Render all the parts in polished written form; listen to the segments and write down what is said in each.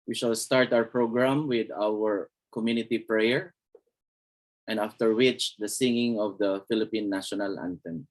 We shall start our program with our community prayer, and after which the singing of the Philippine National Anthem.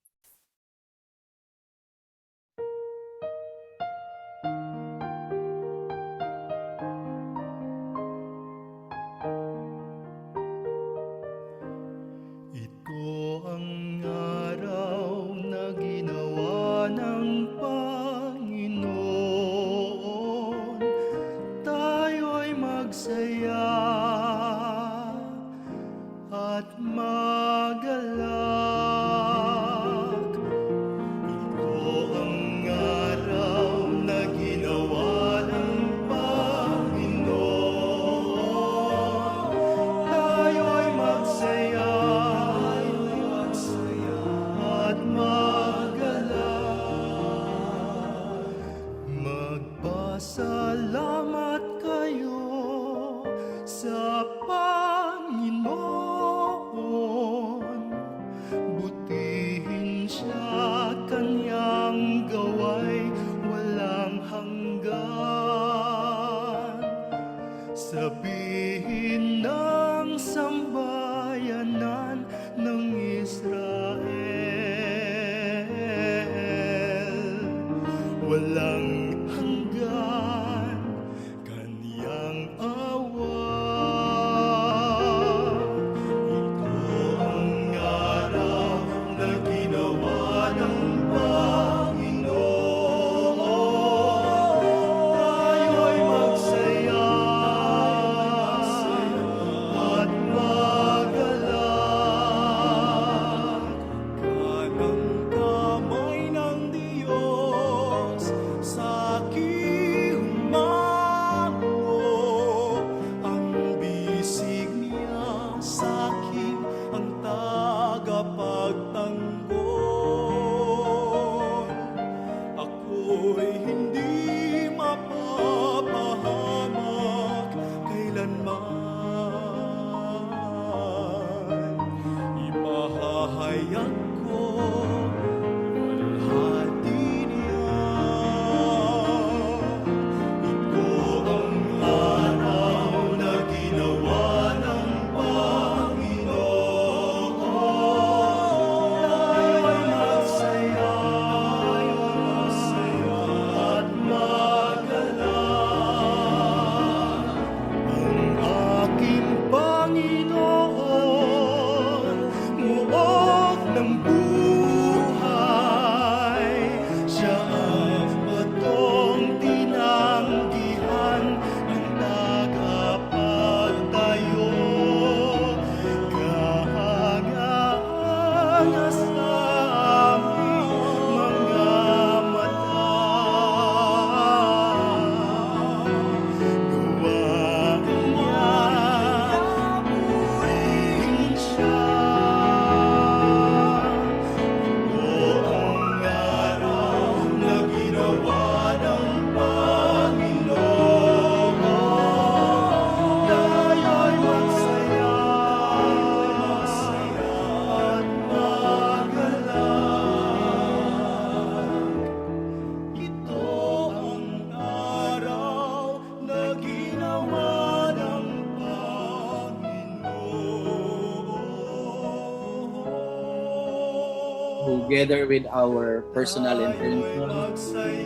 Together with our personal intention,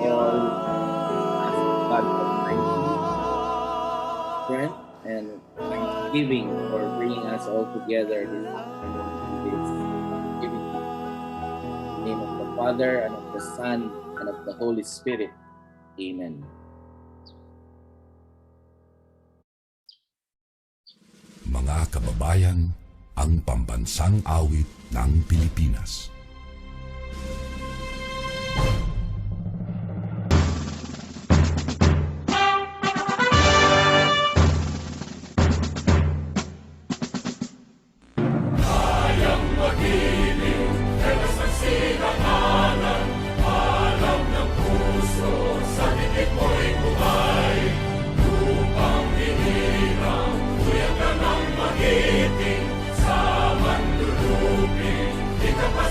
all ask God Almighty strength and thanksgiving for bringing us all together this afternoon in this giving. In the name of the Father, and of the Son, and of the Holy Spirit. Amen. Mga kababayan, ang pambansang awit ng Pilipinas. Sa manlulupin, di ka pa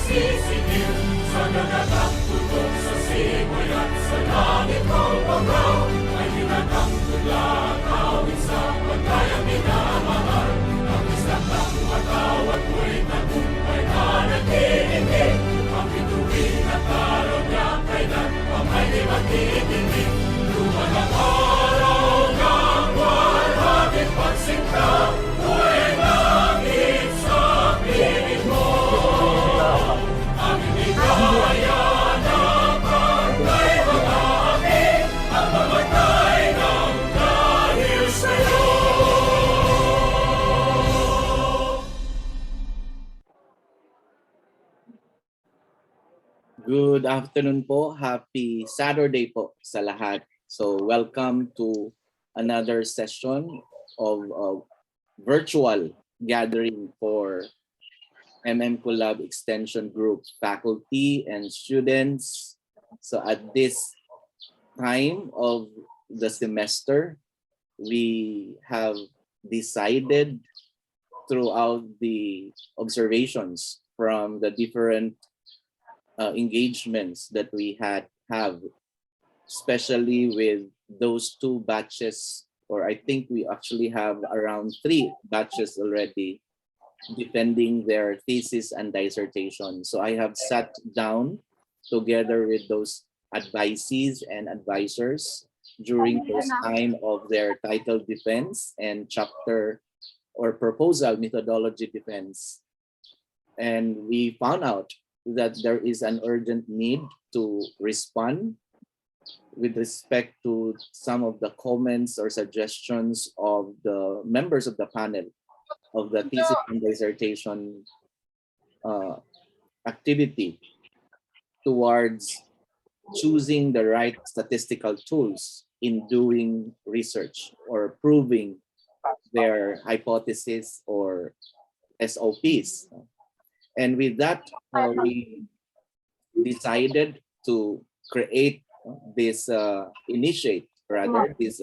Good afternoon po. Happy Saturday po sa lahat. So welcome to another session of virtual gathering for Collab Extension Group faculty and students. So at this time of the semester, we have decided throughout the observations from the different engagements that we have, especially with those two batches, or I think we actually have around 3 batches already defending their thesis and dissertation. So I have sat down together with those advisees and advisors during those time of their title defense and chapter or proposal methodology defense. And we found out that there is an urgent need to respond with respect to some of the comments or suggestions of the members of the panel of the thesis and dissertation activity towards choosing the right statistical tools in doing research or proving their hypothesis or SOPs. And with that, we decided to create this, initiate rather, this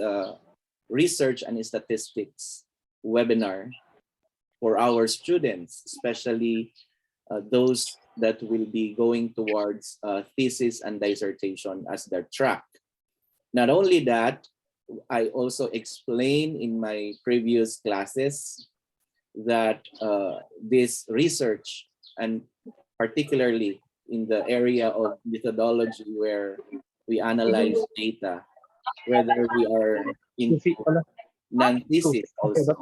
research and statistics webinar for our students, especially those that will be going towards thesis and dissertation as their track. Not only that, I also explained in my previous classes that this research, and particularly in the area of methodology where we analyze data, whether we are in non-thesis also,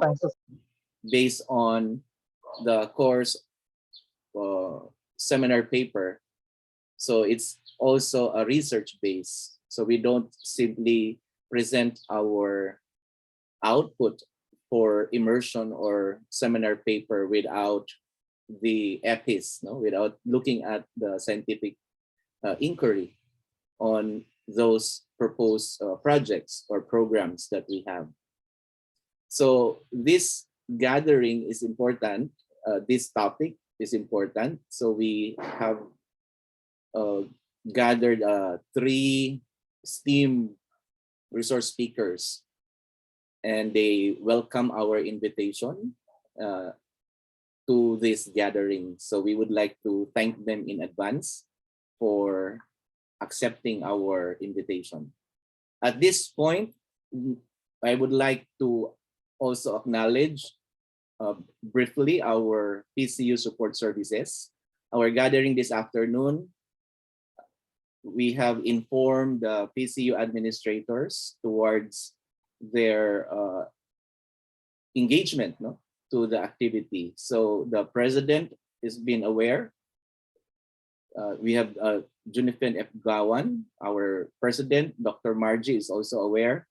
based on the course seminar paper. So it's also a research base. So we don't simply present our output for immersion or seminar paper without the EPIs, without looking at the scientific inquiry on those proposed projects or programs that we have. So this gathering is important. This topic is important. So we have gathered 3 STEAM resource speakers, and they welcome our invitation to this gathering. So we would like to thank them in advance for accepting our invitation. At this point, I would like to also acknowledge briefly our PCU support services. Our gathering this afternoon, we have informed the PCU administrators towards their engagement to the activity. So the president has been aware. We have Junifen F. Gawan, our president. Dr. Margie is also aware.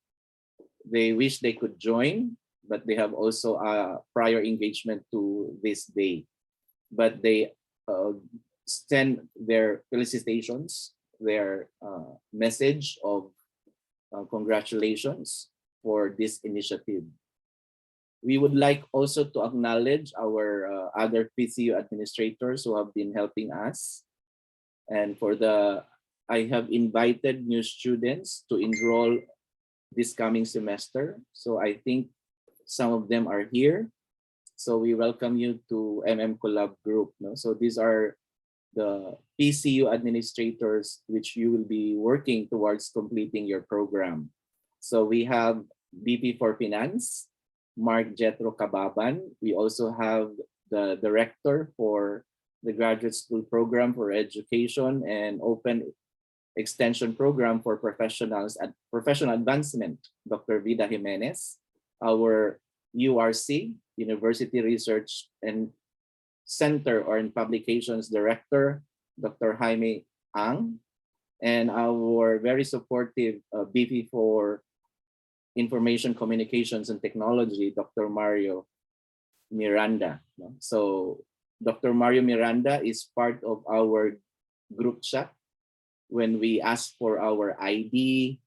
They wish they could join, but they have also a prior engagement to this day. But they send their felicitations, their message of congratulations for this initiative. We would like also to acknowledge our other PCU administrators who have been helping us. And I have invited new students to enroll this coming semester. So I think some of them are here. So we welcome you to Collab Group. So these are the PCU administrators which you will be working towards completing your program. So we have BP for Finance, Mark Jetro Kababan. We also have the director for the graduate school program for education and open extension program for professionals at professional advancement, Dr. Vida Jimenez. Our URC, University Research and Center or in Publications Director, Dr. Jaime Ang, and our very supportive BP for Information Communications and Technology, Dr. Mario Miranda. So Dr. Mario Miranda is part of our group chat when we ask for our ID,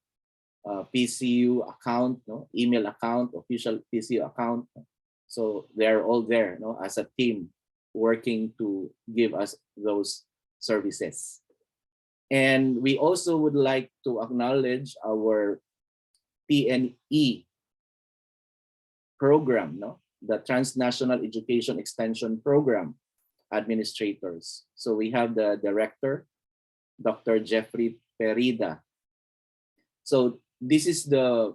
PCU account, no, email account, official PCU account. So they're all there, no, as a team working to give us those services. And we also would like to acknowledge our PNE program, no, the Transnational Education Extension Program administrators. So we have the director, Dr. Jeffrey Perida. So this is the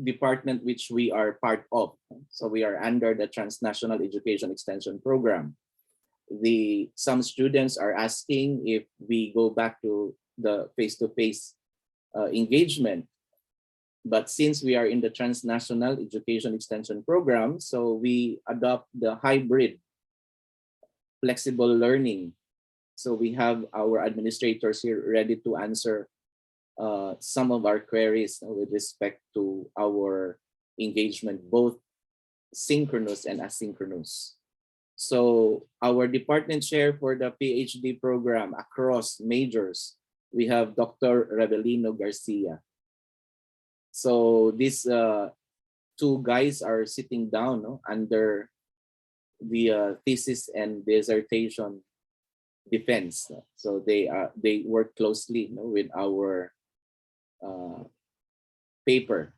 department which we are part of. So we are under the Transnational Education Extension Program. Some students are asking if we go back to the face-to-face engagement. But since we are in the Transnational Education Extension Program, so we adopt the hybrid flexible learning. So we have our administrators here ready to answer some of our queries with respect to our engagement, both synchronous and asynchronous. So our department chair for the PhD program across majors, we have Dr. Revelino Garcia. So these two guys are sitting down, no, under the thesis and dissertation defense. So they work closely, no, with our paper.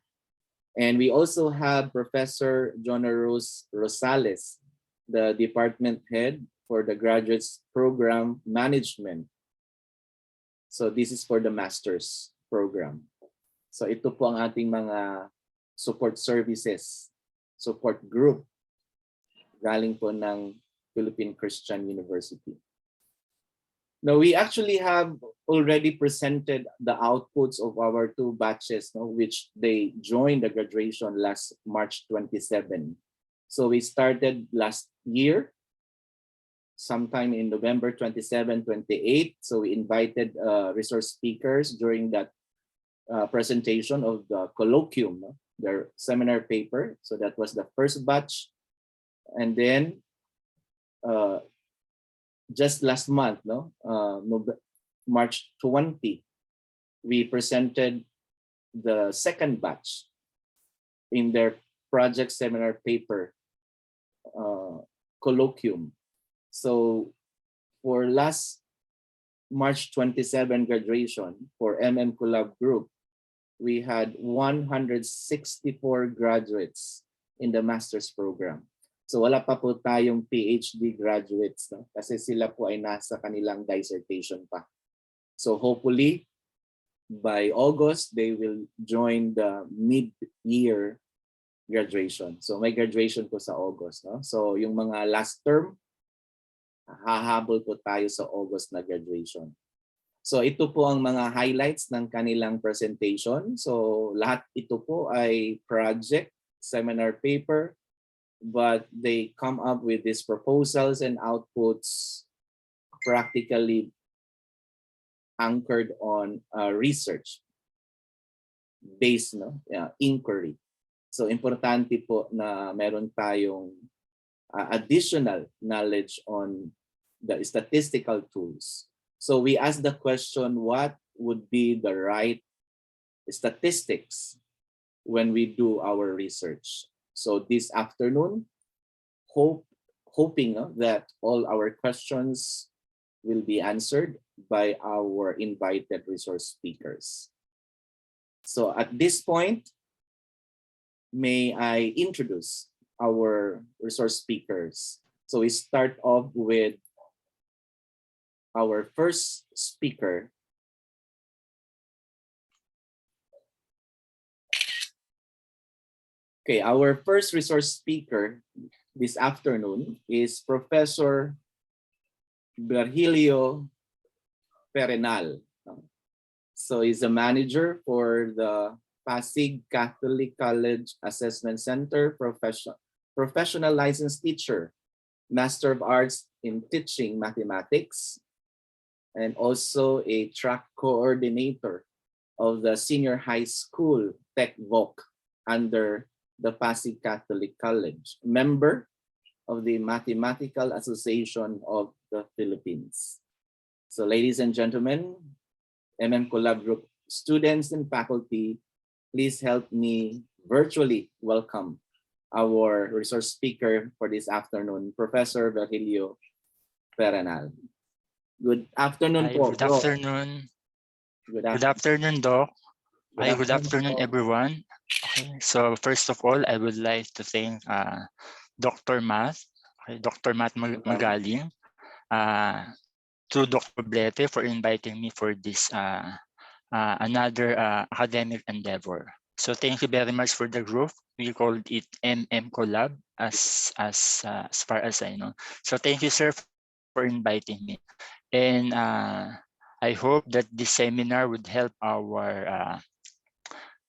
And we also have Professor Jonah Rose Rosales, the department head for the graduates program management. So this is for the master's program. So ito po ang ating mga support services, support group galing po ng Philippine Christian University. Now, we actually have already presented the outputs of our two batches, no, which they joined the graduation last March 27. So we started last year, sometime in November 27, 28. So we invited resource speakers during that presentation of the colloquium, no, their seminar paper. So that was the first batch. And then just last month, no, March 20, we presented the second batch in their project seminar paper colloquium. So for last March 27 graduation for MM Collab Group, we had 164 graduates in the master's program. So wala pa po tayong PhD graduates, no? Kasi sila po ay nasa kanilang dissertation pa. So hopefully by August, they will join the mid-year graduation. So may graduation po sa August, no? So yung mga last term, hahabol po tayo sa August na graduation. So ito po ang mga highlights ng kanilang presentation. So lahat ito po ay project, seminar paper, but they come up with these proposals and outputs practically anchored on research based, no, inquiry. So importante po na meron tayong additional knowledge on the statistical tools. So we asked the question, what would be the right statistics when we do our research? So this afternoon, hoping that all our questions will be answered by our invited resource speakers. So at this point, may I introduce our resource speakers. So we start off with our first speaker. Okay, our first resource speaker this afternoon is Professor Virgilio Perenal. So he's a manager for the Pasig Catholic College Assessment Center, professional licensed teacher, Master of Arts in Teaching Mathematics, and also a track coordinator of the Senior High School Tech Voc under the Pasig Catholic College, member of the Mathematical Association of the Philippines. So ladies and gentlemen, Collab Group students and faculty, please help me virtually welcome our resource speaker for this afternoon, Professor Virgilio Perenal. Good afternoon Hi, po, good bro. afternoon. Good Good afternoon, Doc. Hi, good afternoon, po. everyone. Okay, so first of all, I would like to thank Dr. Dr. Matt Magaling, to Dr. Blete for inviting me for this another academic endeavor. So thank you very much for the group. We called it Collab as far as I know. So thank you, sir, for inviting me. And I hope that this seminar would help our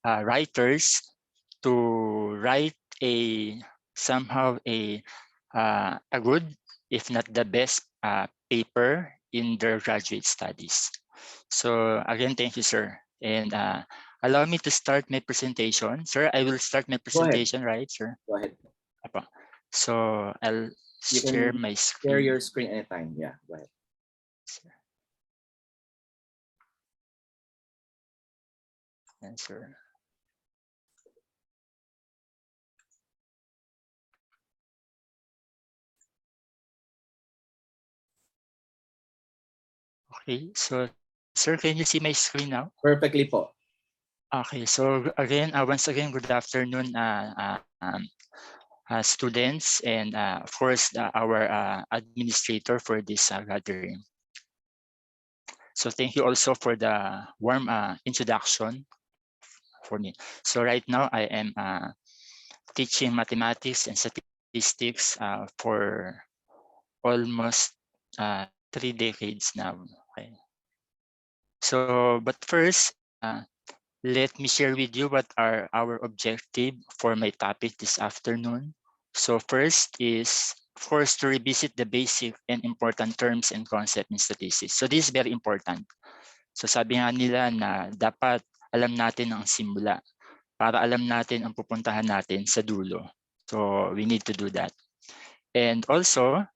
writers to write somehow a good, if not the best, paper in their graduate studies. So again, thank you, sir. And allow me to start my presentation. Sir, I will start my presentation, right, sir? Go ahead. So I'll share my screen. Share your screen anytime. Yeah, go ahead. Yes, sir. Okay, so sir, can you see my screen now? Perfectly po. Okay, so again, once again, good afternoon, students, and of course, our administrator for this gathering. So thank you also for the warm introduction for me. So right now, I am teaching mathematics and statistics for almost 3 decades now. Okay. So, but first, let me share with you what are our objective for my topic this afternoon. So first is, of course, to revisit the basic and important terms and concept in statistics. So this is very important. So sabi nga nila na dapat alam natin ang simula para alam natin ang pupuntahan natin sa dulo. So we need to do that. And also,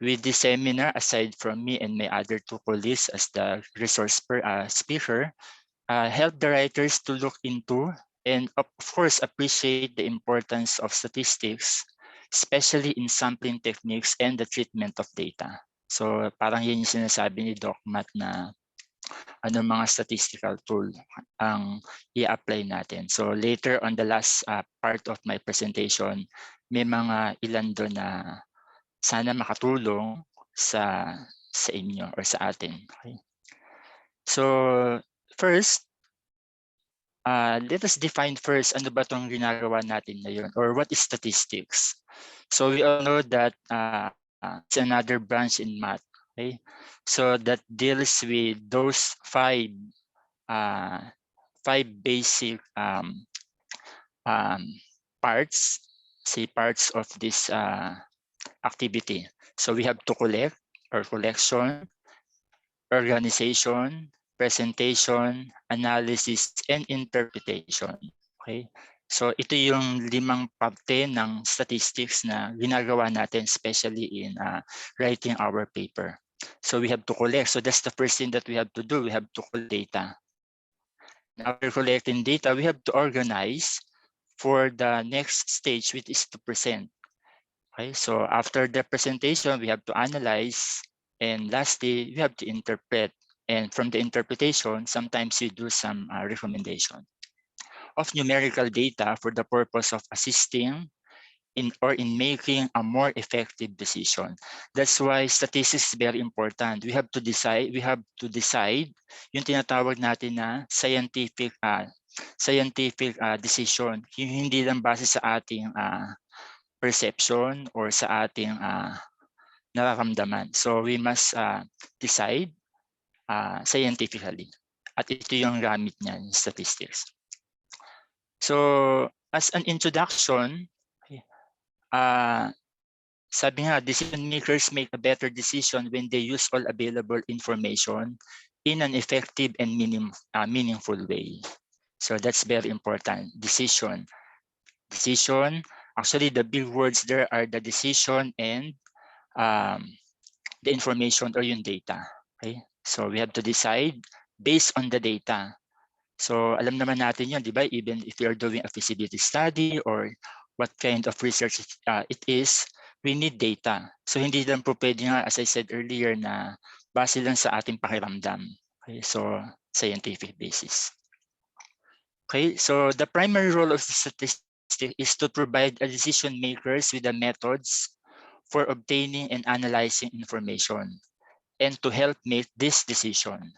with this seminar, aside from me and my other 2 colleagues as the resource speaker, help the writers to look into and of course appreciate the importance of statistics, especially in sampling techniques and the treatment of data. So parang yun yung sinasabi ni Doc Matt na mga statistical tool ang i-apply natin. So later on the last part of my presentation, may mga ilan doon na sana makatulong sa inyo or sa atin. Okay? So first, let us define first ano ba itong ginagawa natin ngayon or what is statistics. So we all know that it's another branch in math. Okay? So that deals with those 5 basic parts of this activity. So we have to collect or collection, organization, presentation, analysis, and interpretation. Okay? So ito yung 5 parte ng statistics na ginagawa natin, especially in writing our paper. So we have to collect. So that's the first thing that we have to do. We have to collect data. Now we're collecting data, we have to organize for the next stage, which is to present. Okay, so after the presentation, we have to analyze, and lastly, we have to interpret. And from the interpretation, sometimes we do some recommendation of numerical data for the purpose of assisting in making a more effective decision. That's why statistics is very important. We have to decide yung tinatawag natin na scientific decision. Yung hindi lang base sa ating perception or sa ating nararamdaman. So we must decide scientifically. At ito yung gamit niya in statistics. So as an introduction, sabi nga, decision makers make a better decision when they use all available information in an effective and meaningful way. So that's very important. Decision. Actually, the big words there are the decision and the information or yung data. Okay? So we have to decide based on the data. So alam naman natin yun, di ba? Even if we are doing a feasibility study or what kind of research it is, we need data. So hindi lang po pwede nga, as I said earlier, na base lang sa ating pakiramdam. Okay? So scientific basis. Okay, so the primary role of the statistic is to provide a decision makers with the methods for obtaining and analyzing information and to help make this decision.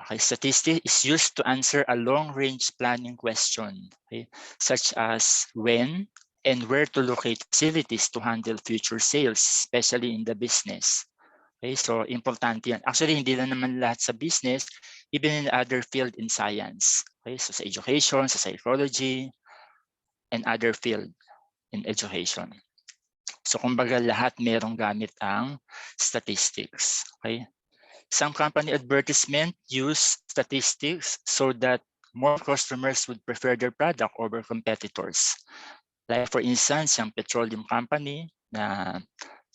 Okay, statistics is used to answer a long-range planning question, okay, such as when and where to locate facilities to handle future sales, especially in the business. Okay, so importante yan. Actually, hindi lang naman lahat sa business, even in other field in science. Okay, so sa education, sa psychology, and other field in education. So kumbaga lahat merong gamit ang statistics. Okay. Some company advertisement use statistics so that more customers would prefer their product over competitors. Like for instance, yung petroleum company na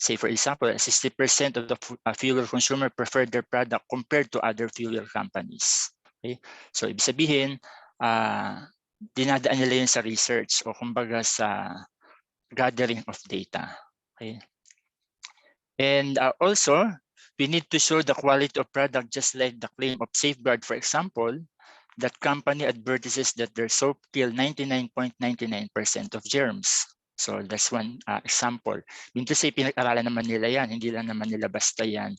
say for example, 60% of the fuel consumer prefer their product compared to other fuel companies. Okay? So ibig sabihin, dinadaan nila yun sa research o kumbaga sa gathering of data. Okay? And also, we need to show the quality of product, just like the claim of safeguard, for example, that company advertises that their soap kill 99.99% of germs. So that's one example. Mean to say, pinag-aralan naman nila yan, hindi lang naman nila basta yan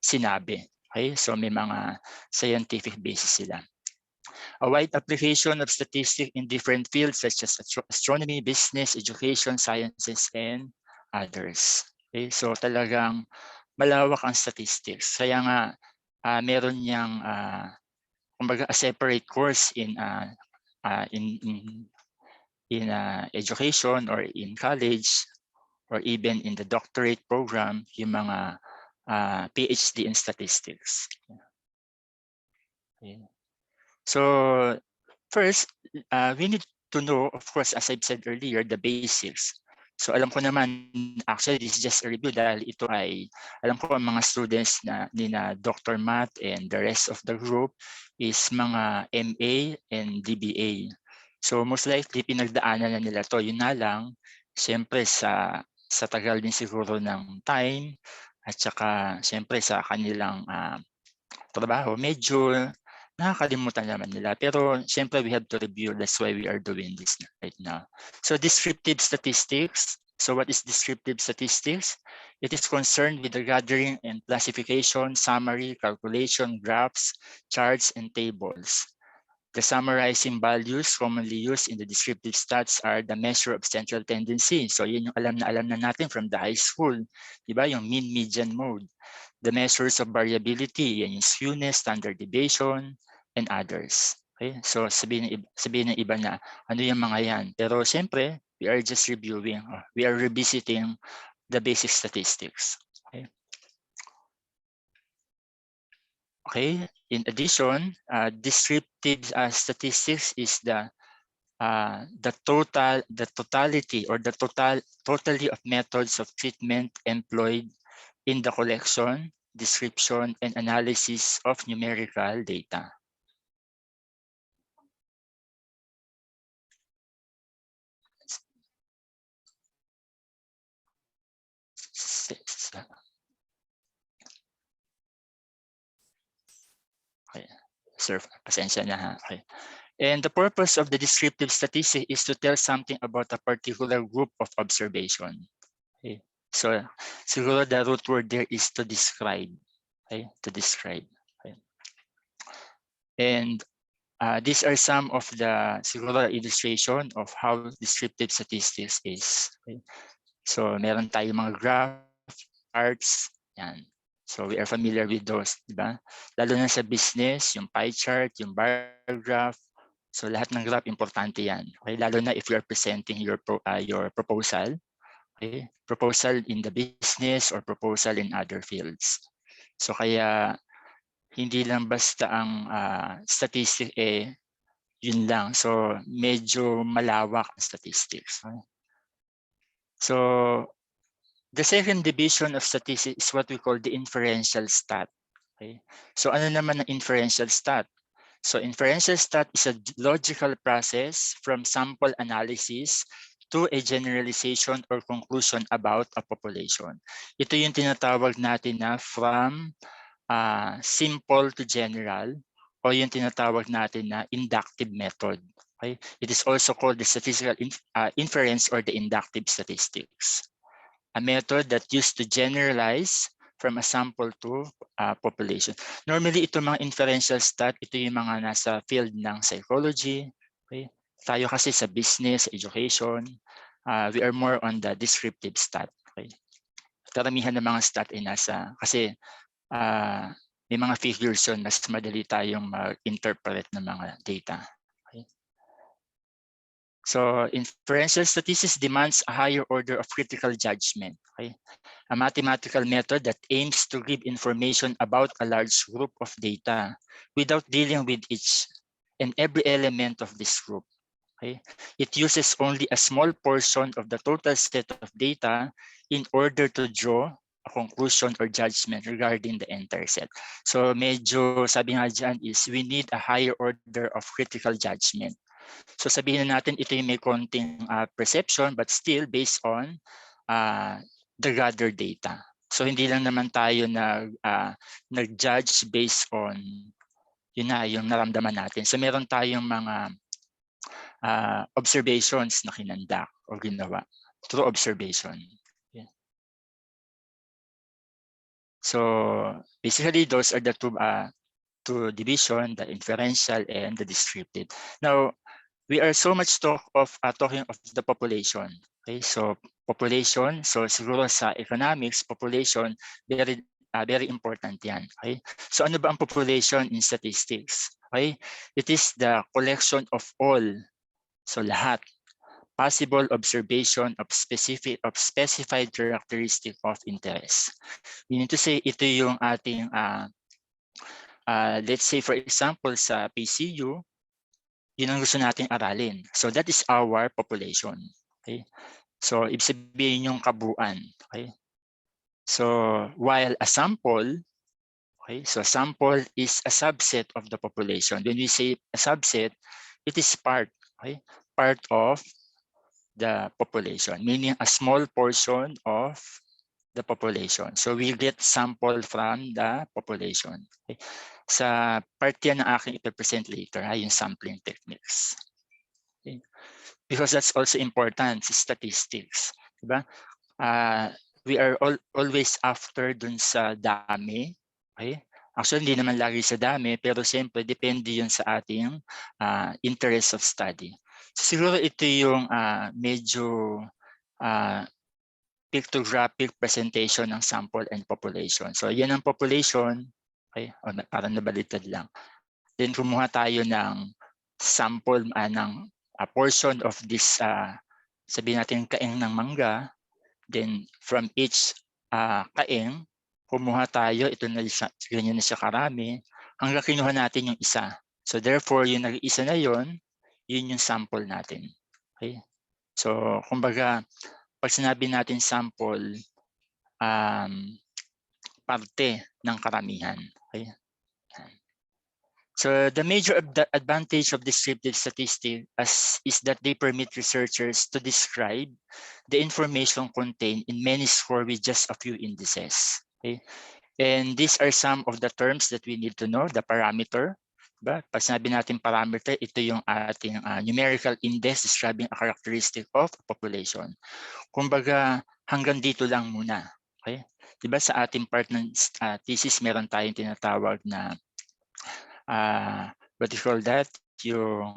sinabi. Okay? So may mga scientific basis sila. A wide application of statistics in different fields such as astronomy, business, education, sciences, and others. Okay? So talagang malawak ang statistics. Kaya nga meron niyang kumbaga a separate course in education or in college or even in the doctorate program, yung mga PhD in statistics. Okay. So first, we need to know, of course, as I've said earlier, the basics. So alam ko naman, actually this is just a review dahil ito ay, alam ko ang mga students na Dr. Matt and the rest of the group is mga MA and DBA. So most likely pinagdaanan na nila to. Yun na lang, siyempre sa tagal din siguro ng time at saka siyempre sa kanilang trabaho, medyo nakakalimutan naman nila. Pero siyempre we have to review. That's why we are doing this right now. So descriptive statistics. So what is descriptive statistics? It is concerned with the gathering and classification, summary, calculation, graphs, charts, and tables. The summarizing values commonly used in the descriptive stats are the measure of central tendency. So yun yung alam na natin from the high school. Diba? Yung mean, median, mode. The measures of variability, yan yung skewness, standard deviation, and others. Okay? So sabihin ng iba na, ano yung mga yan? Pero siyempre, we are just reviewing, we are revisiting the basic statistics. Okay? Okay. In addition, descriptive statistics is the totality or the totality of methods of treatment employed in the collection, description, and analysis of numerical data. Okay. Sir, pasensya na ha. Okay. And the purpose of the descriptive statistics is to tell something about a particular group of observation. Okay. So, siguro the root word there is to describe. Okay, to describe. Okay. And these are some of the siguro illustration of how descriptive statistics is. Okay. So, meron tayong mga graph, charts, yan. So, we are familiar with those, di ba? Lalo na sa business, yung pie chart, yung bar graph. So, lahat ng graph, importante yan. Okay? Lalo na if you are presenting your proposal. Okay? Proposal in the business or proposal in other fields. So, kaya hindi lang basta ang statistic yun lang. So, medyo malawak ang statistics. Okay? So, The second division of statistics is what we call the inferential stat. Okay? So ano naman ang inferential stat? So inferential stat is a logical process from sample analysis to a generalization or conclusion about a population. Ito yung tinatawag natin na from simple to general, o yung tinatawag natin na inductive method. Okay? It is also called the statistical inference or the inductive statistics. A method that used to generalize from a sample to population. Normally, ito mga inferential stat, ito yung mga nasa field ng psychology. Okay? Tayo kasi sa business, education, we are more on the descriptive stat. Okay? Karamihan ng mga stat ay nasa, kasi may mga figures yun, mas madali tayong mag-interpret ng mga data. Okay? So inferential statistics demands a higher order of critical judgment. Okay? A mathematical method that aims to give information about a large group of data without dealing with each and every element of this group. Okay? It uses only a small portion of the total set of data in order to draw a conclusion or judgment regarding the entire set. So medyo sabi nga dyan is we need a higher order of critical judgment. So sabihin na natin ito yung may konting perception but still based on the gathered data. So hindi lang naman tayo nag-judge based on yun na, yung naramdaman natin. So meron tayong mga observations na kinandak o ginawa through observation. Okay. So basically those are the two division, the inferential and the descriptive. Now we are so much talking of the population. Okay, so population, so siguro sa economics, population, very important yan. Okay, so ano ba ang population in statistics? Okay, it is the collection of all, so lahat, possible observation of specified characteristic of interest. Meaning to say, ito yung ating, let's say for example sa PCU, yun ang gusto nating aralin. So that is our population. Okay? So ibig sabihin yung kabuuan. Okay? So while a sample, okay, so sample is a subset of the population. When we say a subset, it is part, okay, part of the population, meaning a small portion of the population. So we get sample from the population. Okay? Sa part yan na aking ipipresent later, yung sampling techniques. Okay? Because that's also important sa statistics. Diba? We are always after dun sa dami. Okay? Actually, hindi naman lagi sa dami, pero siyempre, depende yun sa ating interest of study. So, siguro ito yung medyo pictographic presentation ng sample and population. So, yan ang population. Okay? O, parang nabalitad lang. Then, kumuha tayo ng sample ng a portion of this, sabihin natin kaeng ng mangga. Then, from each kaeng, kumuha tayo, ito na ganyan na siya karami, hanggang kinuha natin yung isa. So, therefore, yung nag-isa na yun yung sample natin. Okay? So, kumbaga, pag sinabi natin sample, parte ng karamihan. Okay? So the major advantage of descriptive statistics is that they permit researchers to describe the information contained in many scores with just a few indices. Okay? And these are some of the terms that we need to know. The parameter. Diba? Pag sinabi natin parameter, ito yung ating numerical index describing a characteristic of a population. Kumbaga, hanggang dito lang muna. Okay? Diba sa ating part ng thesis, meron tayong tinatawag na what do you call that? Yung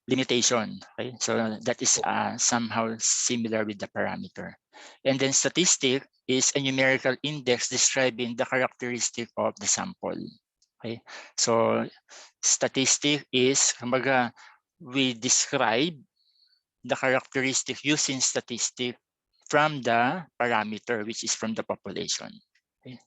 limitation. Okay? So that is somehow similar with the parameter. And then statistic is a numerical index describing the characteristic of the sample. Okay? So statistic is, kumbaga, we describe the characteristic using statistic from the parameter, which is from the population. Okay?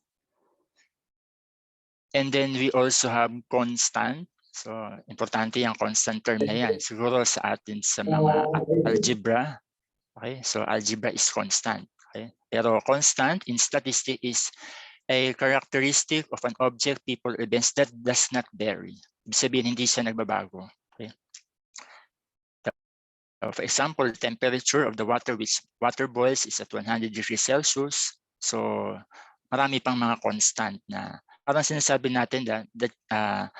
And then we also have constant. So importante yung constant term na yan. Siguro sa atin sa mga algebra. Okay? So algebra is constant. Okay? Pero constant in statistics is a characteristic of an object, people, or events that does not vary. Ibig sabihin, hindi siya nagbabago. Okay? For example, the temperature of the water which water boils is at 100 degrees Celsius. So marami pang mga constant na parang sinasabi natin na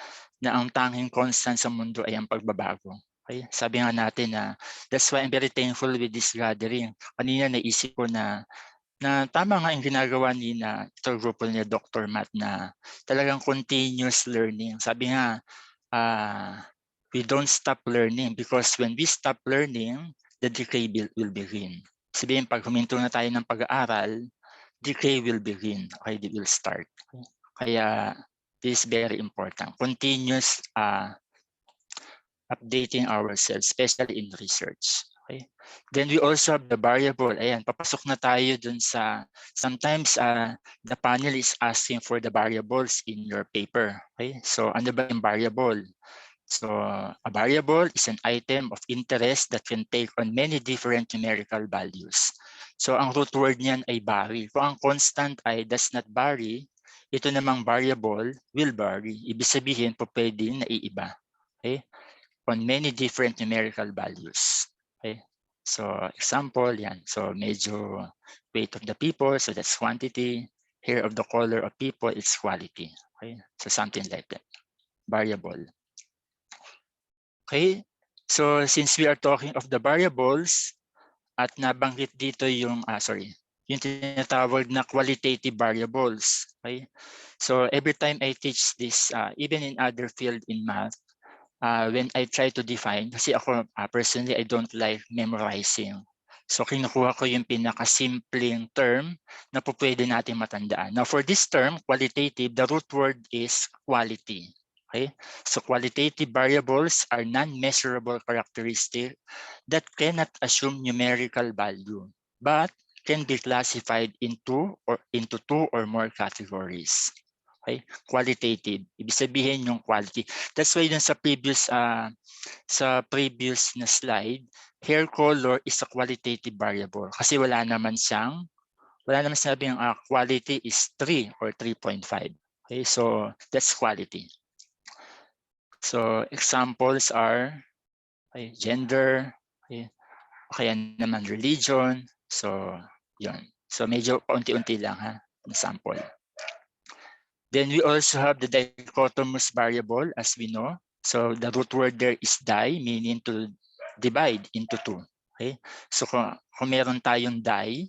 ang tanging constant sa mundo ay ang pagbabago. Okay? Sabi nga natin na that's why I'm very thankful with this gathering. Kanina naisip ko na tama nga yung ginagawa ni ito grupo ni Dr. Matt na talagang continuous learning. Sabi nga, we don't stop learning because when we stop learning, the decay will begin. Sabihin, pag huminto na tayo ng pag-aaral, decay will begin. Okay, it will start. Kaya this is very important. Continuous updating ourselves, especially in research. Okay. Then we also have the variable. Ayan, papasok na tayo dun sa, sometimes the panel is asking for the variables in your paper. Okay, so ano ba yung variable? So a variable is an item of interest that can take on many different numerical values. So ang root word niyan ay vary. Kung ang constant ay does not vary, ito namang variable will vary. Ibig sabihin po pwedeng naiiba. Okay? On many different numerical values. Okay? So example, yan. So medyo weight of the people, so that's quantity. Hair of the color of people, it's quality. Okay? So something like that. Variable. Okay? So since we are talking of the variables, at nabanggit dito yung, yung tinatawag na qualitative variables. Okay? So every time I teach this, even in other field in math, when I try to define, kasi ako personally, I don't like memorizing. So kinukuha ko yung pinakasimpleng term na po pwede natin matandaan. Now for this term, qualitative, the root word is quality. Okay? So qualitative variables are non-measurable characteristics that cannot assume numerical value, but can be classified into two or more categories. Okay? Qualitative. Ibig sabihin yung quality. That's why dun sa previous na slide, hair color is a qualitative variable kasi wala naman sinabing quality is 3 or 3.5. Okay? So that's quality. So examples are gender, kaya naman religion. So yun. So medyo unti-unti lang example. Then we also have the dichotomous variable, as we know. So the root word there is di, meaning to divide into two. Okay? So kung meron tayong di,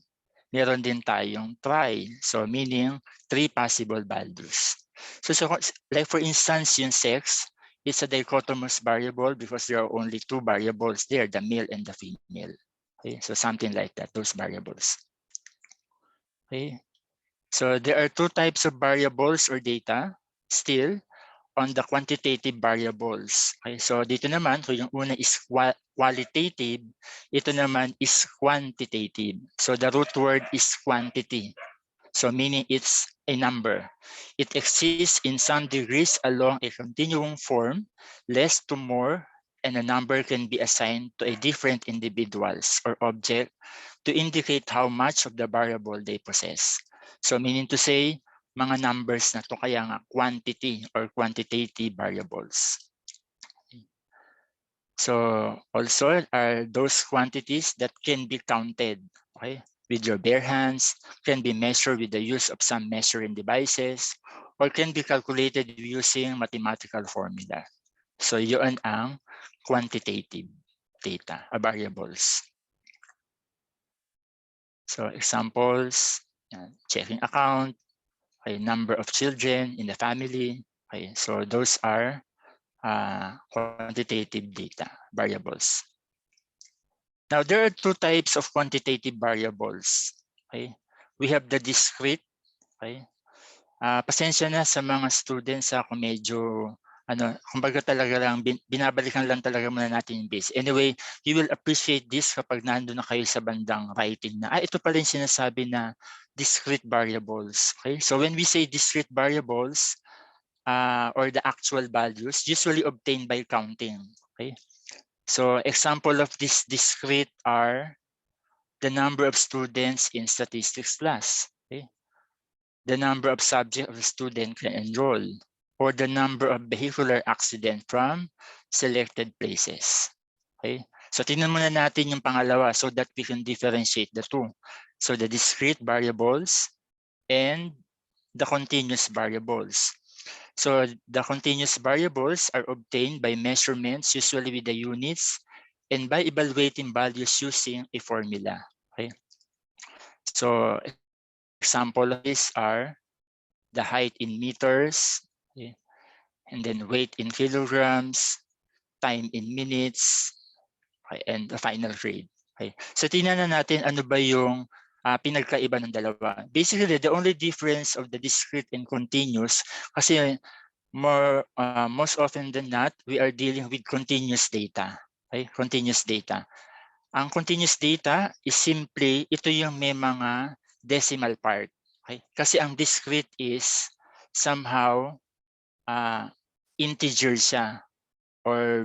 meron din tayong tri. So meaning 3 possible values. So like for instance, yung sex, it's a dichotomous variable because there are only 2 variables there, the male and the female. Okay? So something like that, those variables. Okay? So there are 2 types of variables or data still on the quantitative variables. Okay, so dito naman, so yung una is qualitative, ito naman is quantitative. So the root word is quantity. So meaning it's a number. It exists in some degrees along a continuum form, less to more, and a number can be assigned to a different individuals or object to indicate how much of the variable they possess. So meaning to say, mga numbers na to kaya nga quantity or quantitative variables. So also are those quantities that can be counted, okay, with your bare hands, can be measured with the use of some measuring devices, or can be calculated using mathematical formula. So yun ang quantitative data, variables. So examples, checking account, okay, number of children in the family. Okay, so those are quantitative data, variables. Now, there are 2 types of quantitative variables. Okay? We have the discrete. Okay? Pasensya na sa mga students kung medyo, kumbaga talaga lang, binabalikan lang talaga muna natin yung base. Anyway, you will appreciate this kapag nandun na kayo sa bandang writing na, ito pala yung sinasabi na discrete variables. Okay? So when we say discrete variables, or the actual values, usually obtained by counting. Okay? So example of this discrete are the number of students in statistics class, okay? The number of subjects a student can enroll, or the number of vehicular accident from selected places. Okay? So tingnan muna natin yung pangalawa so that we can differentiate the two. So the discrete variables and the continuous variables. So the continuous variables are obtained by measurements, usually with the units, and by evaluating values using a formula. Okay? So example of these are the height in meters, okay? And then weight in kilograms, time in minutes, okay? And the final grade. Okay? So tingnan na natin ano ba yung pinagkaiba ng dalawa. Basically, the only difference of the discrete and continuous, kasi most often than not, we are dealing with continuous data. Okay? Continuous data. Ang continuous data is simply, ito yung may mga decimal part. Okay? Kasi ang discrete is somehow integer siya, or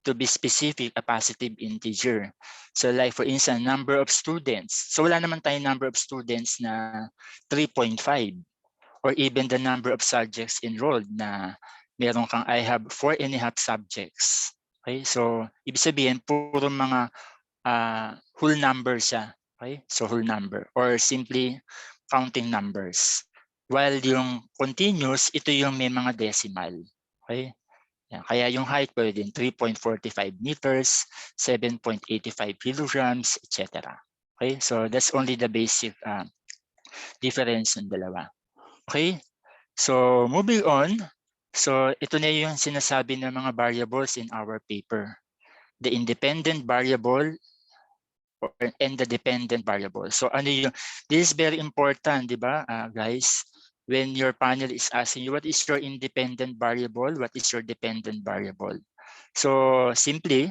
to be specific, a positive integer. So like for instance, number of students. So wala naman tayong number of students na 3.5, or even the number of subjects enrolled na meron kang I have 4.5 subjects. Okay, so ibig sabihin puro mga whole number siya. Okay, so whole number or simply counting numbers. While yung continuous, ito yung may mga decimal. Okay, yan. Kaya yung height pwede din 3.45 meters, 7.85 kilograms, etc. Okay, so that's only the basic difference ng dalawa. Okay, so moving on. So ito na yung sinasabi ng mga variables in our paper. The independent variable and the dependent variable. So ano yung, this is very important, di ba, guys? When your panel is asking you, what is your independent variable? What is your dependent variable? So simply,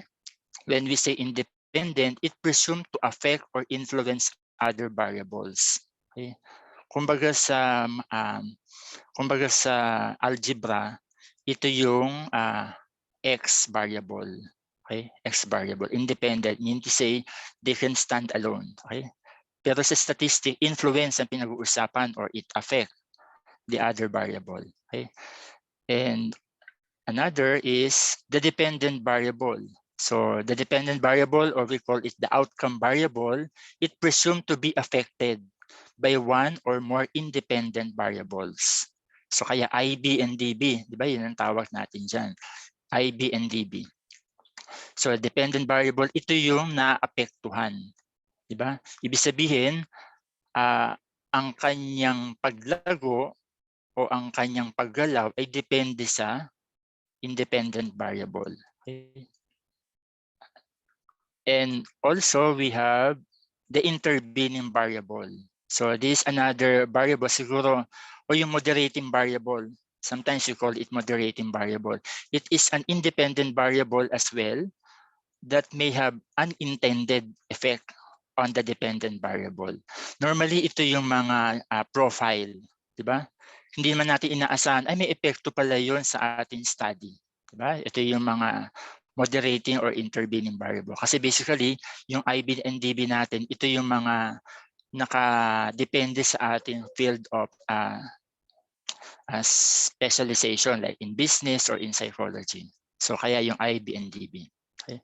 when we say independent, it presumes to affect or influence other variables. Okay? Kumbaga sa algebra, ito yung x variable. Okay? X variable. Independent means to say they can stand alone. Okay? Pero sa statistic, influence ang pinag-uusapan or it affect the other variable. Okay? And another is the dependent variable. So the dependent variable, or we call it the outcome variable, it presumed to be affected by one or more independent variables. So kaya IB and DB, di ba? Yun ang tawag natin dyan. IB and DB. So dependent variable, ito yung naapektuhan. Di ba? Ibig sabihin, ang kanyang paglago o ang kanyang paggalaw ay depende sa independent variable. Okay? And also we have the intervening variable. So this is another variable siguro, o yung moderating variable. Sometimes you call it moderating variable. It is an independent variable as well that may have unintended effect on the dependent variable. Normally, ito yung mga profile, di ba? Hindi naman natin inaasahan, ay may epekto pala yun sa ating study. Di ba? Ito yung mga moderating or intervening variable. Kasi basically, yung IB and DB natin, ito yung mga nakadepende sa ating field of specialization, like in business or in psychology. So kaya yung IB and DB. Okay.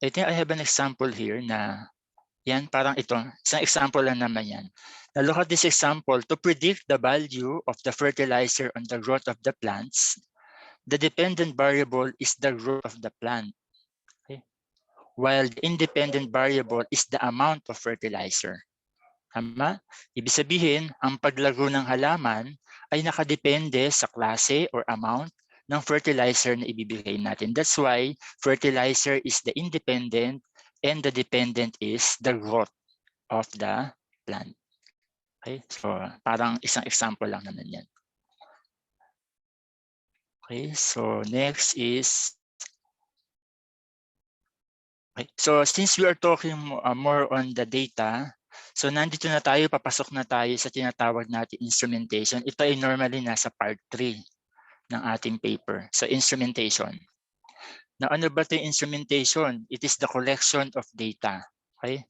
I think I have an example here na yan, parang ito. Isang example lang naman yan. Now look at this example. To predict the value of the fertilizer on the growth of the plants, the dependent variable is the growth of the plant. Okay? While the independent variable is the amount of fertilizer. Tama? Ibig sabihin, ang paglago ng halaman ay nakadepende sa klase or amount ng fertilizer na ibibigay natin. That's why fertilizer is the independent and the dependent is the growth of the plant. Okay? So parang isang example lang naman yan. Okay, so next is, okay, so since we are talking more on the data, so nandito na tayo, papasok na tayo sa tinatawag natin instrumentation. Ito ay normally nasa part 3 ng ating paper. So instrumentation. Now ano ba ito yung instrumentation? It is the collection of data. Okay?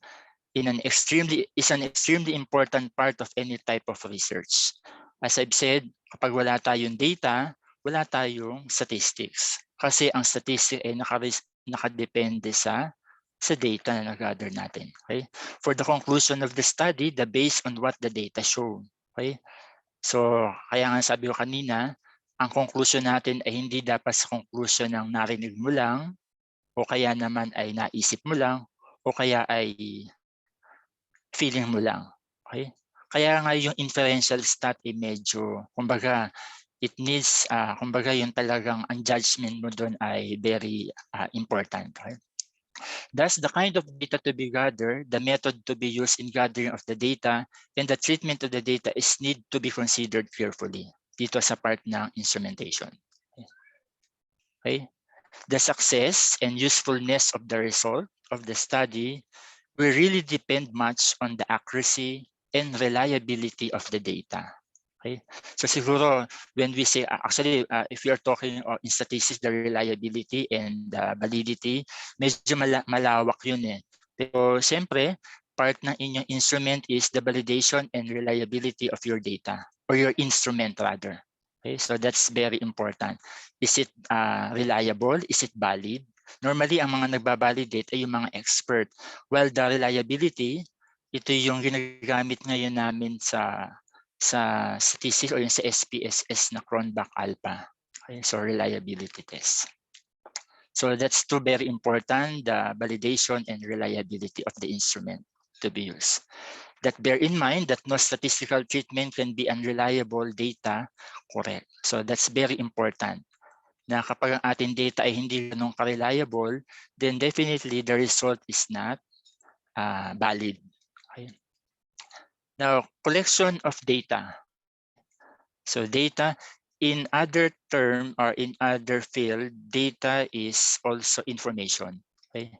is an extremely important part of any type of research. As I've said, kapag wala tayong data, wala tayong statistics. Kasi ang statistics ay nakadepende sa data na nag-gather natin. Okay? For the conclusion of the study, based on what the data show. Okay? So, kaya nga sabi ko kanina, ang conclusion natin ay hindi dapat sa conclusion ng narinig mo lang, o kaya naman ay naisip mo lang, o kaya ay feeling mo lang. Okay? Kaya nga yung inferential stat ay medyo, kumbaga, it needs, kumbaga yung talagang ang judgment mo doon ay very important. Okay? Thus, the kind of data to be gathered, the method to be used in gathering of the data, and the treatment of the data is need to be considered carefully dito sa part ng instrumentation. Okay? The success and usefulness of the result of the study will really depend much on the accuracy and reliability of the data. Okay? So siguro when we say, actually, if we are talking in statistics, the reliability and the validity, medyo malawak yun eh. Pero siyempre, part ng inyong instrument is the validation and reliability of your data, or your instrument rather. Okay, so that's very important. Is it reliable? Is it valid? Normally, ang mga nagbabalidate ay yung mga expert. While the reliability, ito yung ginagamit ngayon namin sa statistics or yung sa SPSS na Cronbach Alpha. Okay, so reliability test. So that's two very important, the validation and reliability of the instrument to be used. That bear in mind that no statistical treatment can be unreliable data correct. So that's very important. Na kapag ang ating data ay hindi ganun ka-reliable, then definitely the result is not valid. Okay. Now, collection of data. So data, in other term or in other field, data is also information. Okay.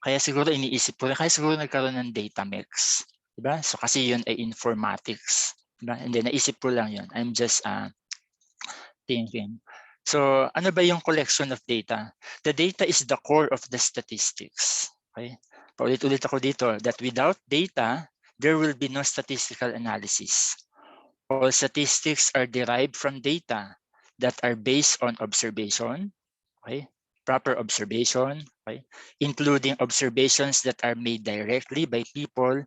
Kaya siguro iniisip ko, kaya siguro nagkaroon ng data mix. Diba? So kasi yun ay informatics. Diba? And then naisip ko lang yun. I'm just thinking. So ano ba yung collection of data? The data is the core of the statistics. Okay? Paulit-ulit ako dito that without data, there will be no statistical analysis. All statistics are derived from data that are based on observation, okay? Proper observation, okay? Including observations that are made directly by people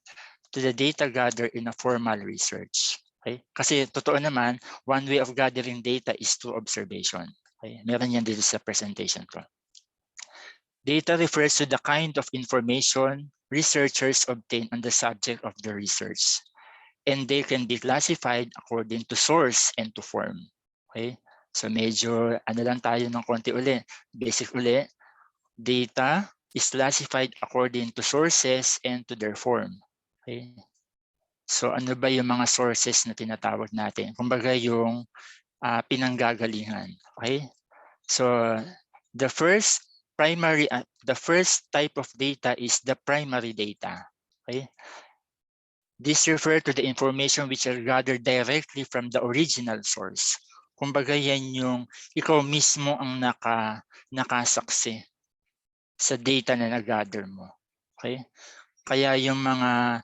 to the data gathered in a formal research. Okay? Kasi totoo naman, one way of gathering data is through observation. Okay? Meron yan dito sa presentation ko. Data refers to the kind of information researchers obtain on the subject of the research. And they can be classified according to source and to form. Okay? So medyo ano lang tayo ng konti uli. Basic uli. Data is classified according to sources and to their form. Okay? So ano ba yung mga sources na tinatawag natin? Kumbaga yung pinanggagalingan. Okay? So the first type of data is the primary data. Okay? This refers to the information which are gathered directly from the original source. Kumbaga yan yung ikaw mismo ang nakasaksi sa data na nag-gather mo. Okay? Kaya yung mga,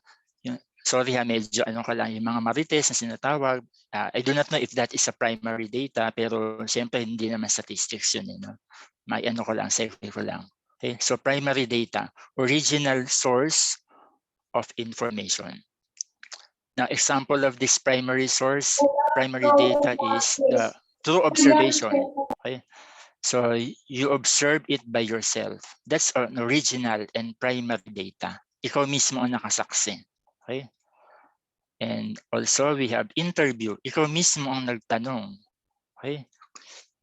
sorry medyo ano ka lang, yung mga marites na sinatawag, I do not know if that is a primary data, pero siyempre hindi naman statistics yun. No? May ano ko lang, segue ko lang. Okay? So primary data, original source of information. Now, example of this primary data is the through observation. Okay? So you observe it by yourself. That's an original and primary data. Ikaw mismo ang nakasaksi. Okay? And also we have interview. Ikaw mismo ang nagtanong. Okay?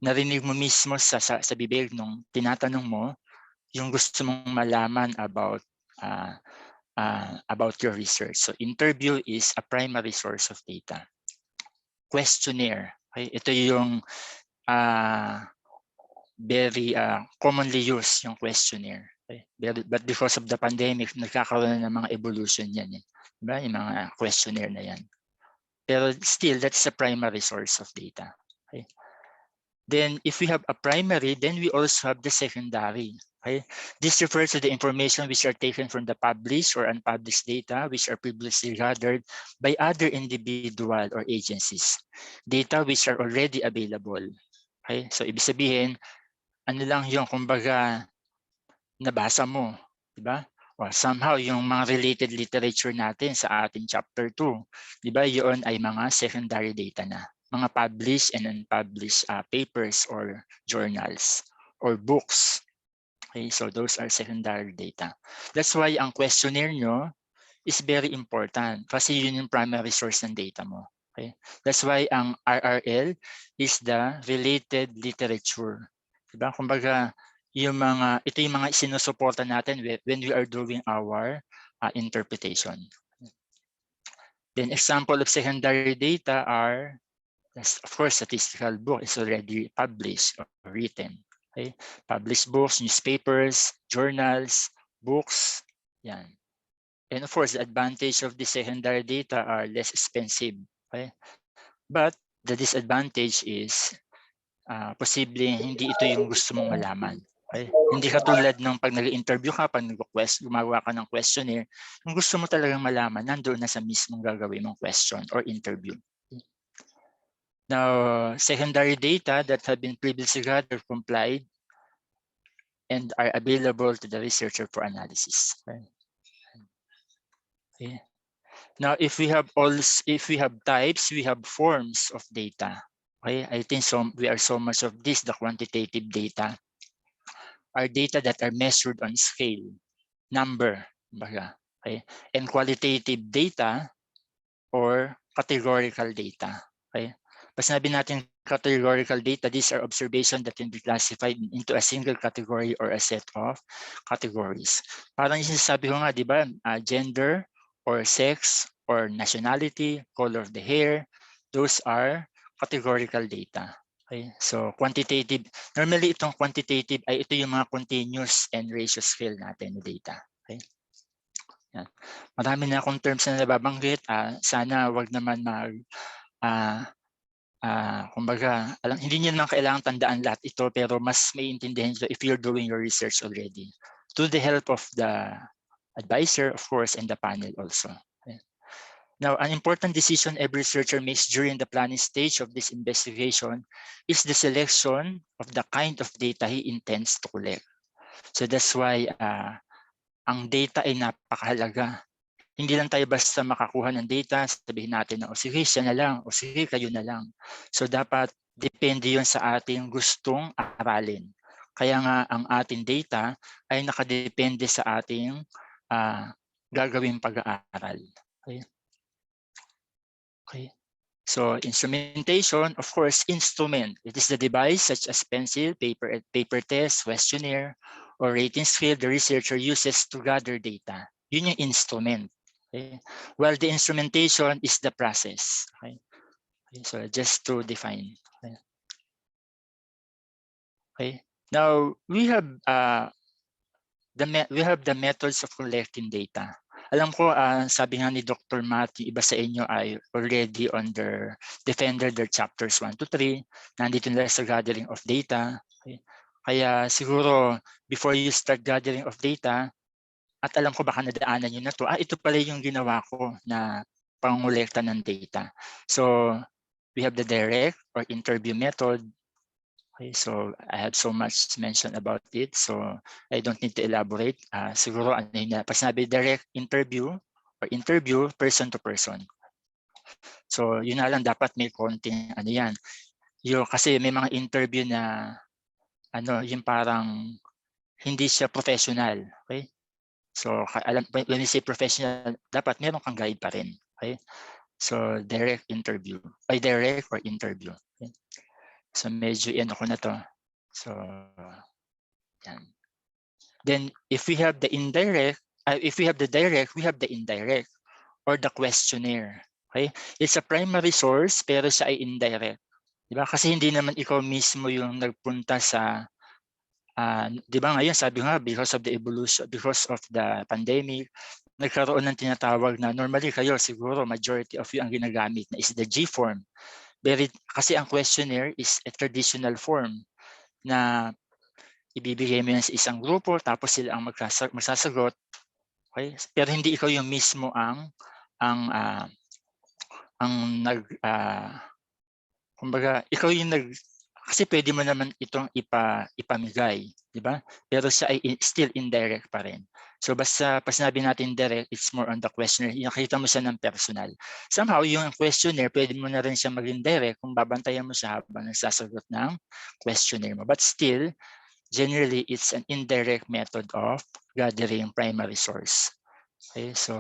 Narinig mo mismo sa bibig nung tinatanong mo yung gusto mong malaman about your research. So interview is a primary source of data. Questionnaire. Okay? Ito yung very commonly used yung questionnaire. Okay? But because of the pandemic, nagkakaroon na ng mga evolution yan. Eh. Diba? Yung mga questionnaire na yan. Pero still, that's a primary source of data. Okay? Then if we have a primary, then we also have the secondary. Okay? This refers to the information which are taken from the published or unpublished data which are previously gathered by other individual or agencies. Data which are already available. Okay? So ibig sabihin, ano lang yung kumbaga nabasa mo, di ba? O somehow yung mga related literature natin sa ating chapter 2, di ba? Yun ay mga secondary data na. Mga published and unpublished papers or journals or books. Okay, so those are secondary data. That's why ang questionnaire nyo is very important kasi yun yung primary source ng data mo. Okay? That's why ang RRL is the related literature. Diba? Kumbaga, ito yung mga sinusuporta natin when we are doing our interpretation. Then example of secondary data are, of course, statistical book is already published or written. Okay? Published books, newspapers, journals, books, yan. And of course, the advantage of the secondary data are less expensive. Okay? But the disadvantage is posibleng hindi ito yung gusto mong malaman. Okay? Hindi katulad ng pag nag-interview ka, pag gumagawa ka ng questionnaire, yung gusto mo talagang malaman, nandoon na sa mismong gagawin mong question or interview. Now, secondary data that have been previously gathered complied and are available to the researcher for analysis. Okay. Okay. Now, if we have types, we have forms of data. Okay, I think we are so much of this. The quantitative data are data that are measured on scale, number, okay, and qualitative data or categorical data. Okay, pag sinabi natin categorical data, these are observations that can be classified into a single category or a set of categories. Parang yung sinasabi ko nga, di ba, gender or sex or nationality, color of the hair, those are categorical data. Okay, so quantitative, normally itong quantitative ay ito yung mga continuous and ratio scale natin na data. Okay. Yan. Marami na akong terms na nababanggit. Sana wag naman kumbaga, hindi niyo naman kailangan tandaan lahat ito, pero mas may intindihan ito if you're doing your research already. To the help of the advisor, of course, and the panel also. Okay. Now, an important decision every researcher makes during the planning stage of this investigation is the selection of the kind of data he intends to collect. So that's why ang data ay napakahalaga. Hindi lang tayo basta makakuha ng data, sabihin natin na, o sige, siya na lang, o sige, kayo na lang. So dapat depende yun sa ating gustong aralin. Kaya nga ang ating data ay nakadepende sa ating gagawing pag-aaral. Okay. Okay. So instrumentation, of course, instrument. It is the device such as pencil, paper test, questionnaire, or rating scale the researcher uses to gather data. Yun yung instrument. Okay. While the instrumentation is the process. Okay. Okay. So just to define. Okay. Okay. Now we have the methods of collecting data. Alam ko, sabi nga ni Dr. Matt, iba sa inyo ay already on their defended their chapters 1 to 3. Nandito nila sa gathering of data. Okay. Kaya siguro, before you start gathering of data, at alam ko baka nadaanan nyo na to, ito pala yung ginawa ko na pangolekta ng data. So, we have the direct or interview method. Okay, so I have so much mentioned about it, so I don't need to elaborate. Siguro ano yun, pag sinabi direct interview or interview person to person. So yun na lang, dapat may konting ano yan. Kasi may mga interview na yung parang hindi siya professional. Okay? So when we say professional, dapat meron kang guide pa rin. Okay? So direct interview, direct or interview. Okay? So medyo ako na to. So yan. Then if we have the indirect, if we have the direct, we have the indirect or the questionnaire. Okay? It's a primary source pero siya ay indirect. Diba? Kasi hindi naman ikaw mismo yung nagpunta sa diba ngayon sabi nga because of the evolution, because of the pandemic, nagkaroon ng tinatawag na normally kayo siguro majority of you ang ginagamit na is the G form. Kasi ang questionnaire is a traditional form na ibibigay mo yan sa isang grupo, tapos sila ang magsasagot. Okay? Pero hindi ikaw yung mismo ang kumbaga, ikaw yung kasi pwede mo naman itong ipamigay, di ba? Pero siya ay still indirect pa rin. So basta pag sinabi natin direct, it's more on the questionnaire. Nakita mo siya ng personal. Somehow, yung questionnaire, pwede mo na rin siya maging direct kung babantayan mo siya habang nagsasagot ng questionnaire mo. But still, generally, it's an indirect method of gathering primary source. Okay, so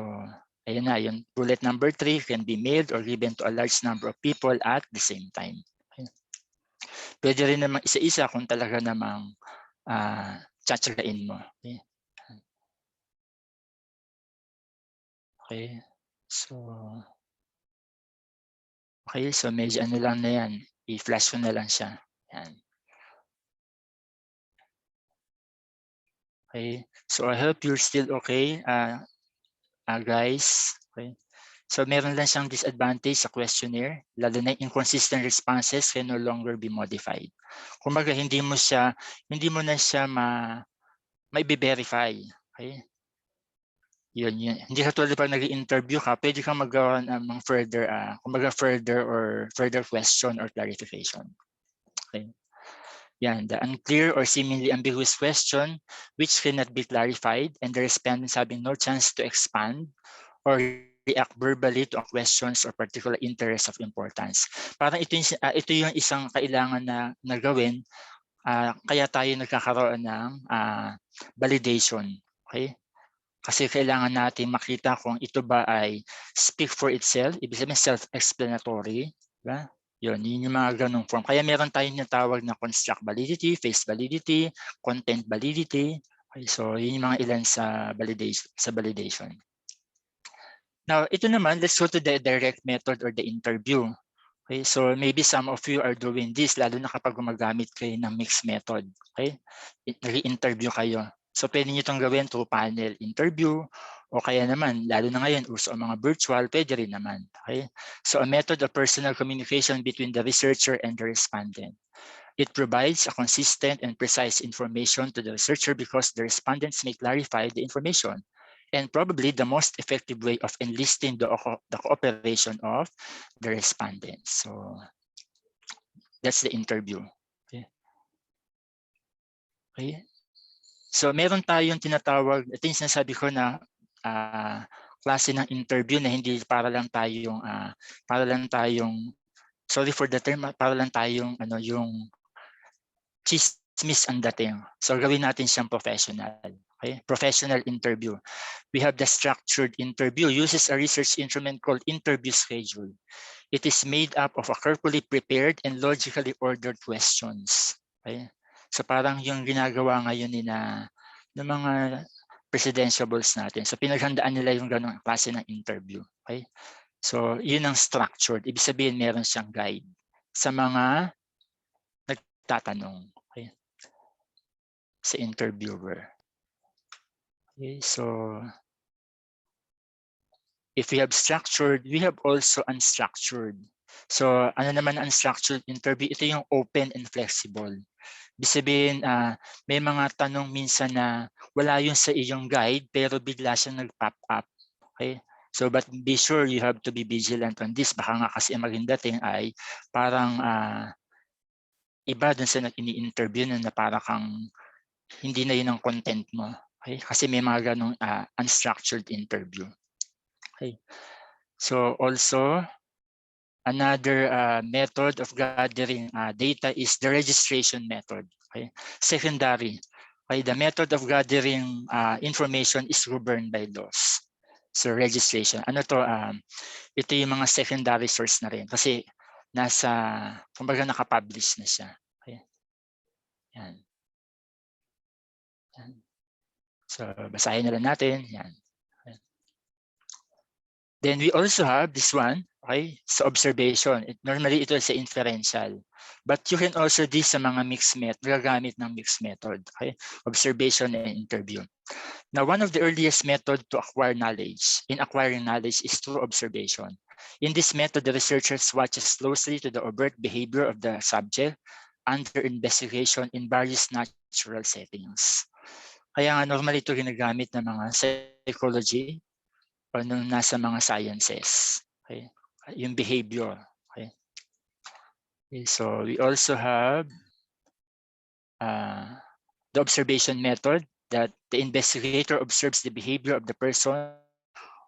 ayun na, yung bullet number 3 can be mailed or given to a large number of people at the same time. Okay. Pwede rin namang isa-isa kung talaga namang tsatsagain mo. Okay. Okay. So medyo ano lang na yan. I-flash ko na lang siya. Yan. Okay. So I hope you're still okay, guys. Okay. So meron lang siyang disadvantage sa questionnaire, lalo na inconsistent responses can no longer be modified. Kumbaga hindi mo na siya mai-verify. Okay? Yun. Hindi katulad pag nag-interview ka, pwede kang magawa ng further question or clarification. Okay? Yan, the unclear or seemingly ambiguous question which cannot be clarified and the respondents having no chance to expand or react verbally to questions or particular interest of importance. Parang ito yung isang kailangan na gawin, kaya tayo nagkakaroon ng validation. Okay? Kasi kailangan natin makita kung ito ba ay speak for itself, ibig sabihin self-explanatory. Diba? Yun yung mga ganong form. Kaya meron tayong natawag na construct validity, face validity, content validity. Okay, so yun yung mga ilan sa validation. Now, ito naman, let's go to the direct method or the interview. Okay, so maybe some of you are doing this, lalo na kapag gumagamit kayo ng mixed method. Okay, nag-interview kayo. So pwede nyo itong gawin through panel interview, o kaya naman, lalo na ngayon, uso ang mga virtual, pwede rin naman. Okay, so a method of personal communication between the researcher and the respondent. It provides a consistent and precise information to the researcher because the respondents may clarify the information, and probably the most effective way of enlisting the cooperation of the respondents. So that's the interview. Okay. Okay. So meron tayong tinatawag, ito yung sinasabi ko na klase ng interview na hindi para lang tayong sorry for the term, para lang tayong yung chismis ang dating. So gawin natin siyang professional. Okay? Professional interview. We have the structured interview. Uses a research instrument called interview schedule. It is made up of a carefully prepared and logically ordered questions. Okay? So parang yung ginagawa ngayon ng mga presidentiables natin. So pinaghandaan nila yung ganong klase ng interview. Okay? So yun ang structured. Ibig sabihin meron siyang guide sa mga nagtatanong. Okay? Sa interviewer. Okay, so if we have structured, we have also unstructured. So ano naman unstructured interview? Ito yung open and flexible. Ibig sabihin, may mga tanong minsan na wala yun sa iyong guide pero bigla siyang nag-pop up. Okay? So but be sure you have to be vigilant on this. Baka nga kasi ang maging dating ay parang iba dun sa ini-interview na para kang hindi na yun ang content mo. Okay? Kasi may mga ganong unstructured interview. Okay. So also, another method of gathering data is the registration method. Okay. Secondary. Okay. The method of gathering information is governed by laws. So registration. Ano to? Ito yung mga secondary source na rin. Kasi kumbaga nakapublish na siya. Okay. Yan. Yan. So basahin na lang natin. Yan. Then we also have this one, okay? So observation. Normally ito sa inferential. But you can also do sa mga mixed method, gagamit ng mixed method, okay? Observation and interview. Now, one of the earliest methods to acquire knowledge, in acquiring knowledge, is through observation. In this method, the researchers watches closely to the overt behavior of the subject under investigation in various natural natural settings. Kaya nga normally ito ginagamit ng mga psychology o nung nasa mga sciences. Okay? Yung behavior. Okay? Okay, so we also have the observation method that the investigator observes the behavior of the person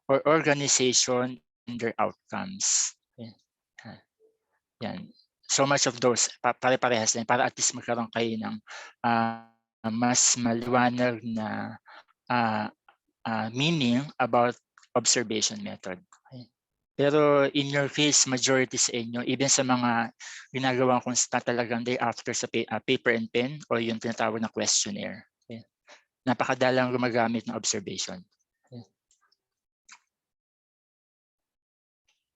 or organization and their outcomes. Okay? Yan. So much of those, pare-parehas din para at least magkaroon kayo ng mas maliwanag na meaning about observation method. Okay? Pero in your case, majority sa inyo, even sa mga ginagawa kong talagang day after sa paper and pen o yung tinatawag na questionnaire. Okay? Napakadalang gumagamit ng observation. Okay?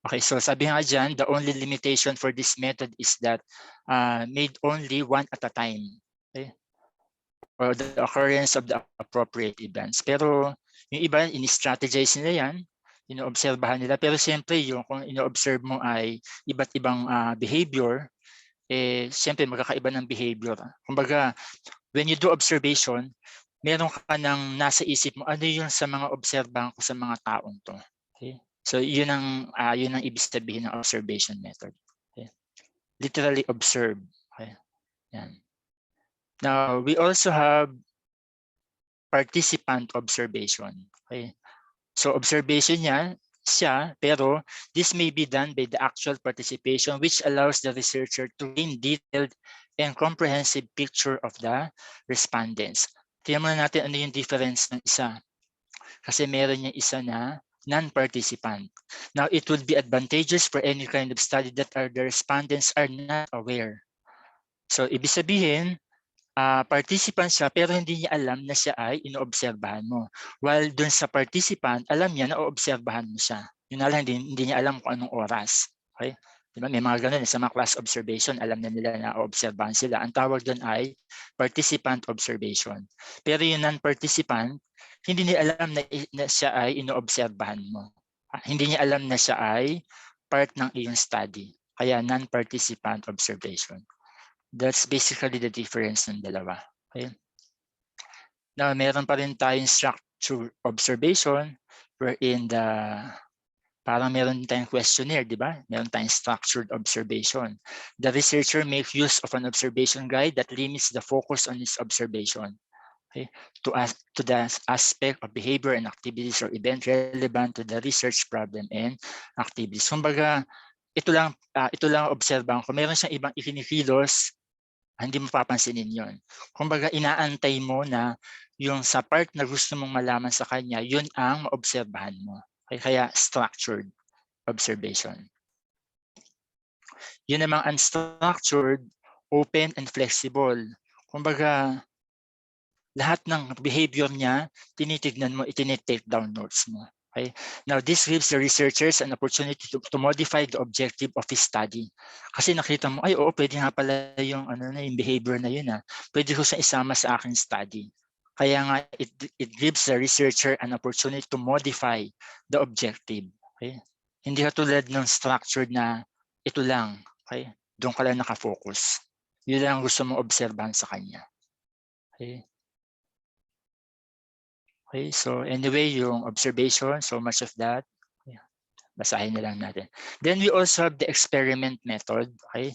Okay, so sabi nga dyan, the only limitation for this method is that made only one at a time. Okay? Or the occurrence of the appropriate events. Pero yung iba, ini-strategize nila yan, ino-obserbahan nila. Pero siyempre, yung kung ino-observe mo ay iba't ibang behavior, siyempre magkakaiba ng behavior. Kumbaga, when you do observation, meron ka nang nasa isip mo, ano yung sa mga obserbahan ko sa mga taong to. Okay? So yun ang ibig sabihin ng observation method. Okay? Literally observe. Okay? Yan. Now, we also have participant observation. Okay? So observation siya, pero this may be done by the actual participation, which allows the researcher to gain detailed and comprehensive picture of the respondents. Tingnan muna natin ano yung difference ng isa. Kasi meron yung isa na non-participant. Now, it would be advantageous for any kind of study that the respondents are not aware. So, ibig sabihin, participant siya pero hindi niya alam na siya ay inoobserbahan mo. While dun sa participant, alam niya na oobserbahan mo siya. Yun na lang, hindi niya alam kung anong oras. Okay? Diba? May mga ganun sa mga class observation, alam na nila na oobserbahan sila. Ang tawag dun ay participant observation. Pero yung non-participant, hindi niya alam na siya ay inoobserbahan mo. Hindi niya alam na siya ay part ng iyong study. Kaya non-participant observation. That's basically the difference ng dalawa. Okay? Now, meron pa rin tayong structured observation wherein parang meron tayong questionnaire, di ba? Meron tayong structured observation. The researcher makes use of an observation guide that limits the focus on his observation. Okay? To the aspect of behavior and activities or event relevant to the research problem and activities. Kumbaga, ito lang obserbahan ko. Meron siyang ibang ikinikilos, hindi mo papansinin yon. Kumbaga, inaantay mo na yung sa part na gusto mong malaman sa kanya, yun ang maobserbahan mo. Okay? Kaya structured observation. Yun namang unstructured, open and flexible. Kumbaga, lahat ng behavior niya, tinitignan mo, itinitake down notes mo. Okay? Now, this gives the researchers an opportunity to modify the objective of his study. Kasi nakita mo, ay oo, pwede nga pala yung, yung behavior na yun. Pwede ko siya isama sa aking study. Kaya nga, it gives the researcher an opportunity to modify the objective. Okay? Hindi katulad ng structured na ito lang. Okay? Doon ka lang nakafocus. Yun lang gusto mong obserbahan sa kanya. Okay? Okay, so anyway, yung observation, so much of that. Basahin na lang natin. Then we also have the experiment method. Okay?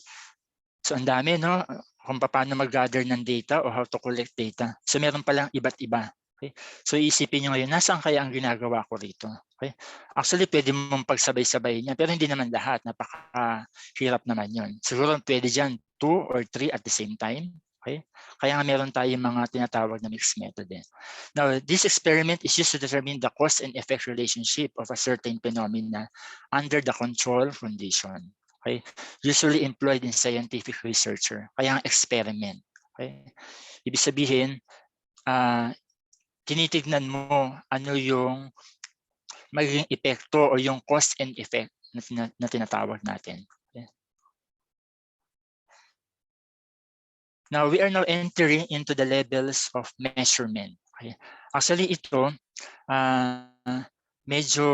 So ang dami, no? Kung paano mag-gather ng data o how to collect data. So meron palang iba't iba. Okay? So isipin nyo ngayon, nasaan kaya ang ginagawa ko rito? Okay? Actually, pwede mong pagsabay-sabay niya, pero hindi naman lahat. Napakahirap naman yun. Siguro pwede dyan 2 or 3 at the same time. Okay? Kaya nga meron tayong mga tinatawag na mixed method. Now, this experiment is used to determine the cause and effect relationship of a certain phenomena under the control condition. Okay? Usually employed in scientific researcher. Kaya ang experiment. Okay? Ibig sabihin, tinitignan mo ano yung magiging epekto o yung cause and effect na tinatawag natin. Okay? Now, we are now entering into the levels of measurement. Okay? Actually, ito, medyo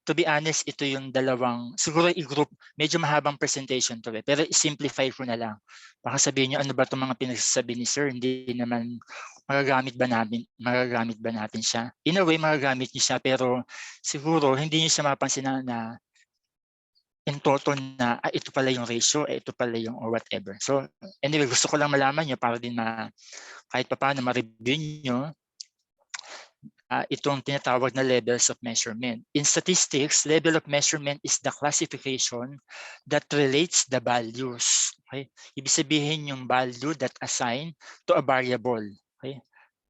to be honest, ito yung dalawang, siguro i-group, medyo mahabang presentation to pero i-simplify ko na lang. Baka sabihin nyo, ano ba itong mga pinagsasabi ni sir? Hindi naman, magagamit ba natin siya? In a way, magagamit niyo siya, pero siguro hindi niyo siya mapansin na in total na ito pala yung ratio, ito pala yung or whatever. So anyway, gusto ko lang malaman nyo para din kahit pa paano ma-review nyo itong tinatawag na levels of measurement. In statistics, level of measurement is the classification that relates the values. Okay? Ibig sabihin yung value that assign to a variable. Okay?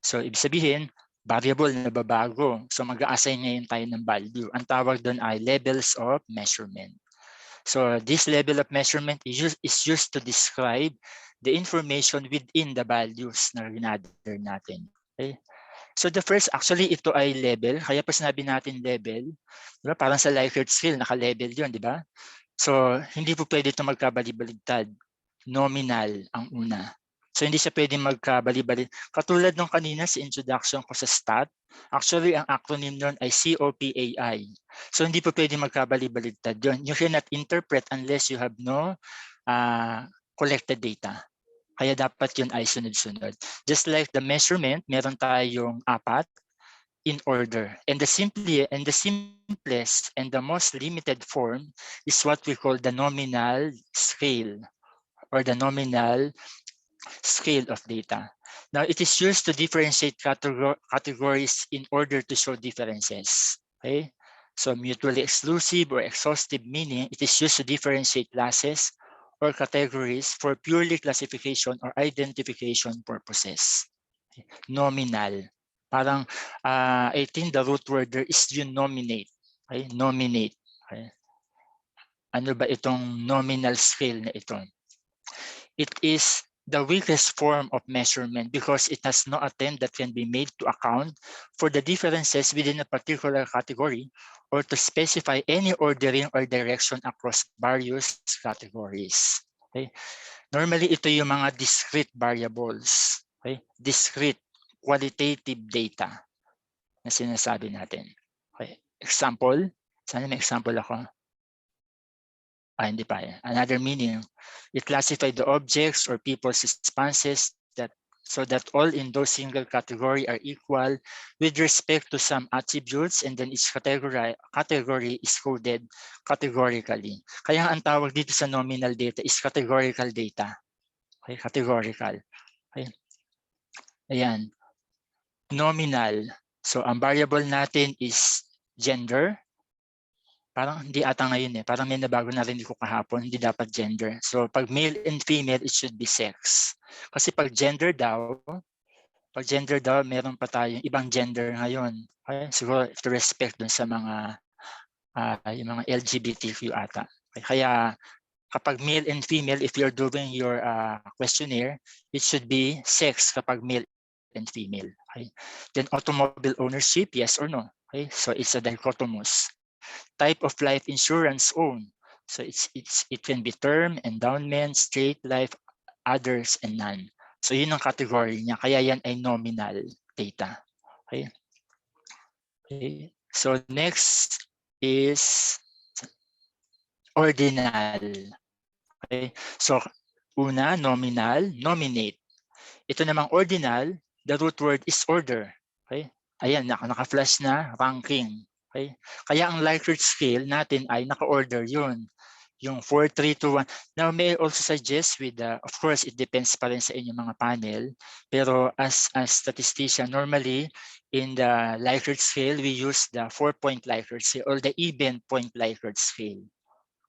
So ibig sabihin, variable na babago. So mag-a-assign ngayon tayo ng value. Ang tawag doon ay levels of measurement. So this level of measurement is used to describe the information within the values na ginather natin. Okay? So the first, actually ito ay level. Kaya pa sinabi natin level, di ba? Parang sa Likert scale, naka-level yun, di ba? So hindi po pwede ito magkabali-baligtad. Nominal ang una. So hindi siya pwedeng magkabali-baligtad. Katulad nung kanina sa introduction ko sa stat, actually ang acronym nun ay COPAI. So hindi po pwedeng magkabali-baligtad yun. You cannot interpret unless you have no collected data. Kaya dapat yun ay sunod-sunod. Just like the measurement, meron tayong 4 in order. And the simplest and the most limited form is what we call the nominal scale or the nominal scale of data. Now, it is used to differentiate categories in order to show differences. Okay? So mutually exclusive or exhaustive meaning, it is used to differentiate classes or categories for purely classification or identification purposes. Nominal. Parang, I think the root word there is you nominate. Okay? Nominate. Okay? Ano ba itong nominal scale na ito? It is the weakest form of measurement because it has no attempt that can be made to account for the differences within a particular category or to specify any ordering or direction across various categories. Okay? Normally, ito yung mga discrete variables. Okay? Discrete qualitative data na sinasabi natin. Okay? Example, sana may example ako. Hindi pa. Another meaning, it classified the objects or people's responses so that all in those single category are equal with respect to some attributes, and then each category is coded categorically. Kaya ang tawag dito sa nominal data is categorical data. Okay, categorical. Okay. Ayan. Nominal. So ang variable natin is gender. Parang hindi ata ngayon Parang may nabago na rin ko kahapon, hindi dapat gender. So pag male and female, it should be sex. Kasi pag gender daw, meron pa tayong ibang gender ngayon. Okay? Siguro to respect dun sa mga yung mga LGBTQ ata. Okay? Kaya kapag male and female, if you're doing your questionnaire, it should be sex kapag male and female. Okay? Then automobile ownership, yes or no? Okay? So it's a dichotomous. Type of life insurance owned. So it can be term, endowment, straight life, others, and none. So yun ang category niya. Kaya yan ay nominal data. Okay. Okay. So next is ordinal. Okay. So una, nominal, nominate. Ito namang ordinal, the root word is order. Okay. Ayan, naka-flash na, ranking. Okay? Kaya ang Likert scale natin ay naka-order yun. Yung 4, 3, 2, 1. Now, may I also suggest with, of course, it depends pa rin sa inyong mga panel. Pero as a statistician, normally, in the Likert scale, we use the 4-point Likert scale or the even point Likert scale.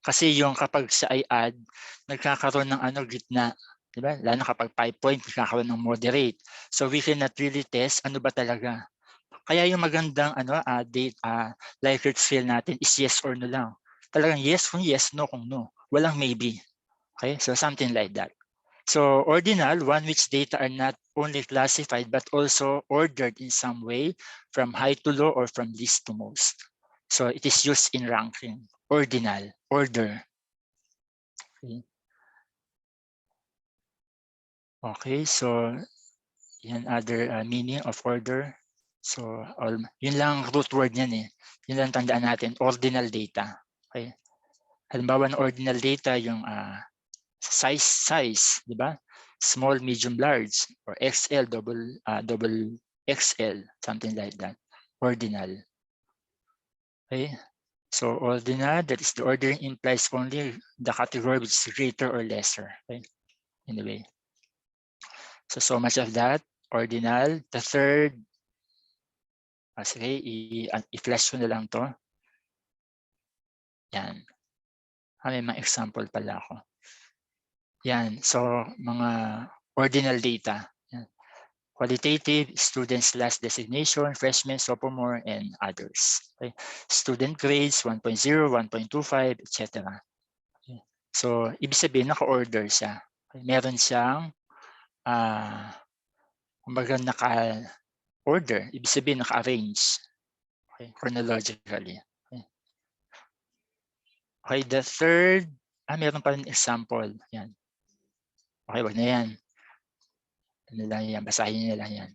Kasi yung kapag siya ay add, nagkakaroon ng gitna. Diba? Lalo kapag 5-point, nagkakaroon ng moderate. So we cannot really test ano ba talaga. Kaya yung magandang Likert scale natin is yes or no lang. Talagang yes kung yes, no kung no. Walang maybe. Okay? So something like that. So ordinal, one which data are not only classified but also ordered in some way from high to low or from least to most. So it is used in ranking. Ordinal, order. Okay, okay, so yan other meaning of order. So, yun lang root word niyan eh. Yun lang tandaan natin, ordinal data. Okay? Halimbawa ng ordinal data, yung size, di ba? Small, medium, large, or XL, double XL, something like that. Ordinal. Okay? So, ordinal, that is the ordering implies only the category which is greater or lesser. Okay? Anyway. So much of that. Ordinal. The third, sige, i-flash ko na lang to. Yan. May mga example pala ako. Yan. So, mga ordinal data. Yan. Qualitative, students' last designation, freshmen, sophomore, and others. Okay. Student grades, 1.0, 1.25, etc. Okay. So, ibig sabihin, naka-order siya. Okay. Meron siyang, kumbaga naka-order. Ibig sabihin, naka-arrange. Okay. Chronologically. Okay, the third, meron pa rin example. Yan. Okay, wag na yan. Ano lang yan, basahin nila yan.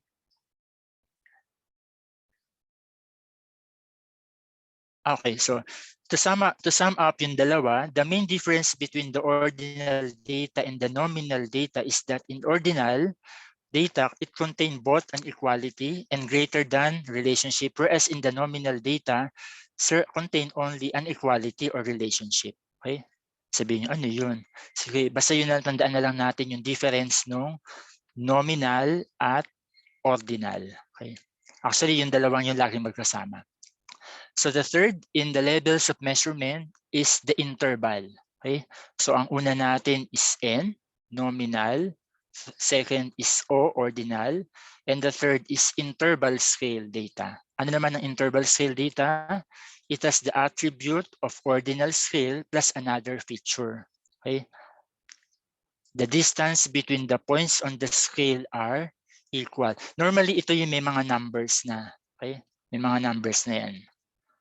Okay, so to sum up yung dalawa, the main difference between the ordinal data and the nominal data is that in ordinal data, it contains both an equality and greater than relationship, whereas in the nominal data, contain only an equality or relationship. Okay? Sabihin nyo, ano yun? Sige, basta yun na, tandaan na lang natin yung difference nung nominal at ordinal. Okay? Actually, yung dalawang yung laging magkasama. So the third in the levels of measurement is the interval. Okay? So ang una natin is N, nominal. Second is O, ordinal. And the third is interval scale data. Ano naman ang interval scale data? It has the attribute of ordinal scale plus another feature. Okay? The distance between the points on the scale are equal. Normally, ito yung may mga numbers na. Okay? May mga numbers na yan.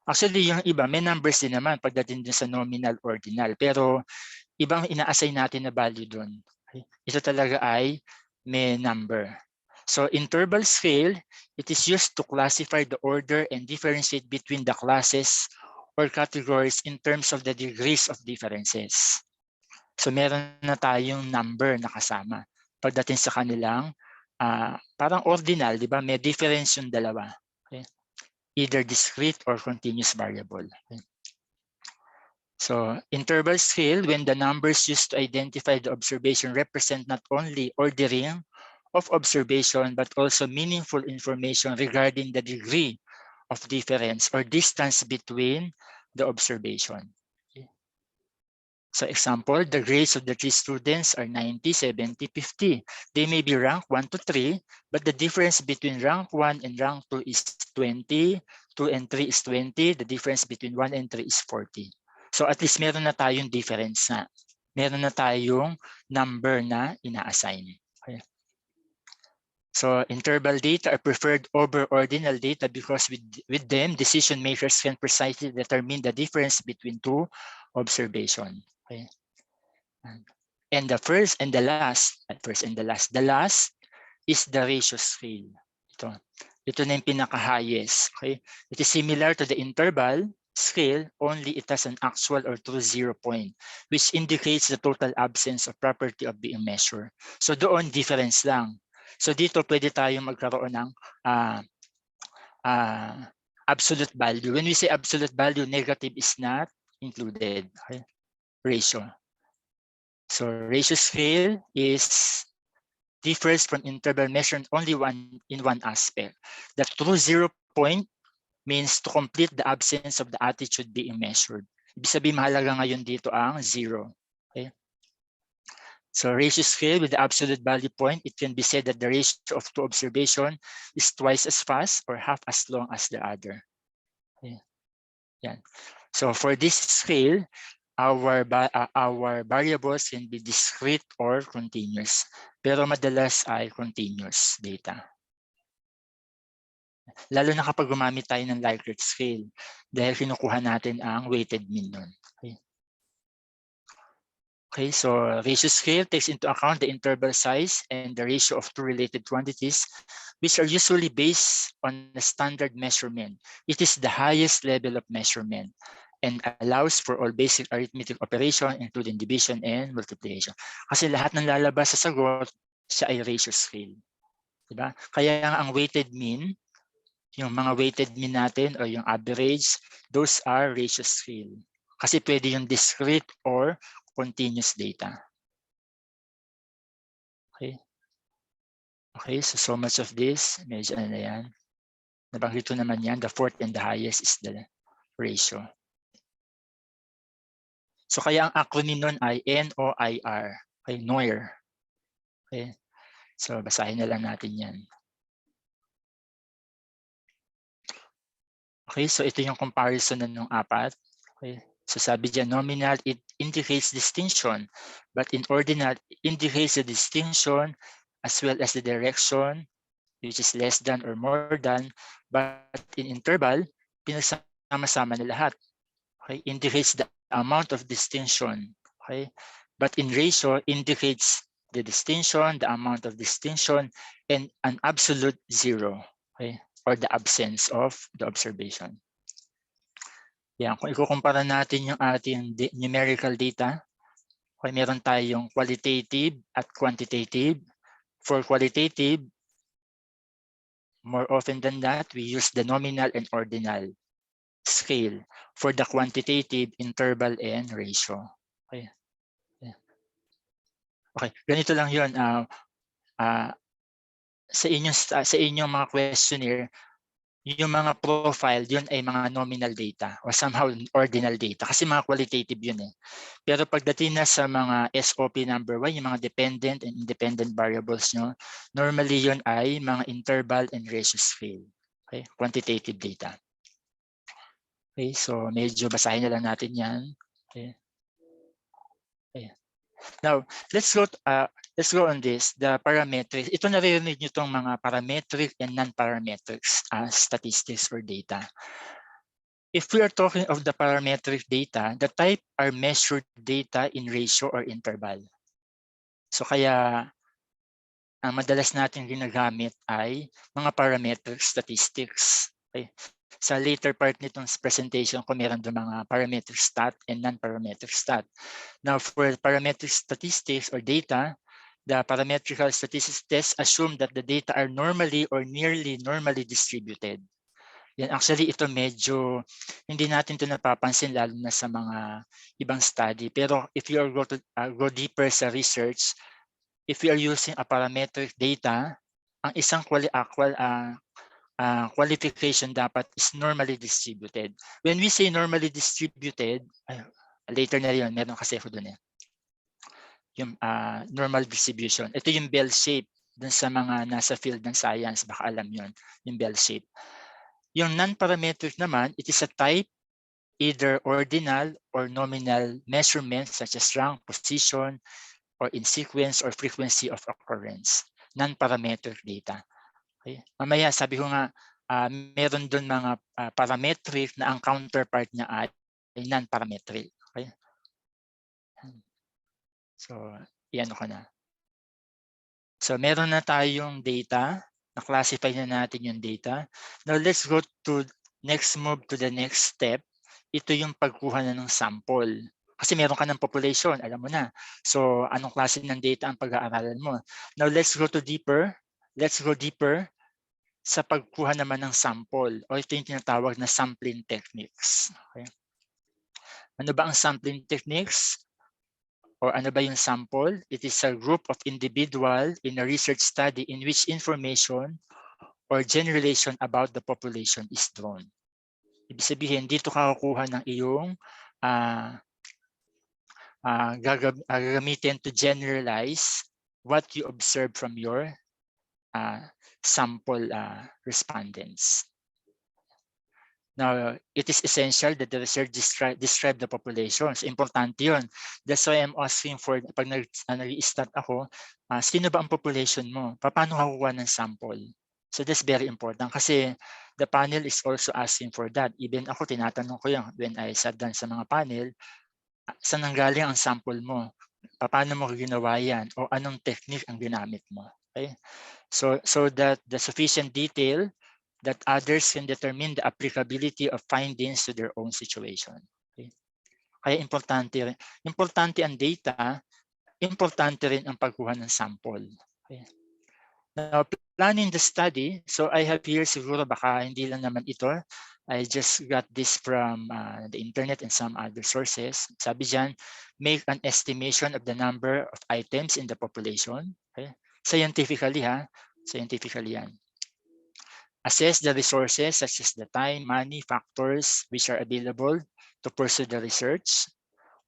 Actually, yung iba, may numbers din naman pagdating din sa nominal, ordinal. Pero, ibang ina-assign natin na value doon. Okay? Ito talaga ay may number. So, interval scale, it is used to classify the order and differentiate between the classes or categories in terms of the degrees of differences. So meron na tayong number na kasama. Pagdating sa kanilang parang ordinal, di ba? May difference yung dalawa. Okay? Either discrete or continuous variable. Okay? So interval scale, when the numbers used to identify the observation represent not only ordering of observation, but also meaningful information regarding the degree of difference or distance between the observation. So example, the grades of the 3 students are 90, 70, 50. They may be rank 1 to 3, but the difference between rank 1 and rank 2 is 20, 2 and 3 is 20, the difference between 1 and 3 is 40. So at least meron na tayong difference na. Meron na tayong number na ina-assign. Okay. So interval data are preferred over ordinal data because with them, decision makers can precisely determine the difference between two observations. Okay. And the first and the last, the last is the ratio scale. Ito na yung pinaka-highest. Okay. It is similar to the interval scale, only it has an actual or true 0 point, which indicates the total absence of property of being measured. So doon, difference lang. So dito, pwede tayong magkaroon ng absolute value. When we say absolute value, negative is not included. Okay. Ratio. So ratio scale differs from interval measurement only in one aspect. The true 0 point means to complete the absence of the attitude being measured. Ibig sabihin, mahalaga ngayon dito ang 0. Okay? So ratio scale with the absolute value point, it can be said that the ratio of two observation is twice as fast or half as long as the other. Okay? Yan. So for this scale, our variables can be discrete or continuous. Pero madalas ay continuous data. Lalo na kapag gumamit tayo ng Likert scale dahil kinukuha natin ang weighted mean nun. Okay. Okay, so ratio scale takes into account the interval size and the ratio of two related quantities, which are usually based on a standard measurement. It is the highest level of measurement and allows for all basic arithmetic operation, including division and multiplication. Kasi lahat ng lalabas sa sagot, siya ay ratio scale. Diba? Kaya ang weighted mean, yung mga weighted mean natin o yung average, those are ratio scale. Kasi pwede yung discrete or continuous data. Okay. Okay, so much of this, medyo ano na yan. Nabanggit ko naman yan, the fourth and the highest is the ratio. So kaya ang acronym nun ay NOIR, okay, NOIR. Okay, so basahin na lang natin yan. Okay, so ito yung comparison ng apat. Okay, so sabi dyan, nominal, it indicates distinction, but in ordinal, it indicates the distinction as well as the direction, which is less than or more than, but in interval, pinagsama-sama na lahat. Okay, indicates the amount of distinction. Okay, but in ratio, indicates the distinction, the amount of distinction, and an absolute zero. Okay, or the absence of the observation. Yan, kung ikukumpara natin yung ating numerical data, okay, meron tayong qualitative at quantitative. For qualitative, more often than that, we use the nominal and ordinal scale. For the quantitative, interval and ratio. Okay. Okay, ganito lang yun. Sa inyong mga questionnaire, yung mga profile, yun ay mga nominal data or somehow ordinal data kasi mga qualitative yun eh. Pero pagdating na sa mga SOP number 1, yung mga dependent and independent variables nyo, normally yun ay mga interval and ratio scale. Okay, quantitative data. Okay, so medyo basahin na lang natin yan. Okay. Okay. Now, let's go on this, the parametrics. Ito naririnig nyo itong mga parametric and non-parametric statistics or data. If we are talking of the parametric data, the type are measured data in ratio or interval. So kaya ang madalas natin ginagamit ay mga parametric statistics. Okay. Sa later part nitong presentation ko, meron doon mga parametric stat and non-parametric stat. Now, for parametric statistics or data, the parametrical statistics tests assume that the data are normally or nearly normally distributed. Yan, actually, ito medyo hindi natin ito napapansin lalo na sa mga ibang study. Pero if you are go deeper sa research, if we are using a parametric data, ang isang qualification dapat is normally distributed. When we say normally distributed, later na yun, meron kasi ako dun eh. Yung normal distribution. Ito yung bell shape dun sa mga nasa field ng science, baka alam yun, yung bell shape. Yung non-parametric naman, it is a type, either ordinal or nominal measurements such as rank, position, or in sequence or frequency of occurrence. Non-parametric data. Okay. Mamaya sabi ko nga, meron doon mga parametric na ang counterpart niya ay non-parametric. Okay. So, iyan ko na. So, meron na tayong data. Na-classify na natin yung data. Now, let's go to move to the next step. Ito yung pagkuha na ng sample. Kasi meron ka ng population, alam mo na. So, anong klase ng data ang pag-aaralan mo? Now, let's go deeper sa pagkuha naman ng sample o ito yung tinatawag na sampling techniques. Okay. Ano ba ang sampling techniques? Or ano ba yung sample? It is a group of individual in a research study in which information or generalization about the population is drawn. Ibig sabihin, dito ka kukuha ng iyong gagamitin to generalize what you observe from your sample respondents. Now, it is essential that the research describe the populations. Importante yun. That's why I'm asking for, pag nag-start ako, sino ba ang population mo? Paano kakuha ng sample? So that's very important kasi the panel is also asking for that. Even ako, tinatanong ko yan when I sat down sa mga panel, saan nanggaling ang sample mo? paano mo ginawa yan o anong technique ang ginamit mo. Okay? So that the sufficient detail that others can determine the applicability of findings to their own situation. Okay? Kaya importante ang data, importante rin ang pagkuha ng sample. Okay? Now, planning the study, so I have here siguro baka hindi lang naman ito. I just got this from the internet and some other sources. Sabi dyan, make an estimation of the number of items in the population. Okay? Scientifically scientifically yan. Assess the resources such as the time, money, factors which are available to pursue the research.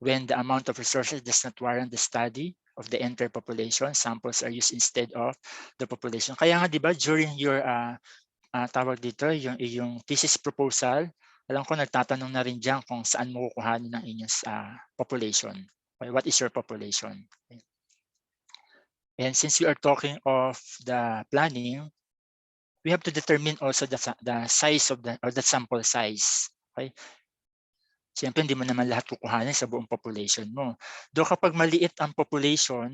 When the amount of resources does not warrant the study of the entire population, samples are used instead of the population. Kaya nga, di ba, during your tawag dito, yung thesis proposal, alam ko nagtatanong na rin dyan kung saan mo kukuhanin ng inyong population. Okay, what is your population? Okay. And since we are talking of the planning, we have to determine also the size of the sample size. Okay. Siyempre, hindi mo naman lahat kukuhanin sa buong population mo. Doon kapag maliit ang population,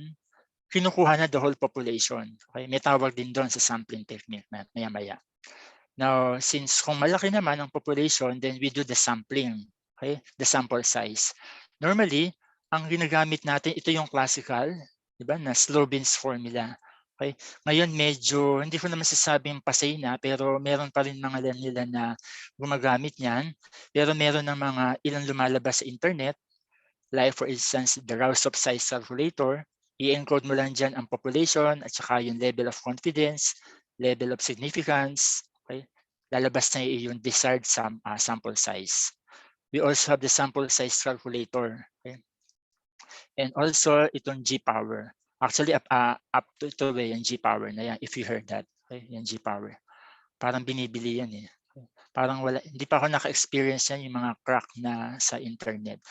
kinukuha na the whole population. Okay? May tawag din doon sa sampling technique na maya-maya. Now, since kung malaki naman ang population, then we do the sampling, okay? The sample size. Normally, ang ginagamit natin, ito yung classical, di ba, na Slobin's formula. Okay? Ngayon, medyo, hindi ko naman sasabing pasay na, pero meron pa rin mga nila na gumagamit niyan. Pero meron ng mga ilang lumalabas sa internet, like for instance, the Rousseau size calculator, i-encode mo lang dyan ang population at saka yung level of confidence, level of significance, okay? Lalabas na yung desired sample size. We also have the sample size calculator, okay? And also itong G-power. Actually, up to ito yung G-power na yan, if you heard that. Okay? Yung G-power. Parang binibili yan eh. Parang wala, hindi pa ako naka-experience yan, yung mga crack na sa internet.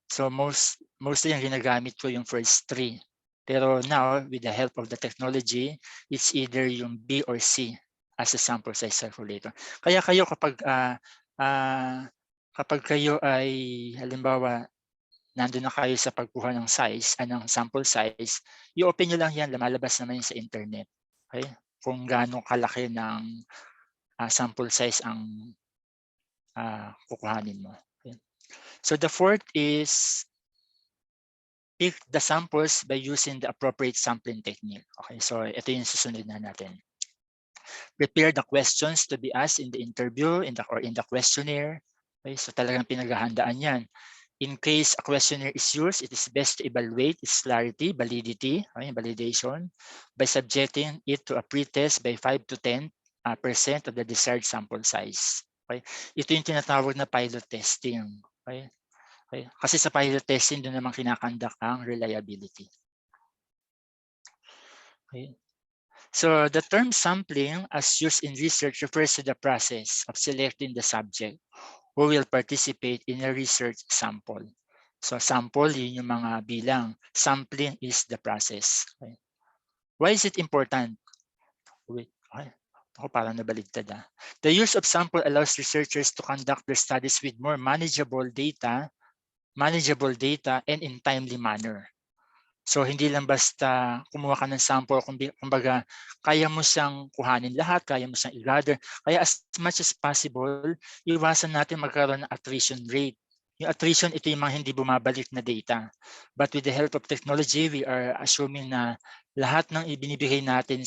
So mostly yung ginagamit ko yung first 3. Pero now, with the help of the technology, it's either yung B or C as a sample size calculator. Kaya kayo kapag kayo ay, halimbawa, nandun na kayo sa pagkuha ng size, ng sample size, i-open nyo lang yan, lumalabas naman yun sa internet. Okay? Kung gaano kalaki ng sample size ang kukuhanin mo. Okay? So the fourth is pick the samples by using the appropriate sampling technique. Okay, so ito yung susunod na natin. Prepare the questions to be asked in the interview or in the questionnaire. Okay, so talagang pinaghahandaan yan. In case a questionnaire is used, it is best to evaluate its clarity, validity, okay, validation, by subjecting it to a pretest by 5 to 10% of the desired sample size. Okay? Ito yung tinatawag na pilot testing. Okay? Okay? Kasi sa pilot testing, doon naman kinakandak ang reliability. Okay? So the term sampling as used in research refers to the process of selecting the subject who will participate in a research sample. So sample, yun yung mga bilang. Sampling is the process. Okay? Why is it important? Wait, okay. Ako parang nabaligtad. The use of sample allows researchers to conduct their studies with more manageable data and in timely manner. So hindi lang basta kumuha ka ng sample, kumbaga kaya mo siyang kuhanin lahat, kaya mo siyang i-gather. Kaya as much as possible, iwasan natin magkaroon ng attrition rate. Yung attrition, ito yung mga hindi bumabalik na data. But with the help of technology, we are assuming na lahat ng ibinibigay natin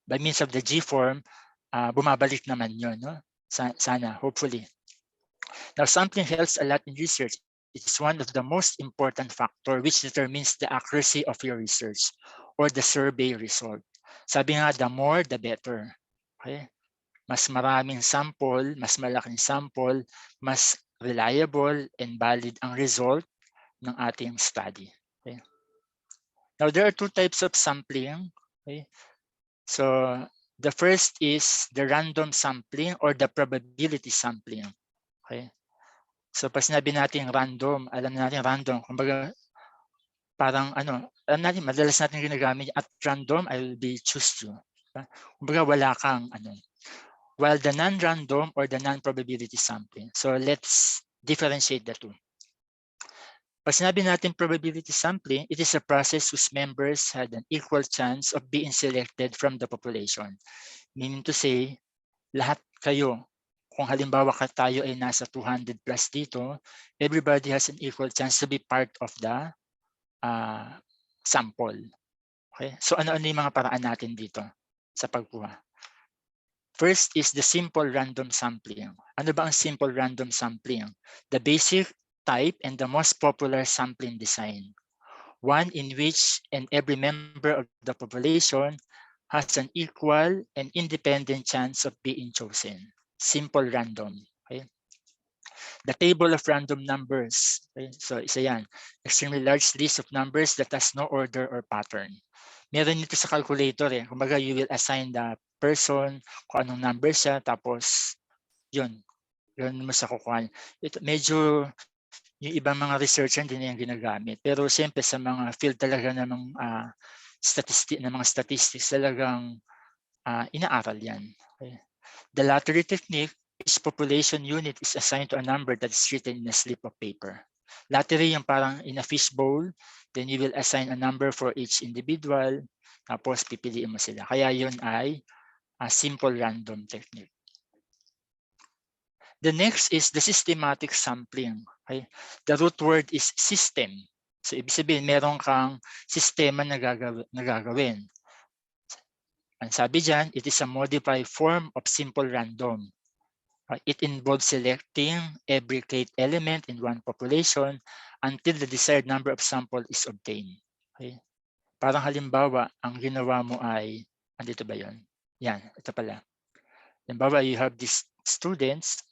by means of the G-form, bumabalik naman yun. No? Sana, hopefully. Now, sampling helps a lot in research. It's one of the most important factors which determines the accuracy of your research or the survey result. Sabi nga, the more, the better. Okay? Mas maraming sample, mas malaking sample, mas reliable and valid ang result ng ating study. Okay? Now, there are 2 types of sampling. Okay? So, the first is the random sampling or the probability sampling. Okay? So, pag sinabi natin random, alam natin random. Kumbaga, parang alam natin, madalas natin ginagamit at random, I will be choose to. Kumbaga, wala kang While the non-random or the non-probability sampling. So, let's differentiate the two. Pag sinabi natin probability sampling, it is a process whose members had an equal chance of being selected from the population. Meaning to say, lahat kayo, kung halimbawa tayo ay nasa 200 plus dito, everybody has an equal chance to be part of the sample. Okay? So ano-ano yung mga paraan natin dito sa pagkuha? First is the simple random sampling. Ano ba ang simple random sampling? The basic type and the most popular sampling design. One in which every member of the population has an equal and independent chance of being chosen. Simple random. Okay? The table of random numbers. Okay? So isa yan. Extremely large list of numbers that has no order or pattern. Meron nito sa calculator eh. Kumbaga, you will assign the person, kung anong number siya, tapos yun mo sa kukuha. Ito, medyo yung ibang mga researcher hindi na yung ginagamit. Pero siyempre sa mga field talaga ng mga statistics talagang inaaral yan. Okay. The lottery technique, each population unit is assigned to a number that is written in a slip of paper. Lottery yung parang in a fishbowl, then you will assign a number for each individual, tapos pipiliin mo sila. Kaya yun ay a simple random technique. The next is the systematic sampling. Okay? The root word is system. So ibig sabihin, meron kang sistema na gagawin. Ang sabi dyan, it is a modified form of simple random. It involves selecting every kth element in one population until the desired number of sample is obtained. Okay? Parang halimbawa, ang ginawa mo ay, andito ba yun? Yan, ito pala. Halimbawa, you have these students,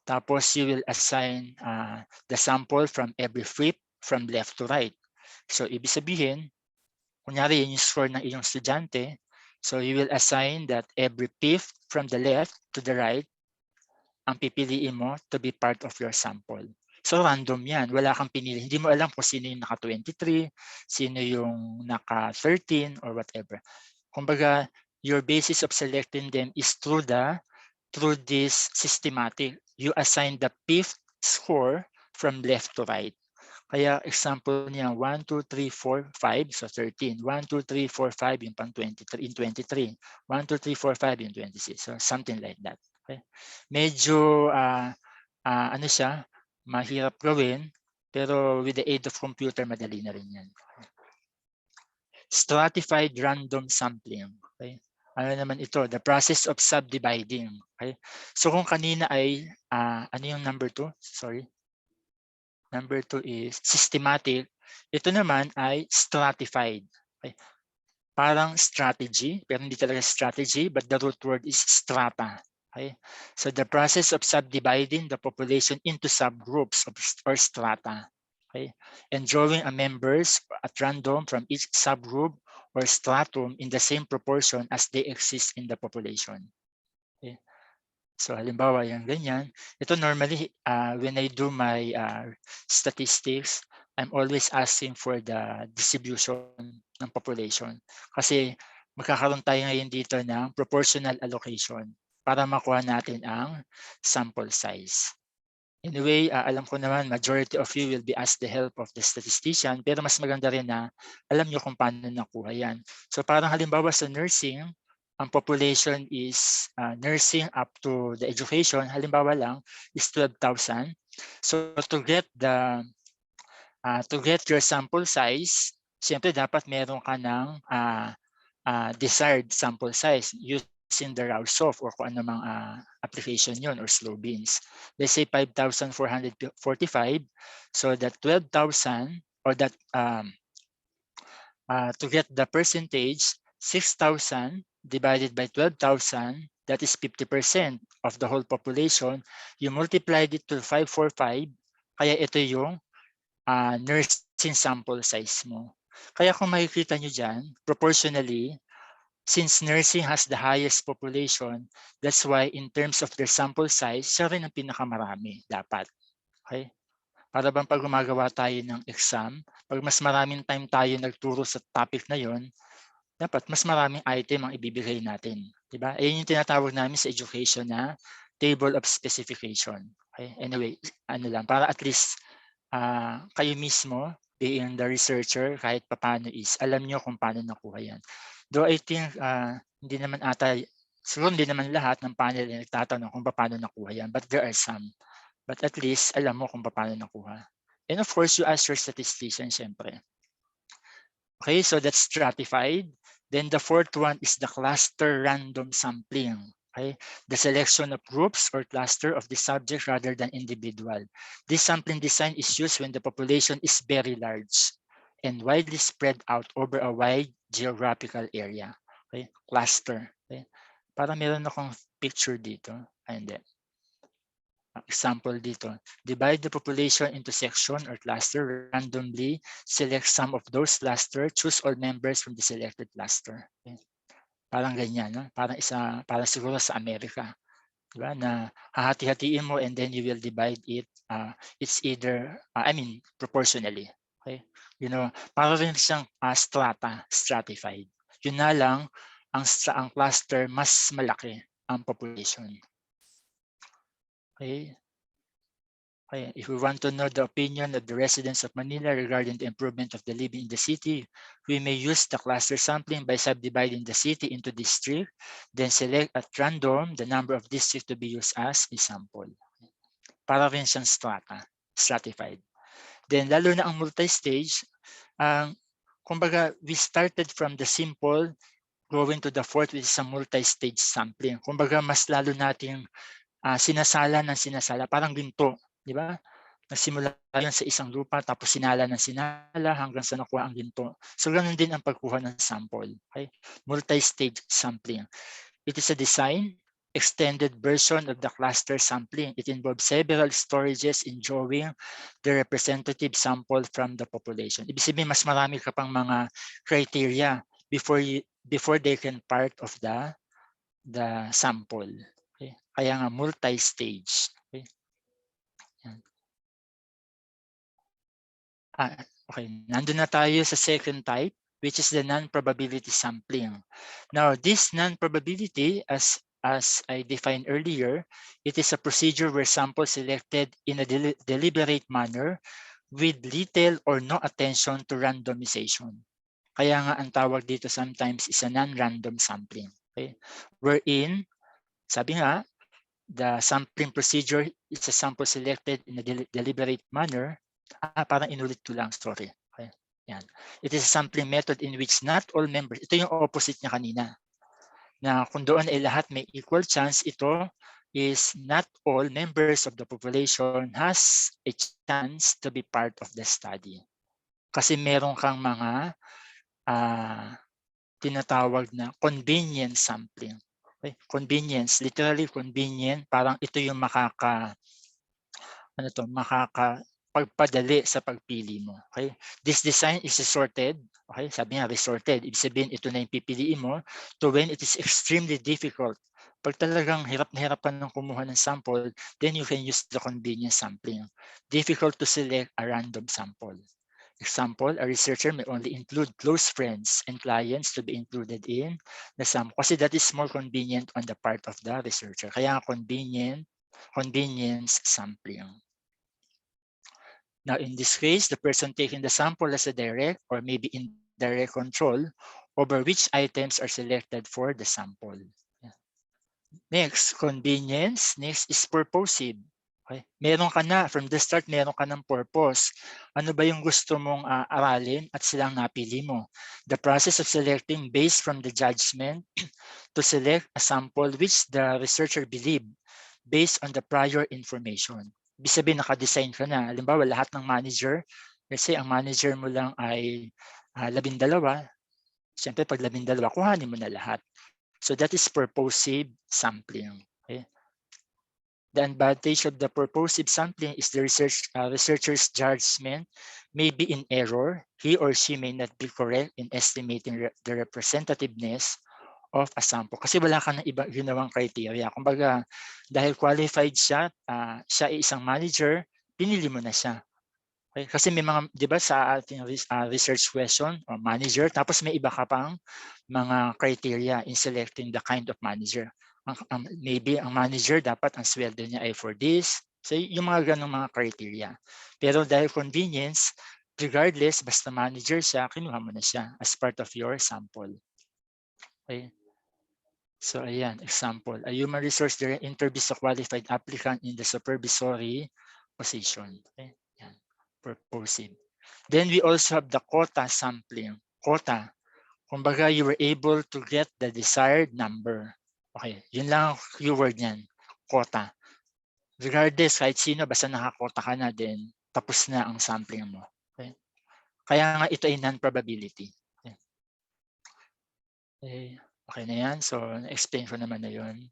tapos you will assign the sample from every flip from left to right. So, ibig sabihin, kunyari yun yung score ng iyong estudyante, so you will assign that every fifth from the left to the right, ang pipiliin mo to be part of your sample. So random yan, wala kang pinili. Hindi mo alam kung sino yung naka-23, sino yung naka-13 or whatever. Kumbaga, your basis of selecting them is through this systematic. You assign the fifth score from left to right. Kaya example niya, 1, 2, 3, 4, 5, so 13. 1, 2, 3, 4, 5, yung pang 23, in 23. 1, 2, 3, 4, 5, yung 26. So something like that. Okay? Medyo, ano siya, mahirap gawin, pero with the aid of computer, madali na rin yan. Stratified random sampling. Okay? Ano naman ito? The process of subdividing. Okay? So kung kanina ay, ano yung number 2? Sorry. Number 2 is systematic. Ito naman ay stratified. Okay? Parang strategy, pero hindi talaga strategy, but the root word is strata. Okay? So the process of subdividing the population into subgroups or strata. Okay? And drawing a members at random from each subgroup or stratum in the same proportion as they exist in the population. Okay? So halimbawa yung ganyan. Ito normally, when I do my statistics, I'm always asking for the distribution ng population. Kasi magkakaroon tayo ngayon dito ng proportional allocation para makuha natin ang sample size. Anyway, alam ko naman majority of you will be asked the help of the statistician, pero mas maganda rin na alam nyo kung paano nakuha yan. So parang halimbawa sa nursing, ang population is nursing up to the education, halimbawa lang, is 12,000. So to get your sample size, siyempre dapat meron ka ng desired sample size using the Rao-Soft or kung ano mang application yun or slow beans. Let's say 5,445. So that 12,000 or that to get the percentage, 6,000 divided by 12,000, that is 50% of the whole population. You multiplied it to 545, kaya ito yung nursing sample size mo. Kaya kung makikita nyo dyan, proportionally, since nursing has the highest population, that's why in terms of their sample size, siya rin ang pinakamarami dapat. Okay? Para bang pag gumagawa tayo ng exam, pag mas maraming time tayo nagturo sa topic na yon, dapat mas maraming item ang ibibigay natin. Diba? Ayun yung tinatawag namin sa education na table of specification. Okay? Anyway, ano lang, para at least kayo mismo, being the researcher, kahit paano is alam nyo kung paano nakuha yan. Though I think hindi naman ata, siguro hindi naman lahat ng panel ay nagtatanong kung paano nakuha yan, but there are some. But at least alam mo kung paano nakuha. And of course, you ask your statistician, syempre. Okay, so that's stratified. Then the fourth one is the cluster random sampling. Okay, the selection of groups or cluster of the subject rather than individual. This sampling design is used when the population is very large and widely spread out over a wide geographical area. Okay, cluster. Okay, para meron akong picture dito. And then, example dito, divide the population into section or cluster randomly, select some of those cluster, choose all members from the selected cluster. Okay. Parang ganyan, no? Parang siguro sa Amerika, diba? Na hahati-hatiin mo and then you will divide it. It's either, proportionally. Okay? You know, para rin siyang stratified. Yun na lang, ang cluster mas malaki ang population. Okay. Okay. If we want to know the opinion of the residents of Manila regarding the improvement of the living in the city, we may use the cluster sampling by subdividing the city into districts, then select at random the number of districts to be used as a sample. Para rin siyang stratified. Then lalo na ang multi-stage, kumbaga we started from the simple going to the fourth, which is a multi-stage sampling. Kumbaga mas lalo nating sinasala, parang ginto, di ba? Nagsimula yan sa isang lupa, tapos sinala hanggang sa nakuha ang ginto. So ganun din ang pagkuha ng sample. Okay? Multi-stage sampling. It is a design, extended version of the cluster sampling. It involves several storages in drawing the representative sample from the population. Ibig sabihin, mas marami ka pang mga criteria before they can part of the sample. Okay? Kaya nga multi-stage. Okay? Okay, nandun na tayo sa second type, which is the non-probability sampling. Now, this non-probability, as I defined earlier, it is a procedure where samples selected in a deliberate manner with little or no attention to randomization. Kaya nga ang tawag dito sometimes is a non-random sampling. Okay? Wherein, sabi nga, the sampling procedure is a sample selected in a deliberate manner. Parang inulit ko lang, sorry. Okay. Yan. It is a sampling method in which not all members, ito yung opposite niya kanina, na kung doon ay lahat may equal chance, ito is not all members of the population has a chance to be part of the study. Kasi meron kang mga tinatawag na convenience sampling. Okay? Convenience, literally convenient, parang ito yung makakapagpadali sa pagpili mo. Okay? This design is resorted. Okay? Sabi nga, resorted. Ibig sabihin, ito na yung pipiliin mo to when it is extremely difficult. Pag talagang hirap na hirap ka ng kumuha ng sample, then you can use the convenience sampling. Difficult to select a random sample. Example, a researcher may only include close friends and clients to be included in the sample kasi that is more convenient on the part of the researcher. Kaya convenience sampling. Now, in this case, the person taking the sample has a direct or maybe indirect control over which items are selected for the sample. Next, convenience. Next is purposive. Okay. Meron ka na, from the start, meron ka ng purpose. Ano ba yung gusto mong aralin at silang napili mo? The process of selecting based from the judgment to select a sample which the researcher believed based on the prior information. Ibig sabihin, naka-design ka na. Halimbawa, lahat ng manager, kasi ang manager mo lang ay 12. Siyempre, pag 12, kuhanin mo na lahat. So that is purposive sampling. Okay? The advantage of the purposive sampling is the researcher's judgment may be in error. He or she may not be correct in estimating the representativeness of a sample. Kasi wala ka ng iba ginawang criteria. Kumbaga, dahil qualified siya, siya ay isang manager, pinili mo na siya. Okay? Kasi may mga, di ba sa ating research question or manager, tapos may iba ka pang mga criteria in selecting the kind of manager. Maybe ang manager dapat ang sweldo niya ay for this, So yung mga ganong mga criteria. Pero dahil convenience, regardless, basta manager siya, kinuha mo na siya as part of your sample. Okay. So ayan, example. A human resource director interviews a qualified applicant in the supervisory position. Okay. Yan. Purposive. Then we also have the quota sampling. Quota. Kumbaga, you were able to get the desired number. Okay, yun lang ang keyword niyan. Quota. Regardless, kahit sino, basta nakakota ka na, then tapos na ang sampling mo. Okay? Kaya nga ito ay non-probability. Okay. Okay na yan. So, na-explain ko naman na yun.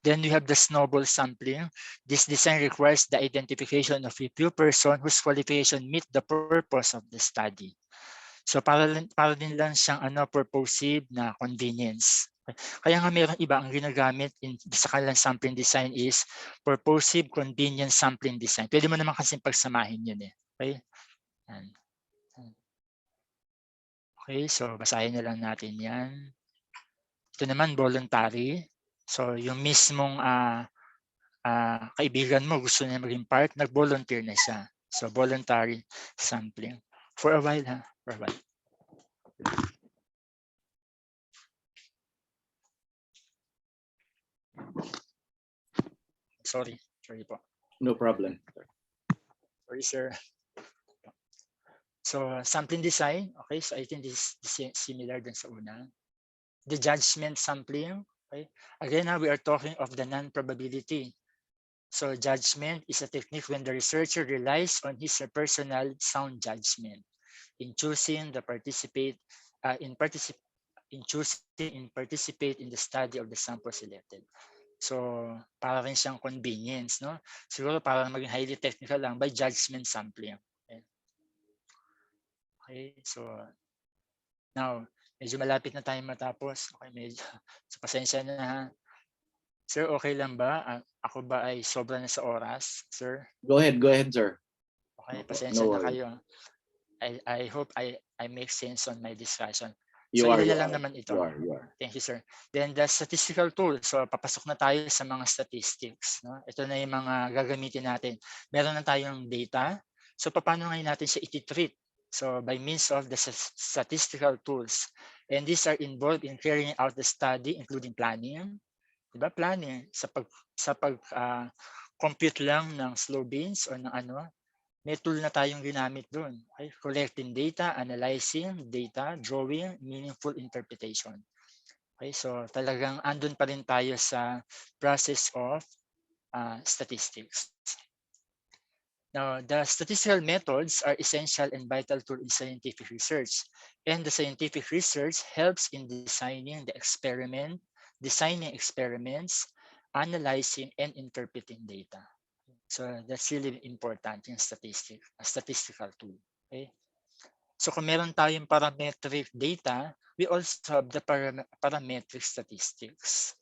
Then we have the snowball sampling. This design requires the identification of a few persons whose qualification meet the purpose of the study. So para din lang siyang purposive na convenience. Kaya nga meron iba ang ginagamit sa kanilang sampling design is purposive convenience sampling design. Pwede mo naman kasi pagsamahin yun eh. Okay? Yan. Okay, so basahin na lang natin yan. Ito naman voluntary. So yung mismong kaibigan mo gusto niya maging part, nag-volunteer na siya. So voluntary sampling. For a while ha, for a while. Sorry po. No problem. Sorry, sir. So, sampling design. Okay, so I think this is similar than sa una. The judgment sampling. Okay, again, now we are talking of the non-probability. So, judgment is a technique when the researcher relies on his personal sound judgment in choosing the participate in the study of the sample selected. So, para rin siyang convenience, no? Siguro para maging highly technical lang by judgment sampling. Okay, so now, medyo malapit na tayo matapos. Okay, medyo, so pasensya na ha. Sir, okay lang ba? Ako ba ay sobra na sa oras, sir? Go ahead, sir. Okay, pasensya na kayo. I hope I make sense on my discussion. So ilan na lang naman ito. You are. Thank you, sir. Then the statistical tool. So papasok na tayo sa mga statistics. No? Ito na yung mga gagamitin natin. Meron na tayong data. So paano ngayon natin siya iti-treat? So by means of the statistical tools. And these are involved in carrying out the study, including planning. Diba? Planning. Sa pag-compute lang ng slow beans o ng may tool na tayong ginamit doon. Okay? Collecting data, analyzing data, drawing, meaningful interpretation. Okay, so talagang andun pa rin tayo sa process of statistics. Now, the statistical methods are essential and vital tool in scientific research. And the scientific research helps in designing experiments, analyzing, and interpreting data. So that's really important in statistical tool. Okay? So kung meron tayong parametric data, we also have the parametric statistics.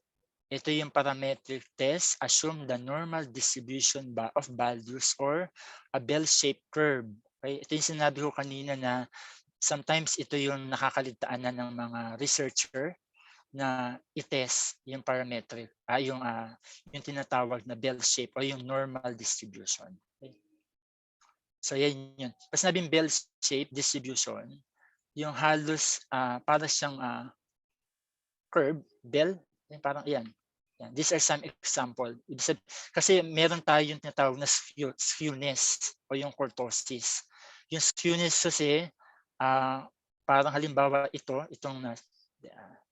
Ito yung parametric test, assume the normal distribution of values or a bell-shaped curve. Okay? Ito yung sinabi ko kanina na sometimes ito yung nakakaligtaan ng mga researcher na i-test yung parametric, yung tinatawag na bell shape o yung normal distribution. Okay? So yan yun. Pag sinabing bell shape distribution, yung halos para siyang curve, bell, parang yan. These are some example. Kasi meron tayong tinatawag na skewness o yung kurtosis. Yung skewness kasi parang halimbawa itong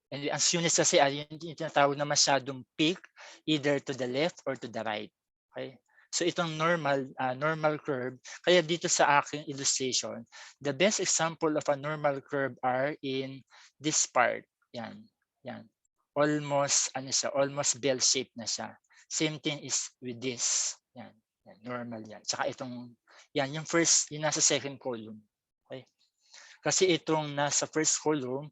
and ang skewness kasi ay yung tinatawag na masyadong peak either to the left or to the right. Okay? So itong normal curve, kaya dito sa aking illustration, the best example of a normal curve are in this part. Yan. Almost almost bell shape na siya. Same thing is with this. Yan normal yan. Tsaka itong yung first, yung nasa second column. Okay? Kasi itong nasa first column,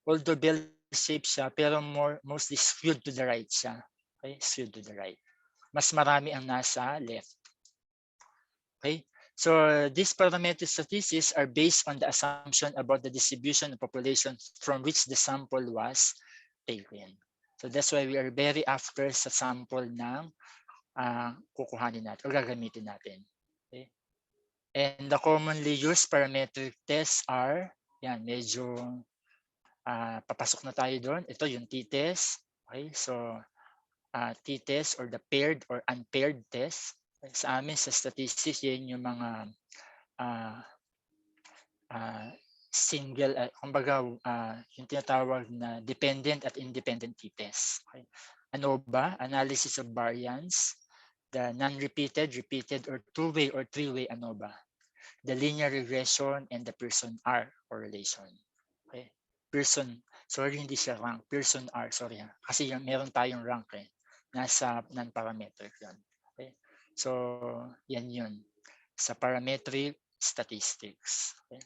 although bell shape siya, pero mostly skewed to the right siya. Okay? Skewed to the right. Mas marami ang nasa left. Okay? So these parametric statistics are based on the assumption about the distribution of population from which the sample was taken. So that's why we are very after sa sample ng kukuhanin natin o gagamitin natin. Okay? And the commonly used parametric tests are, yan, medyo papasok na tayo doon. Ito yung t-test. Okay, so t-test or the paired or unpaired test. Sa amin, sa statistics, yan yung mga single, kumbaga, yung tinatawag na dependent at independent t-test. Okay. Ano ba? Analysis of variance, the non-repeated, repeated, or two-way or three-way ANOVA, the linear regression, and the Pearson R correlation. Okay. Pearson, sorry, hindi siya rank. Pearson R, sorry ha. Kasi meron tayong rank eh. Nasa non-parametric yan. Okay. So, yan yun. Sa parametric statistics. Okay.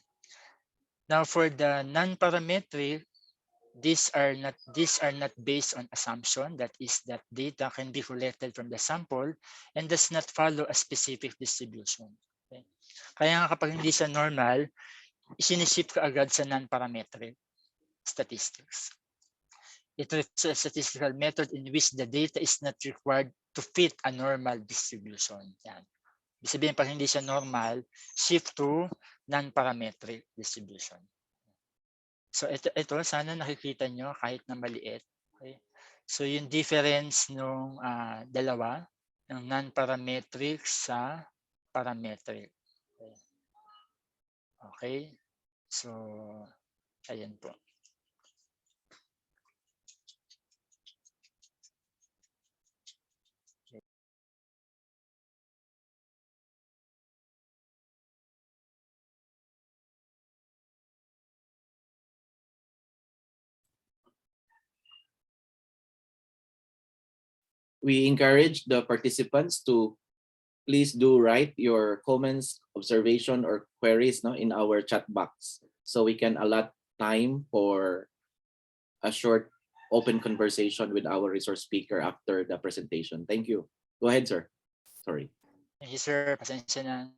Now, for the non-parametric, these are not based on assumption, that is that data can be collected from the sample and does not follow a specific distribution. Okay? Kaya nga kapag hindi siya normal, isinishift ka agad sa non-parametric statistics. It refers to a statistical method in which the data is not required to fit a normal distribution. Yan. Ibig sabihin, pag hindi siya normal, shift to non-parametric distribution. So ito sana nakikita nyo kahit na maliit. Okay? So yung difference nung dalawa, ng non-parametric sa parametric. Okay. Okay. So ayan po. We encourage the participants to please do write your comments, observation, or queries in our chat box so we can allot time for a short open conversation with our resource speaker after the presentation. Thank you. Go ahead, sir. Sorry. Thank you, sir. Pasensya na.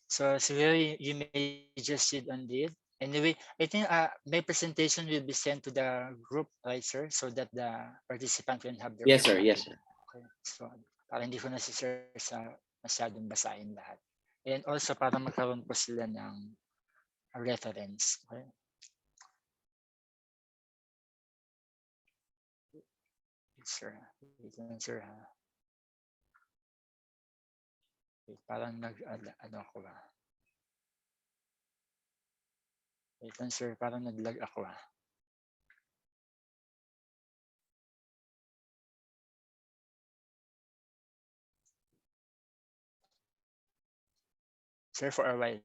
So you may just sit on it. Anyway, I think my presentation will be sent to the group, right, sir? So that the participant can have their Yes, sir. Yes, sir. Okay. So, para hindi ko na si sir sa masyadong basahin lahat. And also para magkaroon po sila ng reference. Okay? Sir, wait lang sir ha. Wait, parang ano ako ba? Wait lang sir, parang nag-lag ako ha. Sir, for a while.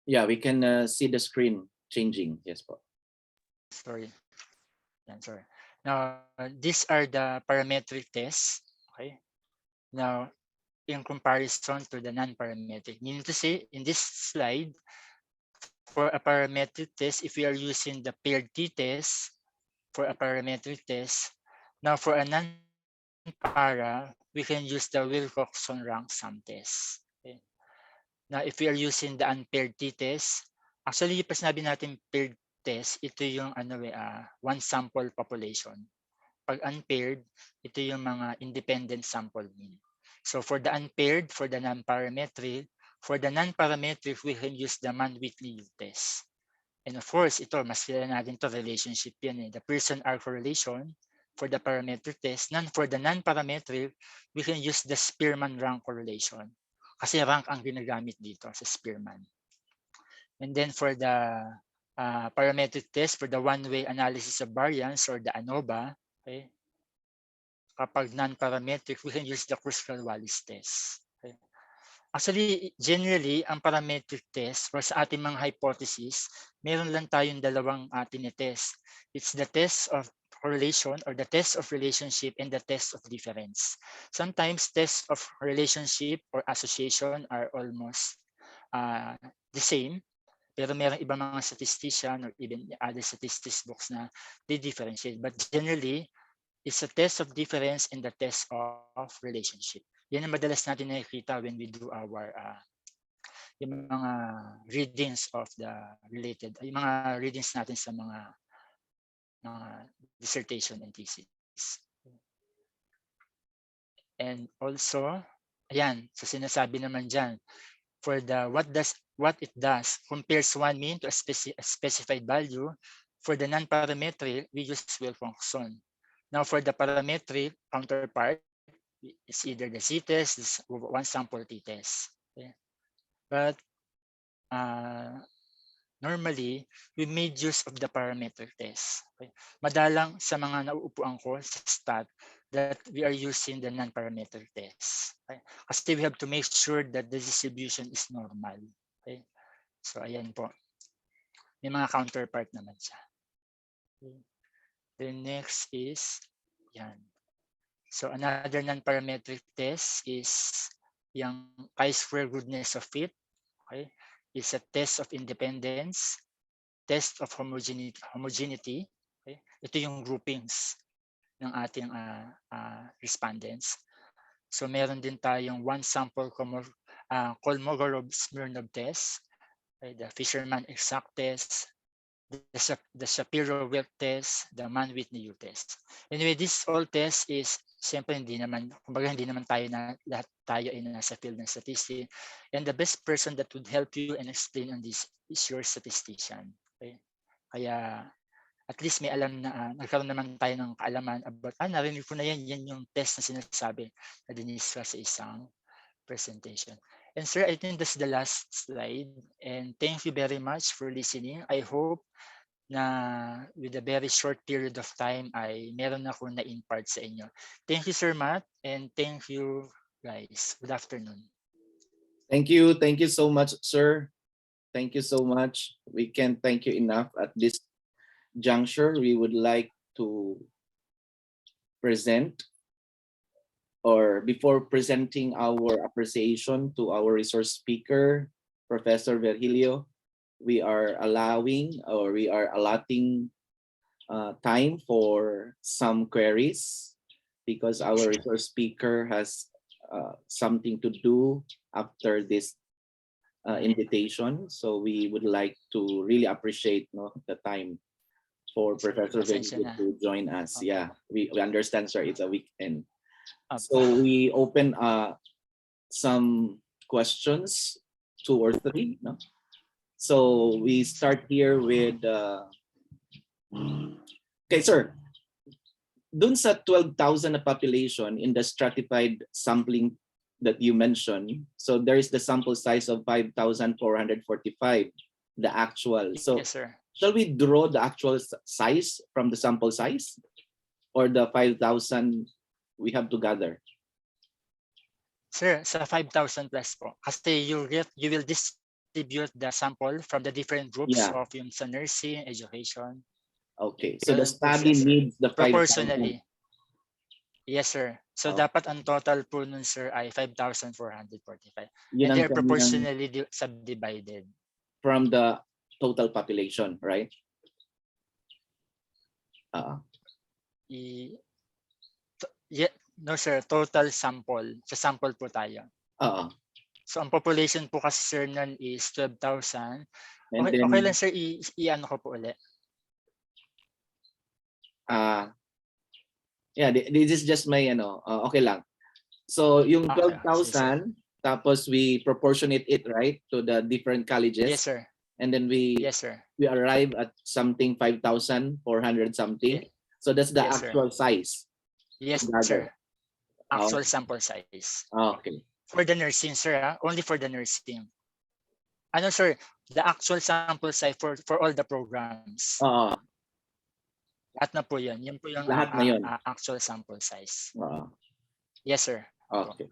Yeah, we can see the screen changing. Yes, po. Sorry. Yan, sorry. Now, these are the parametric tests. Okay. Now, in comparison to the non-parametric, meaning to say, in this slide, for a parametric test, if we are using the paired t-test for a parametric test, now for a non-para, we can use the Wilcoxon rank sum test. Okay. Now, if we are using the unpaired t-test, actually, yung sinabi natin paired test, ito yung one sample population. Pag unpaired, ito yung mga independent sample mean. So for the unpaired, for the non-parametric, for the non-parametric, we can use the man-Whitley test. And of course, ito, mas kilala natin to relationship yan eh. The Pearson R correlation for the parametric test. For the non-parametric, we can use the Spearman rank correlation. Kasi rank ang ginagamit dito sa Spearman. And then for the parametric test, for the one-way analysis of variance or the ANOVA, okay, kapag non-parametric, we can use the Kruskal-Wallis test. Okay. Actually, generally, ang parametric test for sa ating mga hypothesis, meron lang tayong dalawang tinetest. It's the test of correlation or the test of relationship and the test of difference. Sometimes tests of relationship or association are almost the same, pero merong ibang mga statistician or even other statistics books na they differentiate. But generally, it's a test of difference and the test of relationship. Yan ang madalas natin nakikita when we do our yung mga readings of the related, yung mga readings natin sa mga dissertation and thesis. And also, ayan, so sinasabi naman dyan, for the what it does compares one mean to a specified value. For the non-parametric, we use will function. Now for the parametric counterpart, it's either the z-test, one sample t-test. Okay? But normally, we made use of the parametric test. Okay? Madalang sa mga nauupuan ko sa stat that we are using the non-parametric test. Okay? Kasi we have to make sure that the distribution is normal. Okay? So, ayan po. May mga counterpart naman siya. Okay. The next is, yan. So, another non-parametric test is yung chi-square goodness of fit. Okay? It's a test of independence, test of homogeneity. Okay? Ito yung groupings ng ating respondents. So meron din tayong one sample Kolmogorov-Smirnov test, okay? The Fisherman exact test, the Shapiro-Wilk test, the Mann-Whitney-U test. Anyway, this all test is siyempre hindi naman tayo lahat tayo ay nasa field ng statistics, and the best person that would help you and explain on this is your statistician. Okay? Kaya at least may alam na nagkaroon naman tayo ng kaalaman about narinig ko na yan yung test na sinasabi na diniscuss sa isang presentation. And sir, I think that's the last slide, and thank you very much for listening. I hope na with a very short period of time ay meron ako na impart sa inyo. Thank you, Sir Matt, and thank you, guys. Good afternoon. Thank you so much, sir. Thank you so much. We can't thank you enough. At this juncture, we would like to present, or before presenting our appreciation to our resource speaker, Professor Virgilio, we are allotting time for some queries because our resource speaker has something to do after this invitation. So we would like to really appreciate the time for Professor Virgilio to join us. Okay. Yeah, we understand, sir, it's a weekend. So we open some questions, 2 or 3. No? So we start here with, okay, sir, dun sa 12,000 na population in the stratified sampling that you mentioned, so there is the sample size of 5,445, the actual. So yes, sir. Shall we draw the actual size from the sample size, or the 5,000 we have to gather? Sir, sa 5,000 plus po. Kasi you will distribute the sample from the different groups of yung sa nursing, education. Okay, so the study needs the 5,000. Proportionally. Yes, sir. So dapat ang total po nun, sir, ay 5,445. And they're proportionally subdivided. From the total population, right? No, sir. Total sample. Sa sample po tayo. So ang population po kasi, sir, nun is 12,000. Okay, then, okay lang, sir, i-ano ko po ulit. Yeah, this is just my okay lang. So yung 12,000, tapos we proportionate it, right, to the different colleges. Yes, sir. And then we arrive at something 5,400 something. Yes. So that's the actual size. Yes, sir. Actual sample size. Okay. For the nursing, sir, only for the nursing. Ano, sir, the actual sample size for all the programs. Lahat na po yun. Yun po yung actual sample size. Yes, sir. Okay.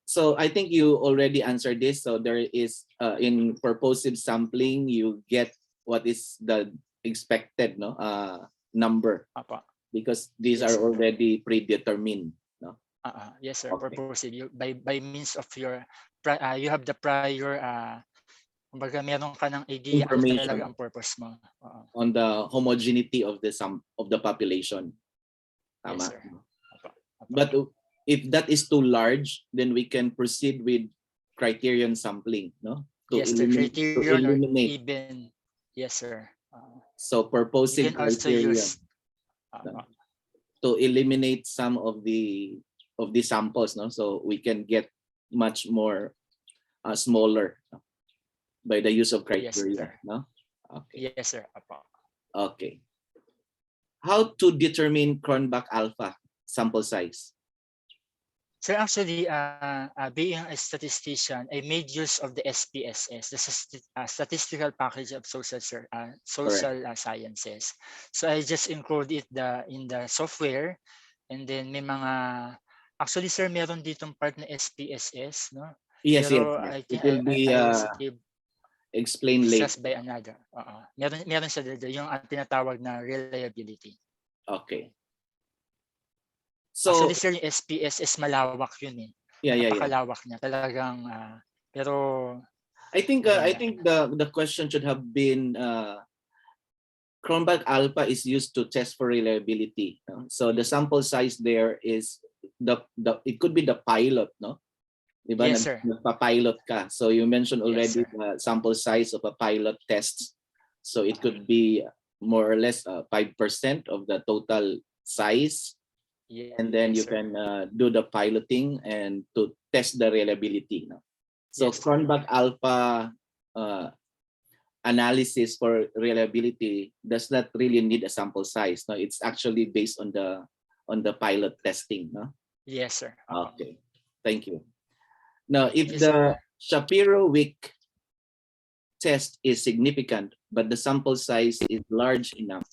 So I think you already answered this. So there is in purposive sampling, you get what is the expected number, because these are already predetermined. No? Yes, sir. Okay. Purposive, by means of your you have the prior kumbaga meron ka ng idea information talaga ang purpose mo on the homogeneity of the population. Tama. Yes, sir. But if that is too large, then we can proceed with criterion sampling, no? Yes, the criterion or even, yes, sir. So You purposive can also criteria use to eliminate some of the samples, no? So we can get much more smaller by the use of yes, criteria, sir. no? Okay. Yes, sir. Apo. Okay. How to determine Cronbach alpha sample size? So actually, being a statistician, I made use of the SPSS, the Statistical Package of Correct. Social Sciences. So I just include it in the software, and then may mga, actually sir, meron ditong part na SPSS, no? Yes, yes, Pero yes. I It think will be I received explained later. discussed by another. Meron siya dito, yung tinatawag na reliability. Okay. Actually So sir, yung SPSS malawak yun eh. yeah. Napakalawak niya talagang pero I think maganda. the question should have been Cronbach alpha is used to test for reliability. No? So the sample size there is it could be the pilot, no? Diba? Yes, sir. Nagpa-pilot ka. So you mentioned Yes, already sir. the sample size of a pilot test. So it could be more or less 5% of the total size. And then you Yes, sir. can do the piloting and to test the reliability. No? So Yes, sir. Cronbach alpha analysis for reliability does not really need a sample size. No, it's actually based on the pilot testing. No. Yes, sir. Okay, thank you. Now, if Yes, the sir. Shapiro-Wilk test is significant, but the sample size is large enough,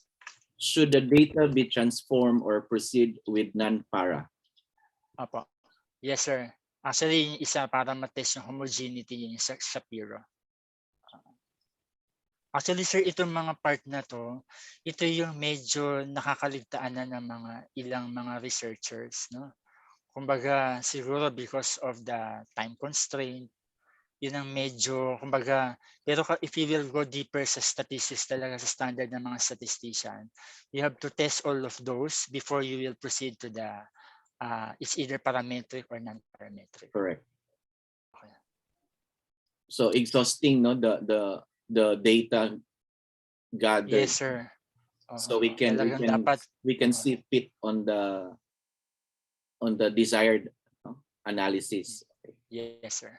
should the data be transformed or proceed with non-para? Opo. Yes, sir. Actually, yung isa para matest yung homogeneity yung sa Shapiro. Actually, sir, itong mga part na to, ito yung medyo nakakaligtaan na ng mga ilang mga researchers, no? Kumbaga, siguro because of the time constraint, yun ang medyo, kumbaga, pero if you will go deeper sa statistics talaga, sa standard ng mga statistician, you have to test all of those before you will proceed to the, it's either parametric or non-parametric. Correct. Okay. So exhausting, no, the data gathered. Yes, sir. So we can see fit on the desired analysis. Yes, sir.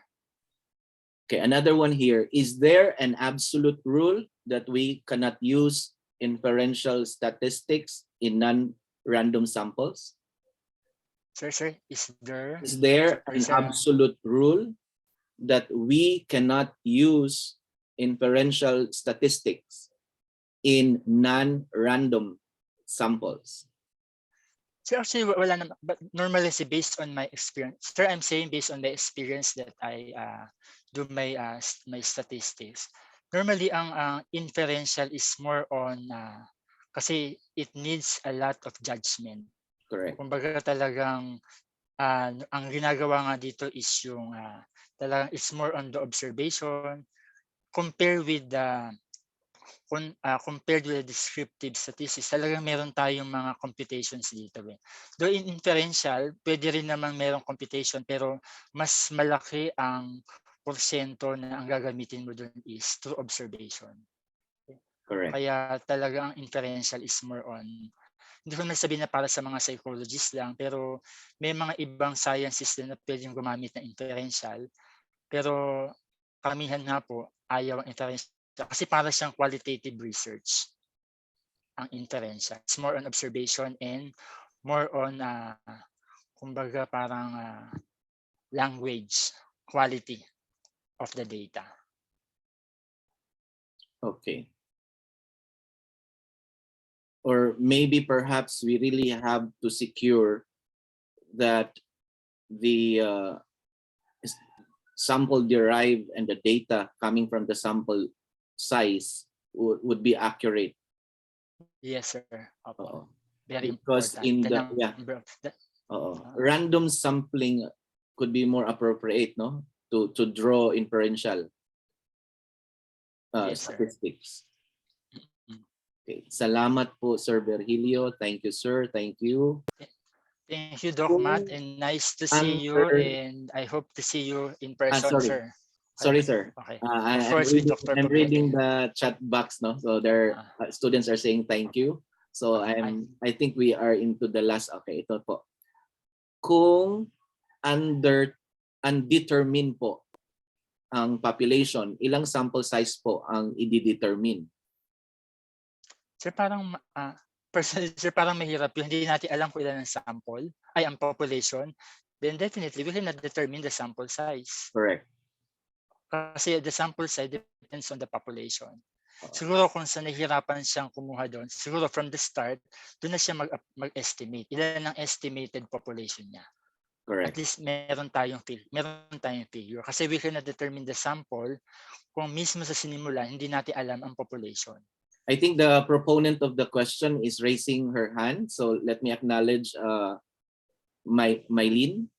Okay, another one here. Is there an absolute rule that we cannot use inferential statistics in non-random samples? Sir, is there an absolute rule that we cannot use inferential statistics in non-random samples? Sir, actually, wala naman. But normally, based on my experience, sir, I'm saying based on the experience that I do my statistics. Normally, ang inferential is more on, kasi it needs a lot of judgment. Correct. Kumbaga talagang, ang ginagawa nga dito is yung, talagang it's more on the observation, compared with the descriptive statistics, talagang meron tayong mga computations dito. Though in inferential, pwede rin naman merong computation, pero mas malaki ang porsyento na ang gagamitin mo doon is through observation. Correct. Kaya talagang inferential is more on, hindi ko nasabihin na para sa mga psychologists lang, pero may mga ibang sciences din na pwedeng gumamit ng inferential, pero karamihan nga po ayaw ang inferential kasi para siyang qualitative research ang inferential. It's more on observation and more on kumbaga parang language quality of the data. Okay. Or maybe perhaps we really have to secure that the sample derived and the data coming from the sample size would be accurate. Yes, sir. Very because important. Random sampling could be more appropriate, no, to draw inferential yes, statistics. Sir. Okay. Salamat po, Sir Virgilio. Thank you, sir. Thank you. Thank you, Doc Matt, and nice to see you, and I hope to see you in person, sir. Sorry, sir. Okay. I'm Of course, with reading, Dr. I'm Poblete. reading the chat box, no? So there, students are saying thank you. So I think we are into the last. Okay, ito po. Kung undetermined po ang population, ilang sample size po ang i-determine? Sir, parang personally, sir, parang mahirap yun. Hindi natin alam kung ilan ang sample, ay ang population. Then definitely, we cannot determine the sample size. Correct. Kasi the sample size depends on the population. Siguro kung sa nahihirapan siyang kumuha doon, siguro from the start, doon na siya mag-estimate. Ilan ang estimated population niya. Correct. At least meron tayong figure. Kasi we cannot determine the sample kung mismo sa sinimula, hindi natin alam ang population. I think the proponent of the question is raising her hand. So let me acknowledge Mylene.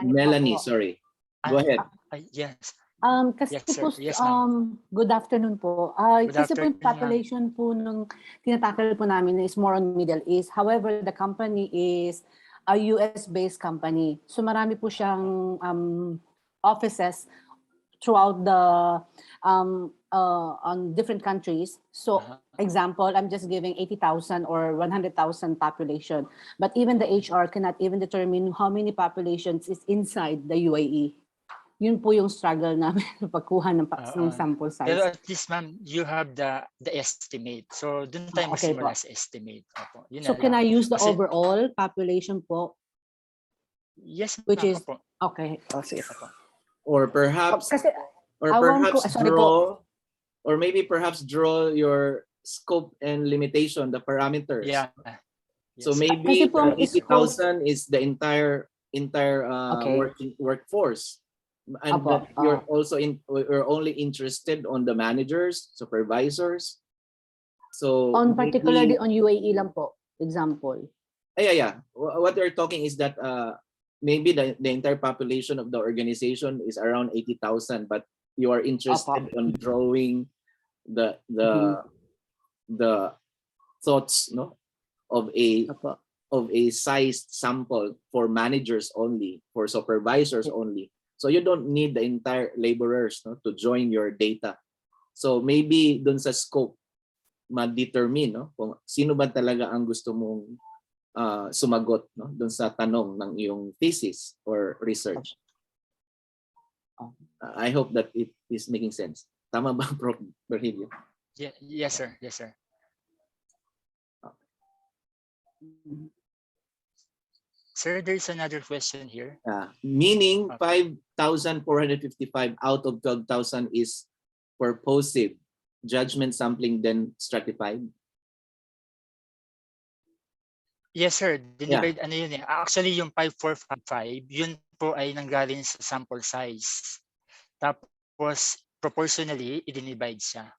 Melanie, sorry. Go ahead. Yes. Kasi Yes, po, sir. Yes, good afternoon po. Good Kasi po yung afternoon, population po nung tinatakal po namin is more on Middle East. However, the company is a US-based company. So marami po siyang offices throughout the on different countries. So example, I'm just giving 80,000 or 100,000 population. But even the HR cannot even determine how many populations is inside the UAE. Yun po yung struggle namin pagkuha ng sample size. Pero at least, ma'am, you have the estimate. So dun tayo magsimula sa estimate. Opo, yun so can I use the overall population po? Yes, which is po. Okay. Sige po. Or perhaps perhaps draw your scope and limitation, the parameters. Yeah. So maybe 80,000 is the entire workforce. And you're also you're only interested on the managers, supervisors. So particularly on UAE lang po, example. Yeah. What they're talking is that maybe the entire population of the organization is around 80,000, but you are interested on drawing the thoughts, no, of a sized sample for managers only, for supervisors only. So you don't need the entire laborers, no, to join your data. So maybe dun sa scope ma-determine, no, kung sino ba talaga ang gusto mong sumagot, no, dun sa tanong ng iyong thesis or research. I hope that it is making sense. Tama ba, Prof. Virgilio? Yes, sir. Yes, sir. Sir, there is another question here. Meaning 5,455 out of 12,000 is purposive judgment sampling, then stratified? Yes, sir. Dinivide, ano yun eh. Actually, yung 5,455, yun po ay nanggaling sa sample size. Tapos, proportionally, i-divide siya.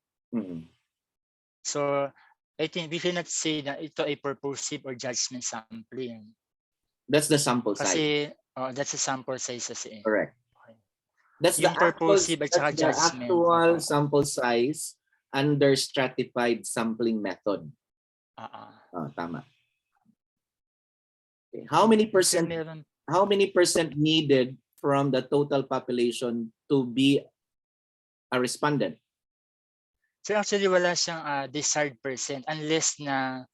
So, I think we cannot say na ito ay purposive or judgment sampling. That's the sample size. Kasi, that's the sample size kasi. Correct. That's yung the purposive at saka judgment. Actual sample size under stratified sampling method. Tama. Okay. How many percent needed from the total population to be a respondent? So actually wala siyang desired percent unless na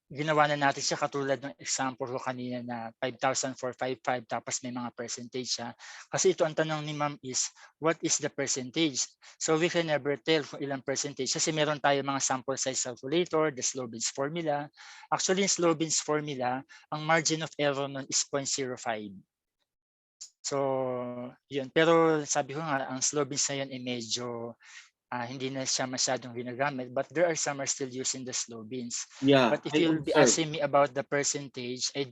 ginawa na natin siya katulad ng example ko kanina na 5,455 tapos may mga percentage siya. Kasi ito ang tanong ni ma'am is, what is the percentage? So we can never tell kung ilang percentage kasi meron tayo mga sample size calculator, the Slobin's formula. Actually, yung Slobin's formula, ang margin of error nun is 0.05. So, yun. Pero sabi ko nga, ang Slobin's na yun ay medyo hindi na siya masyadong ginagamit, but there are some are still using the Slobin's. Yeah. But if you'll be asking me about the percentage, I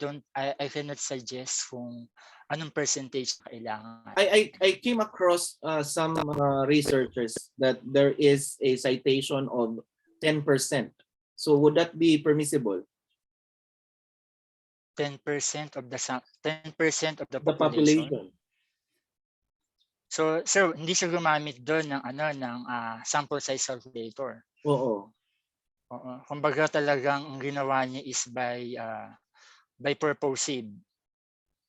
cannot suggest kung anong percentage kailangan. I came across some researchers that there is a citation of 10%. So would that be permissible? 10% of the population. So, sir, hindi siya gumamit doon ng sample size calculator. Oo. Kumbaga talagang ang ginawa niya is by purposive.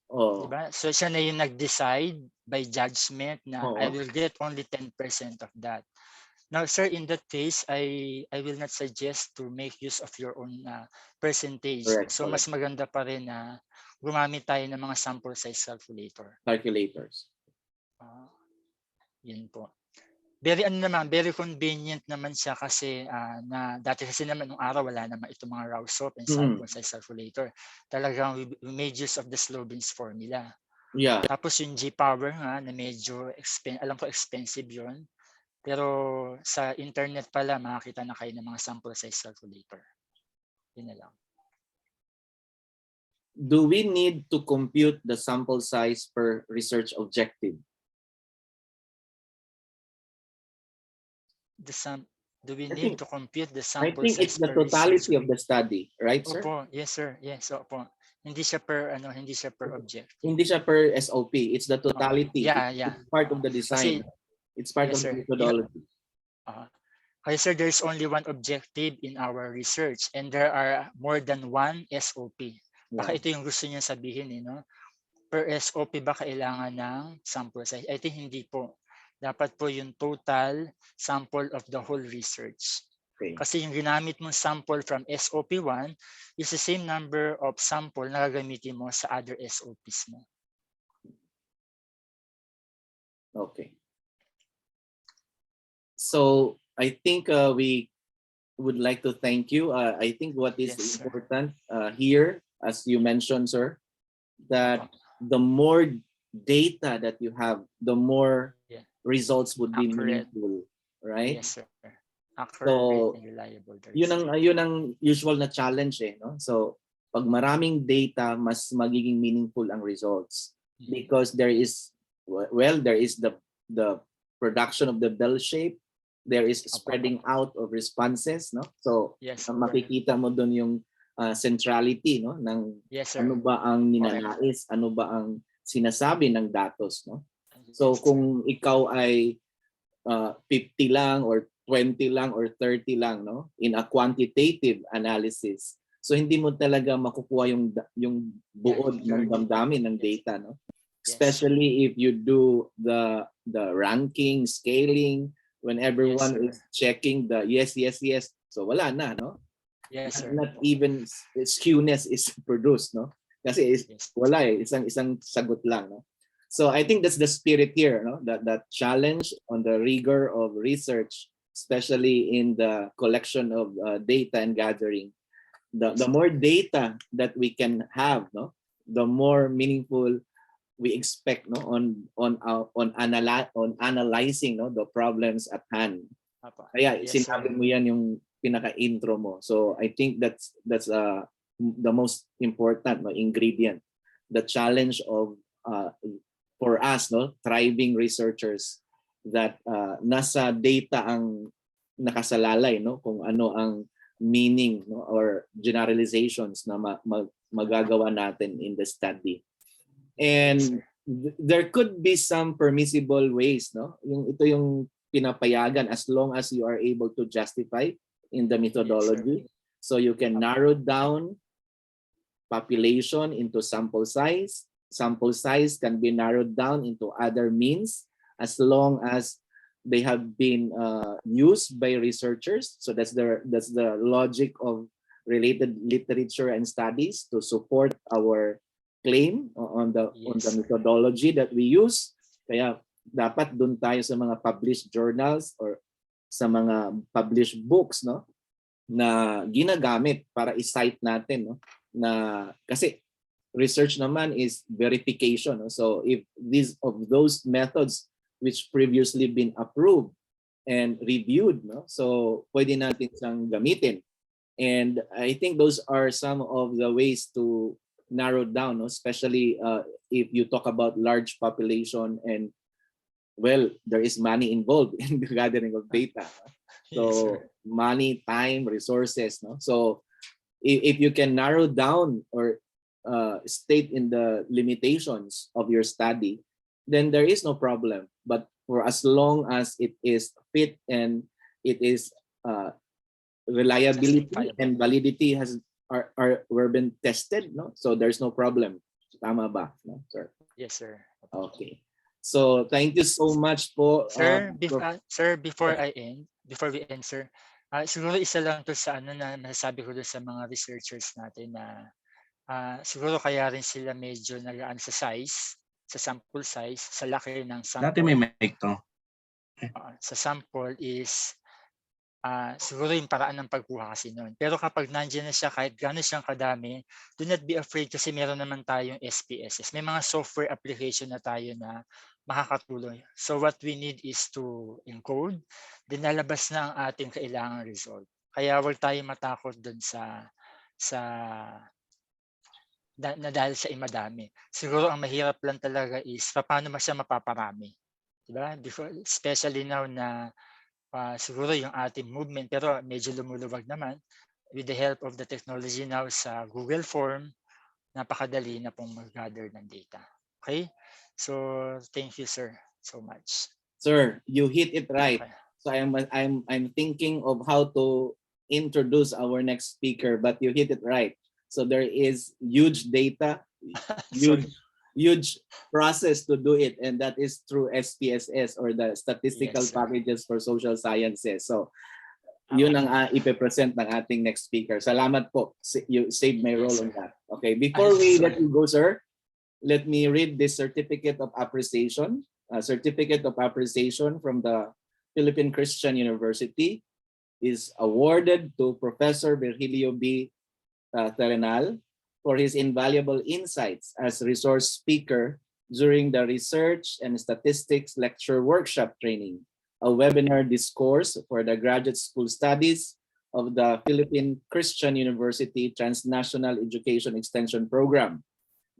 Oh. Diba? So siya na yung nag-decide by judgment na I Oo. will get only 10% of that. Now, sir, in that case, I will not suggest to make use of your own percentage. Correct, So correct. mas maganda pa rin na gumamit tayo ng mga sample size calculator. Calculators. Yun po. Very convenient naman siya kasi na dati kasi naman nung araw wala naman itong mga Rausop and sample size calculator. Talagang we made use of the Sloven's formula. Yeah. Tapos yung G-power nga na medyo alam ko expensive yun. Pero sa internet pala makakita na kayo ng mga sample size calculator. Yun na lang. Do we need to compute the sample size per research objective? Do we I need think- to compute the I sample think size it's the per totality research? of the study, right, sir? Opo, yes sir. Yes, opo. Hindi siya per object. Hindi siya per SOP. It's the totality. Yeah. It's part of the design. It's part yes, of sir. the methodology. Kasi sir, there's only one objective in our research and there are more than one SOP. Baka Yeah. ito yung gusto niya sabihin, no? Per SOP ba kailangan ng sample size? I think hindi po. Dapat po yung total sample of the whole research. Okay. Kasi yung ginamit mong sample from SOP1 is the same number of sample na gagamitin mo sa other SOPs mo. Okay. So I think we would like to thank you. I think what is Yes, sir. important here, as you mentioned, sir, that the more data that you have, the more results would be Accurate. meaningful, right? Yes, sir. Accurate and reliable. Yun ang usual na challenge no? So pag maraming data, mas magiging meaningful ang results because there is the production of the bell shape, there is spreading out of responses, no? So yes, makikita mo doon yung centrality, no, ng yes, sir. ano ba ang ninanais, ano ba ang sinasabi ng datos, no? So kung ikaw ay 50 lang or 20 lang or 30 lang, no, in a quantitative analysis, so hindi mo talaga makukuha yung buod ng damdamin ng data, no? Especially if you do the ranking, scaling, when everyone is checking the yes, so wala na, no? Yes, sir. Not even skewness is produced, no? Kasi wala isang sagot lang, no? So I think that's the spirit here, no? That challenge on the rigor of research, especially in the collection of data and gathering. The more data that we can have, no, the more meaningful we expect, no, on analyzing, no, the problems at hand. Kaya sinabi mo yan yung pinaka-intro mo. So I think that's the most important, no, ingredient. The challenge of for us, no, thriving researchers, that nasa data ang nakasalalay, no, kung ano ang meaning, no, or generalizations na magagawa natin in the study. And there could be some permissible ways, no? Ito yung pinapayagan as long as you are able to justify in the methodology. So you can narrow down population into sample size. Sample size can be narrowed down into other means as long as they have been used by researchers. So that's the logic of related literature and studies to support our claim on the methodology that we use. Kaya dapat doon tayo sa mga published journals or sa mga published books, no, na ginagamit para i-cite natin, no, na kasi research naman is verification, no? So if those methods which previously been approved and reviewed, no, so pwede natin siyang gamitin. And I think those are some of the ways to narrow down, no? Especially if you talk about large population and, well, there is money involved in the gathering of data. So money, time, resources, no? So if you can narrow down or state in the limitations of your study, then there is no problem. But for as long as it is fit and it is reliability and validity were been tested, no, so there's no problem. Tama ba, no, sir? Yes, sir. Okay. So thank you so much po. Sir, before Yeah. before we end, sir, siguro isa lang to sa ano na masasabi ko doon sa mga researchers natin na siguro kaya rin sila medyo nagaan sa size, sa sample size, sa laki ng Dati may sample. mic to. Sa sample is siguro yung paraan ng pagkuha kasi noon. Pero kapag nandiyan na siya, kahit gano'n siyang kadami, do not be afraid kasi meron naman tayong SPSS. May mga software application na tayo na makakatulong. So what we need is to encode, then lalabas na ang ating kailangang result. Kaya huwag tayo matakot dun sa na dahil siya ay madami. Siguro ang mahirap lang talaga is paano siya mapaparami. Diba? Especially now na siguro yung ating movement, pero medyo lumuluwag naman. With the help of the technology now sa Google Form, napakadali na pong mag-gather ng data. Okay? So, thank you, sir, so much. Sir, you hit it right. Okay. So I'm thinking of how to introduce our next speaker, but you hit it right. So there is huge data, huge process to do it, and that is through SPSS or the statistical Yes, packages for social sciences. So yun ang ipe-present ng ating next speaker. Salamat po. You saved my role on that. Okay, before we let you go, sir, let me read this certificate of appreciation. Certificate of appreciation from the Philippine Christian University is awarded to Professor Virgilio B. Terenal for his invaluable insights as resource speaker during the Research and Statistics Lecture Workshop Training, a webinar discourse for the Graduate School Studies of the Philippine Christian University Transnational Education Extension Program,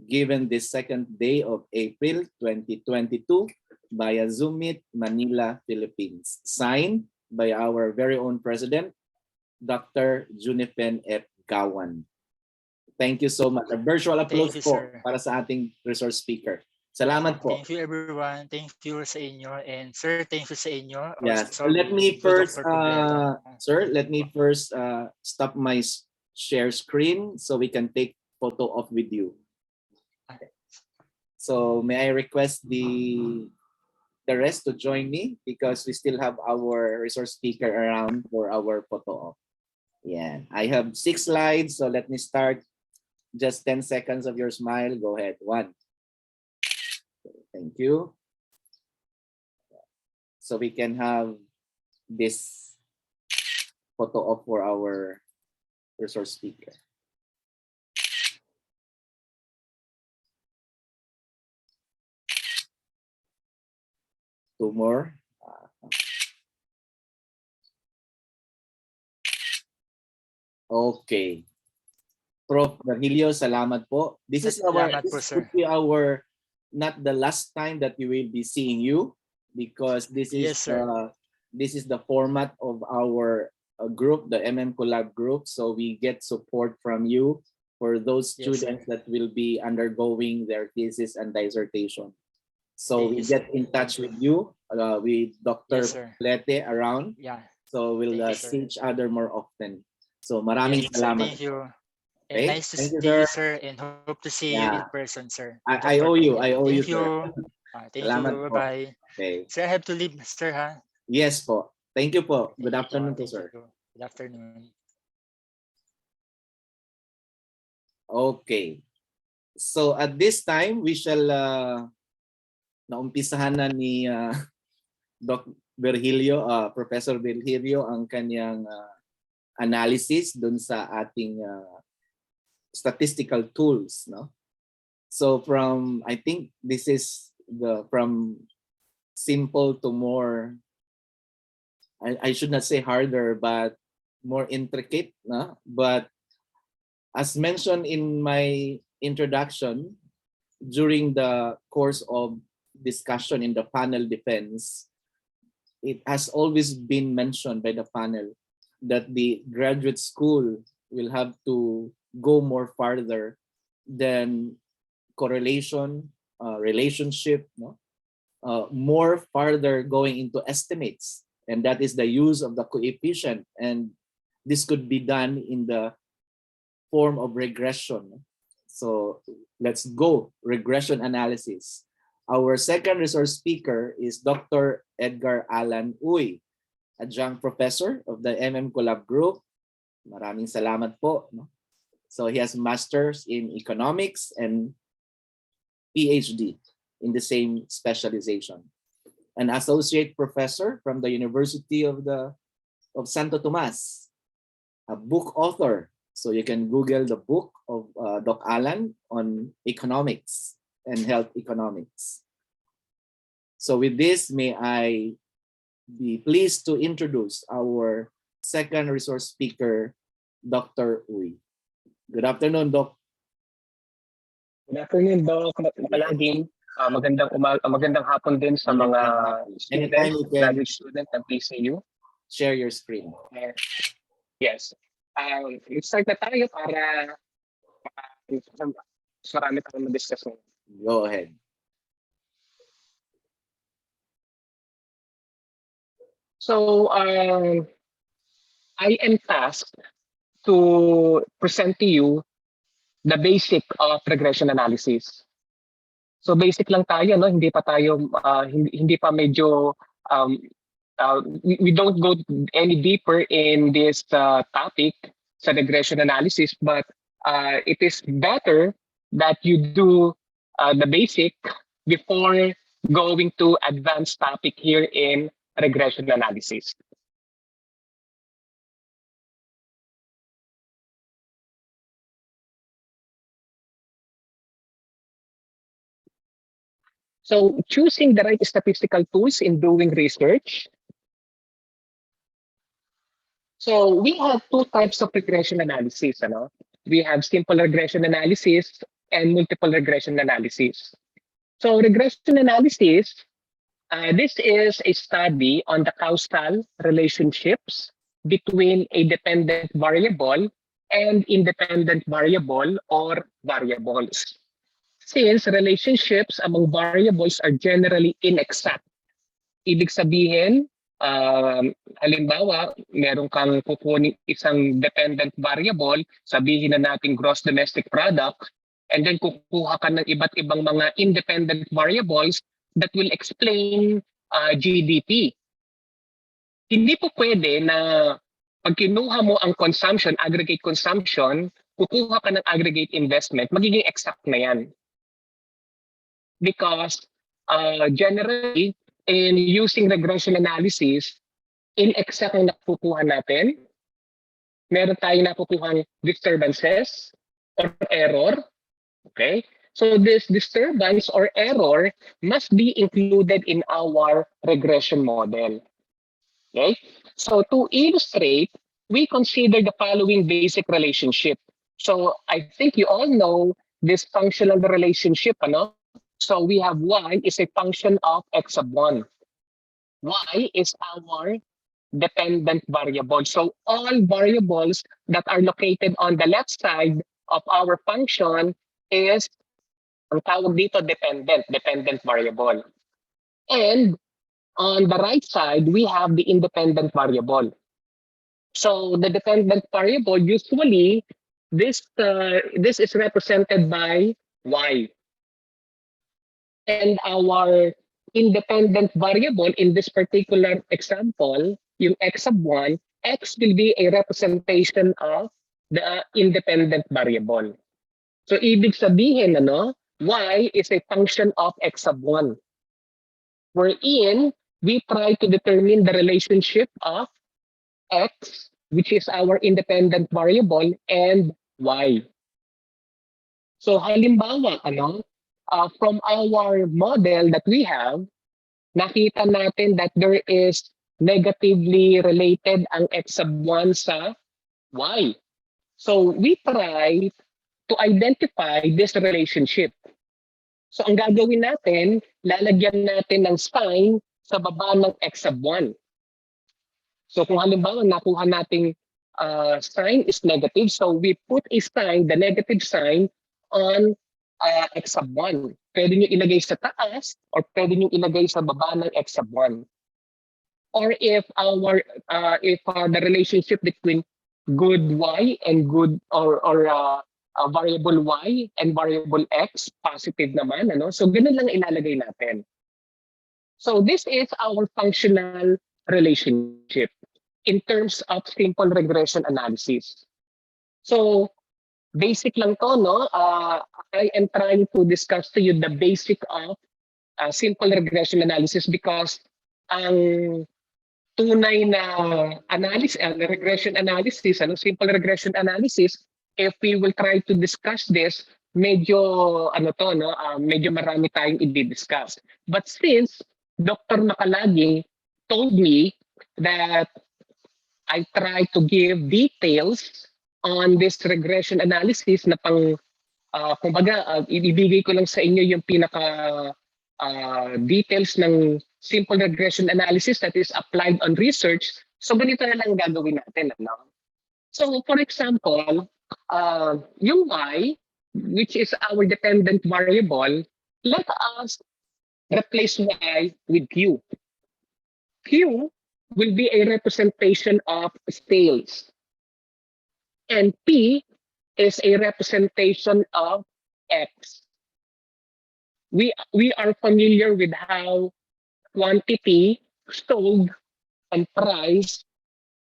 given this second day of April 2022 via Zoom Meet, Manila, Philippines. Signed by our very own President, Dr. Junipen F. Gawan. Thank you so much. A virtual applause po para sa ating resource speaker. Salamat po. Thank you, everyone. Thank you sa inyo. And sir, thank you sa inyo. Yes. Also, Let me first, sir, let me first stop my share screen so we can take photo off with you. So may I request the rest to join me because we still have our resource speaker around for our photo op. Yeah, I have 6 slides, so let me start. Just 10 seconds of your smile. Go ahead. 1. Thank you. So we can have this photo op for our resource speaker. Two more. Okay. Prof. Virgilio, salamat po. This is would be our not the last time that we will be seeing you because this is this is the format of our group, the MM Collab group. So we get support from you for those students that will be undergoing their thesis and dissertation. So we get in touch with you, with Dr. Lete around. Yeah. So we'll see each other more often. So maraming salamat. Thank you. And Okay? nice to see you, sir, and hope to see you in person, sir. I owe you. I owe you, sir. Thank salamat you. Po. Bye-bye. Okay. Sir, I have to leave, sir, ha? Yes po. Thank you po. Good afternoon po, sir. Good afternoon. Okay. So at this time, we shall naumpisahan na ni Doc Virgilio, Professor Virgilio ang kanyang analysis dun sa ating statistical tools, no? So from, I think this is from simple to more, I should not say harder, but more intricate, no? But as mentioned in my introduction, during the course of discussion in the panel defense, it has always been mentioned by the panel that the graduate school will have to go more farther than correlation, relationship, no? More farther going into estimates, and that is the use of the coefficient, and this could be done in the form of regression. So let's go, regression analysis. Our second resource speaker is Dr. Edgar Alan Uy, adjunct professor of the Collab Group. Maraming salamat po. So he has masters in economics and PhD in the same specialization. An associate professor from the University of Santo Tomas, a book author. So you can Google the book of Doc Alan on economics and health economics. So with this, may I be pleased to introduce our second resource speaker, Dr. Uy. Good afternoon, Doc. Good afternoon, Doc. Malaging magandang hapon din sa mga Anytime students, you can graduate student ng PCU. share your screen. Yes. Let's start na tayo para marami tayong ma-discuss ngayon. Go ahead. So, I am tasked to present to you the basic of regression analysis. So basic lang tayo, no? Hindi pa tayo hindi pa medyo we don't go any deeper in this topic sa regression analysis, but it is better that you do the basic before going to advanced topic here in regression analysis. So choosing the right statistical tools in doing research. So we have two types of regression analysis. We have simple regression analysis and multiple regression analysis. So regression analysis, this is a study on the causal relationships between a dependent variable and independent variable or variables. Since relationships among variables are generally inexact. Ibig sabihin, halimbawa, meron kang kukunin isang dependent variable, sabihin na natin gross domestic product, and then kukuha ka ng iba't ibang mga independent variables that will explain GDP. Hindi po pwede na pag kinuha mo ang consumption, aggregate consumption, kukuha ka ng aggregate investment, magiging exact na yan. Because generally, in using regression analysis, inexact ang nakukuha natin. Meron tayong nakukuhang disturbances or error. Okay? So this disturbance or error must be included in our regression model. Okay? So to illustrate, we consider the following basic relationship. So I think you all know this functional relationship, So we have y is a function of x sub 1. Y is our dependent variable. So all variables that are located on the left side of our function is ang tawag dito dependent variable. And on the right side, we have the independent variable. So the dependent variable, usually this is represented by y. And our independent variable in this particular example, yung x sub 1, x will be a representation of the independent variable. So ibig sabihin, y is a function of x sub 1. Wherein we try to determine the relationship of x, which is our independent variable, and y. So halimbawa, from our model that we have, nakita natin that there is negatively related ang x sub 1 sa y. So we try to identify this relationship. So ang gagawin natin, lalagyan natin ng sign sa baba ng x sub 1. So kung halimbawa nakuha nating sign is negative, so we put a sign, the negative sign, on x sub 1. Pwede nyo ilagay sa taas or pwede nyo ilagay sa baba ng x sub 1. Or if the relationship between good y and good or variable y and variable x, positive naman. Ano? So ganun lang ilalagay natin. So this is our functional relationship in terms of simple regression analysis. So basic lang to, no? I am trying to discuss to you the basic of simple regression analysis because ang tunay na analysis, regression analysis, simple regression analysis, if we will try to discuss this, medyo medyo marami tayong i-discuss. But since Dr. Makalagi told me that I try to give details on this regression analysis na kumbaga, ibibigay ko lang sa inyo yung pinaka details ng simple regression analysis that is applied on research. So ganito na lang gagawin natin. Ano? So for example, yung y, which is our dependent variable, let us replace y with q. Q will be a representation of sales. And P is a representation of X. We are familiar with how quantity, sold, and price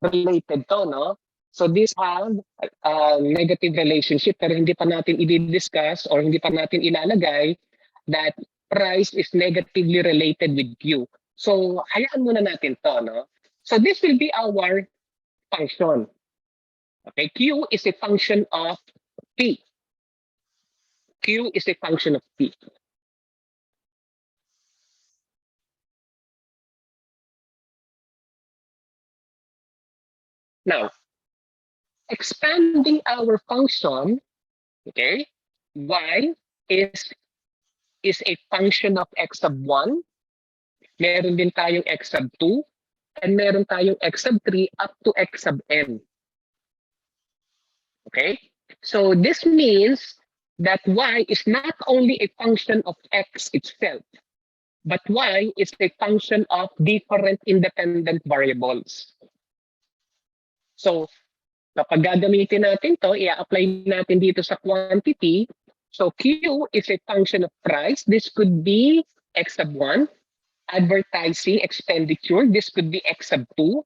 related to, no? So these have a negative relationship pero hindi pa natin i-discuss or hindi pa natin ilalagay that price is negatively related with Q. So hayaan muna natin to, no? So this will be our function. Okay, Q is a function of P. Q is a function of P. Now, expanding our function, okay, y is a function of x sub 1. Meron din tayong x sub 2. And meron tayong x sub 3 up to x sub n. Okay? So this means that y is not only a function of x itself, but y is a function of different independent variables. So, kapag gagamitin natin to, i-apply natin dito sa quantity. So, Q is a function of price. This could be x sub 1. Advertising expenditure, this could be x sub 2.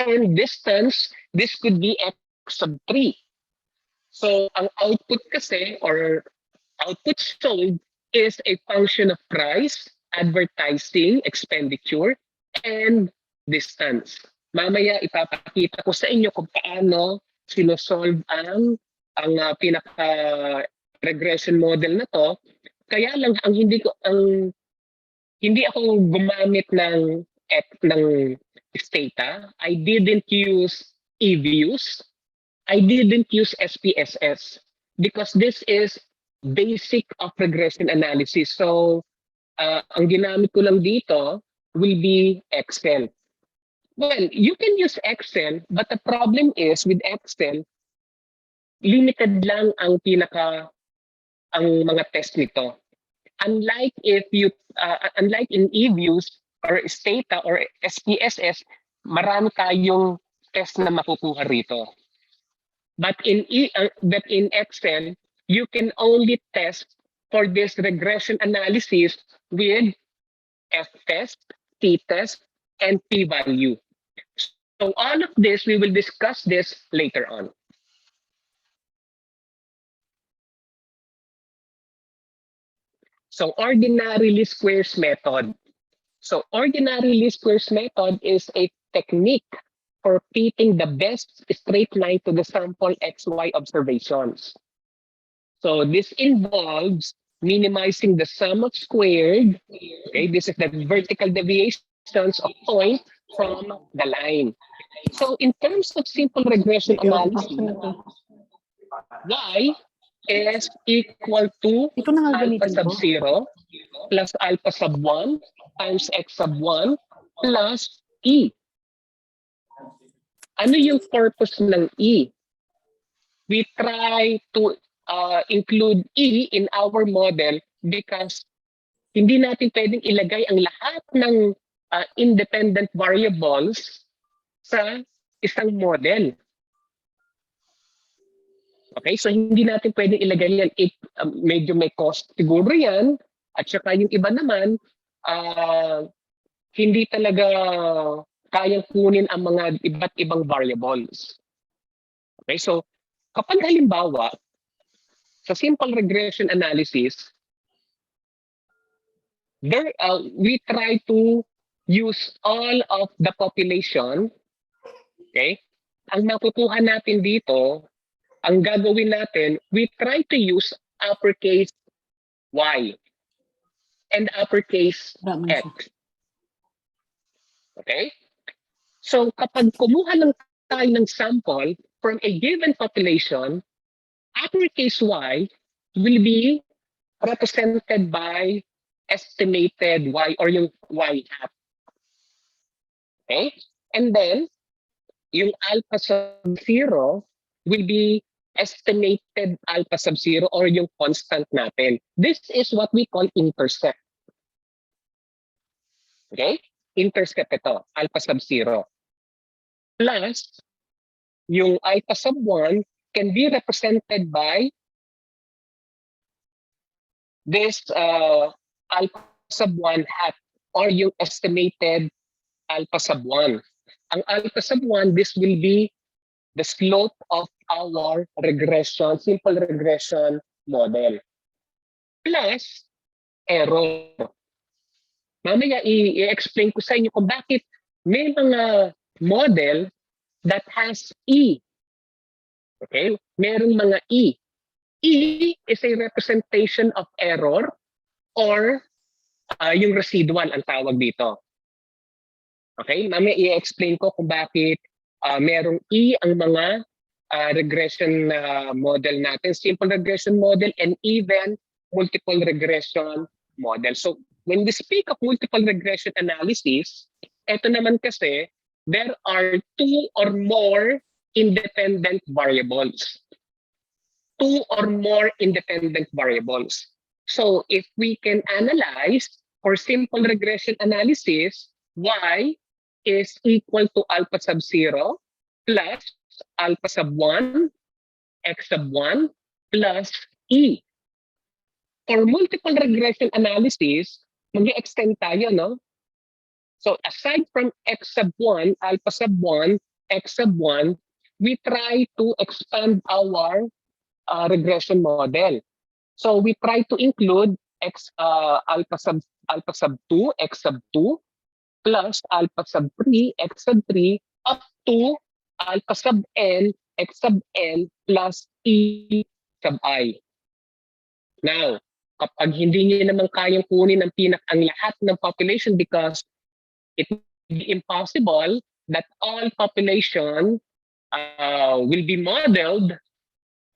And distance, this could be x sub 3. So, ang output kasi, or output sold, is a function of price, advertising, expenditure, and distance. Mamaya ipapakita ko sa inyo kung paano sinosolve ang pinaka regression model na to. Kaya lang hindi ako gumamit ng stata. I didn't use e-views. I didn't use spss because this is basic of regression analysis. So ang ginamit ko lang dito will be Excel. Well, you can use Excel, but the problem is with Excel, limited lang ang mga test nito. Unlike unlike in e-views or stata or spss, marami tayong test na makukuha rito. But in Excel, you can only test for this regression analysis with f-test, t-test, and p-value. So all of this, we will discuss this later on. So ordinary least squares method. So ordinary least squares method is a technique for fitting the best straight line to the sample XY observations. So this involves minimizing the sum of squared. Okay, this is the vertical deviations of point from the line. So in terms of simple regression analysis, y is equal to alpha sub 0 plus alpha sub 1 times x sub 1 plus e. Ano yung purpose ng e? We try to include e in our model because hindi natin pwedeng ilagay ang lahat ng independent variables sa isang model. Okay, so hindi natin pwedeng ilagay yan. Medyo may cost siguro yan. At saka yung iba naman, hindi talaga kayang kunin ang mga iba't ibang variables. Okay, so kapag halimbawa, sa simple regression analysis, we try to use all of the population. Okay, ang makukuha natin dito, ang gagawin natin, we try to use uppercase Y and uppercase X. Okay? So kapag kumuha lang tayo ng sample from a given population, uppercase Y will be represented by estimated Y or yung Y hat. Okay? And then, yung alpha sub 0 will be estimated alpha sub 0 or yung constant natin. This is what we call intercept. Okay? Intercept ito, alpha sub 0. Plus, yung alpha sub 1 can be represented by this alpha sub 1 hat or yung estimated alpha sub 1. Ang alpha sub 1, this will be the slope of our regression, simple regression model. Plus, error. Mamaya i-explain ko sa inyo kung bakit may mga model that has E. Okay? Merong mga E. E is a representation of error or yung residual ang tawag dito. Okay? Mamaya i-explain ko kung bakit merong E ang mga regression model natin, simple regression model and even multiple regression model. So when we speak of multiple regression analysis, ito naman kasi, there are two or more independent variables. Two or more independent variables. So if we can analyze for simple regression analysis, Y is equal to alpha sub 0 plus alpha sub 1, X sub 1 plus E. For multiple regression analysis, mag-extend tayo, no? So aside from X sub 1, alpha sub 1, X sub 1, we try to expand our regression model. So we try to include alpha sub 2, X sub 2, plus alpha sub 3, X sub 3, up to alpha sub n, X sub n, plus E sub I. Now, kapag hindi niyo naman kayang kunin ang lahat ng population because it will be impossible that all population will be modeled,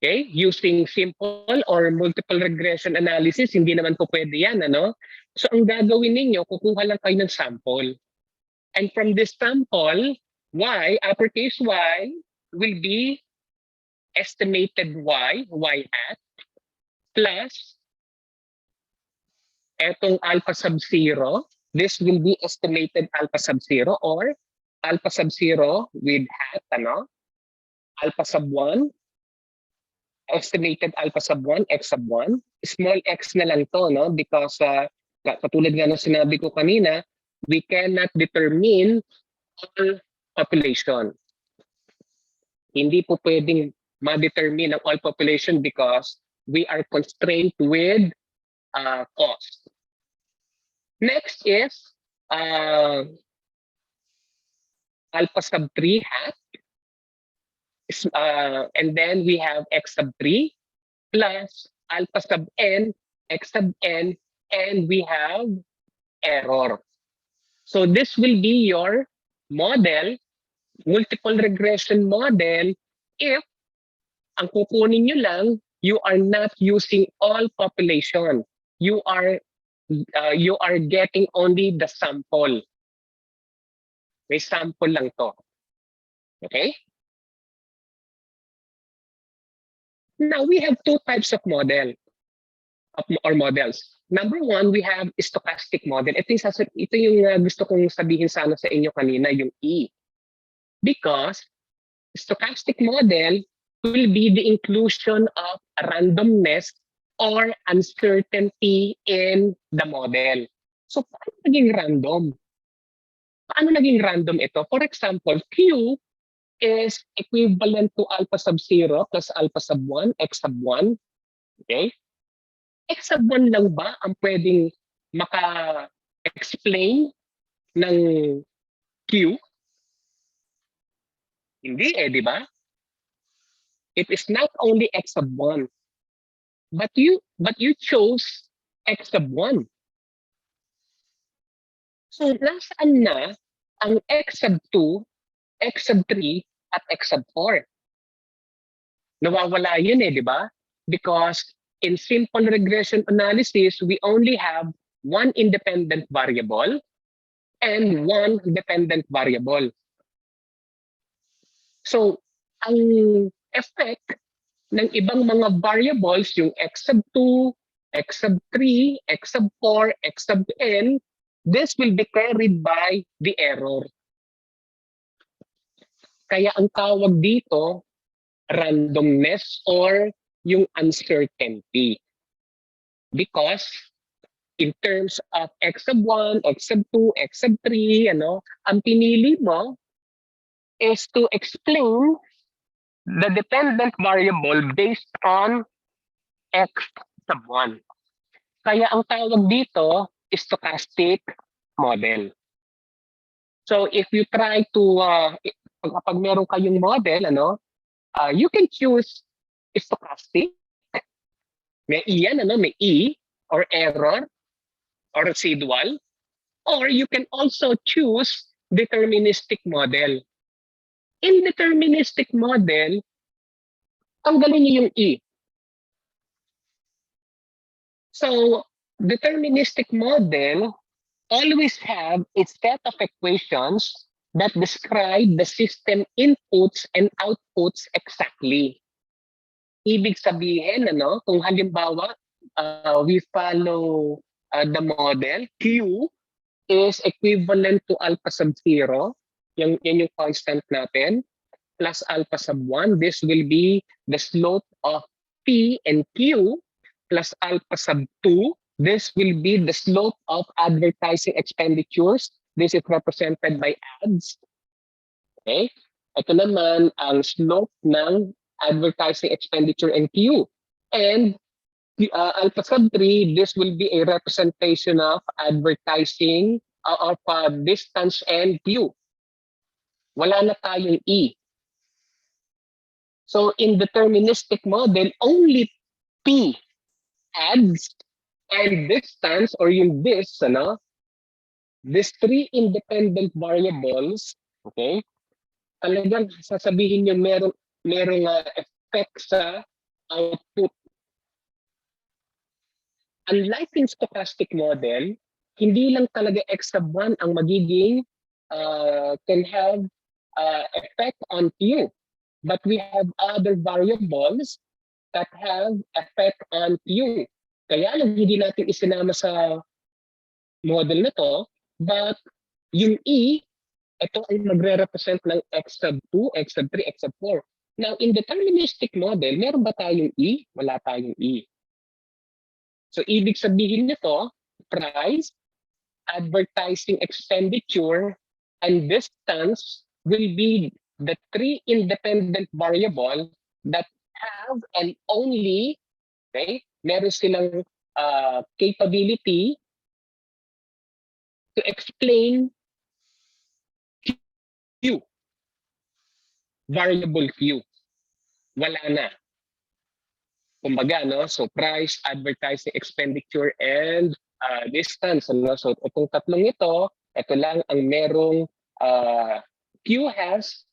okay, using simple or multiple regression analysis, hindi naman po pwede yan, ano? So ang gagawin ninyo, kukuha lang kayo ng sample. And from this sample, Y, uppercase Y, will be estimated Y, Y hat, plus etong alpha sub 0, this will be estimated alpha sub 0 or alpha sub 0 with hat, ano? Alpha sub 1, estimated alpha sub 1, X sub 1. Small x na lang to, no? Because katulad nga ng sinabi ko kanina, we cannot determine all population. Hindi po pwedeng ma-determine ang all population because we are constrained with cost. Next is alpha sub 3 hat. And then we have X sub 3 plus alpha sub n, X sub n, and we have error. So this will be your model, multiple regression model, if ang kukunin nyo lang, you are not using all population. You are getting only the sample. May sample lang to. Okay? Now we have two types of model or models. Number one, we have stochastic model. Ito yung gusto kong sabihin sana sa inyo kanina, yung E. Because stochastic model will be the inclusion of randomness or uncertainty in the model. So, paano naging random? Paano naging random ito? For example, Q is equivalent to alpha sub 0 plus alpha sub 1, x sub 1. Okay? X sub 1 lang ba ang pwedeng maka-explain ng Q? Hindi di ba? It is not only x sub 1, but you chose x sub 1. So, nasaan na ang x sub 2, x sub 3, at x sub 4? Nawawala yun di ba? Because in simple regression analysis, we only have one independent variable and one dependent variable. So, ang effect ng ibang mga variables, yung x sub 2, x sub 3, x sub 4, x sub n, this will be carried by the error. Kaya ang tawag dito, randomness or yung uncertainty. Because in terms of x sub 1, x sub 2, x sub 3, ang pinili mo is to explain the dependent variable based on x sub 1. Kaya ang tawag dito is stochastic model. So if you try to, kapag meron kayong model, you can choose stochastic. May iyan, may E or error or residual. Or you can also choose deterministic model. In deterministic model, tanggalin niyo yung E. So, deterministic model always have a set of equations that describe the system inputs and outputs exactly. Ibig sabihin, kung halimbawa, we follow the model, Q is equivalent to alpha sub 0, yan yung constant natin, plus alpha sub 1, this will be the slope of P and Q, plus alpha sub 2, this will be the slope of advertising expenditures. This is represented by ads. Okay? Ito naman ang slope ng advertising expenditure and Q. And alpha sub 3, this will be a representation of advertising of distance and Q. Wala na tayong E. So in deterministic model, only P, ads, and distance or yung this, these three independent variables, okay, talagang sasabihin nyo merong effect sa output. Unlike in stochastic model, hindi lang talaga x sub 1 ang magiging can have effect on Q. But we have other variables that have effect on Q. Kaya lang hindi natin isinama sa model na to, but yung E, ito ay magre-represent ng x sub 2, x sub 3, x sub 4. Now, in deterministic model, meron ba tayong E? Wala tayong E. So, ibig sabihin nito, price, advertising expenditure, and distance will be the three independent variable that have and only, okay, meron silang capability to explain Q, variable Q. Wala na. Kumbaga, so price, advertising expenditure, and distance. So itong tatlong ito lang ang merong Q has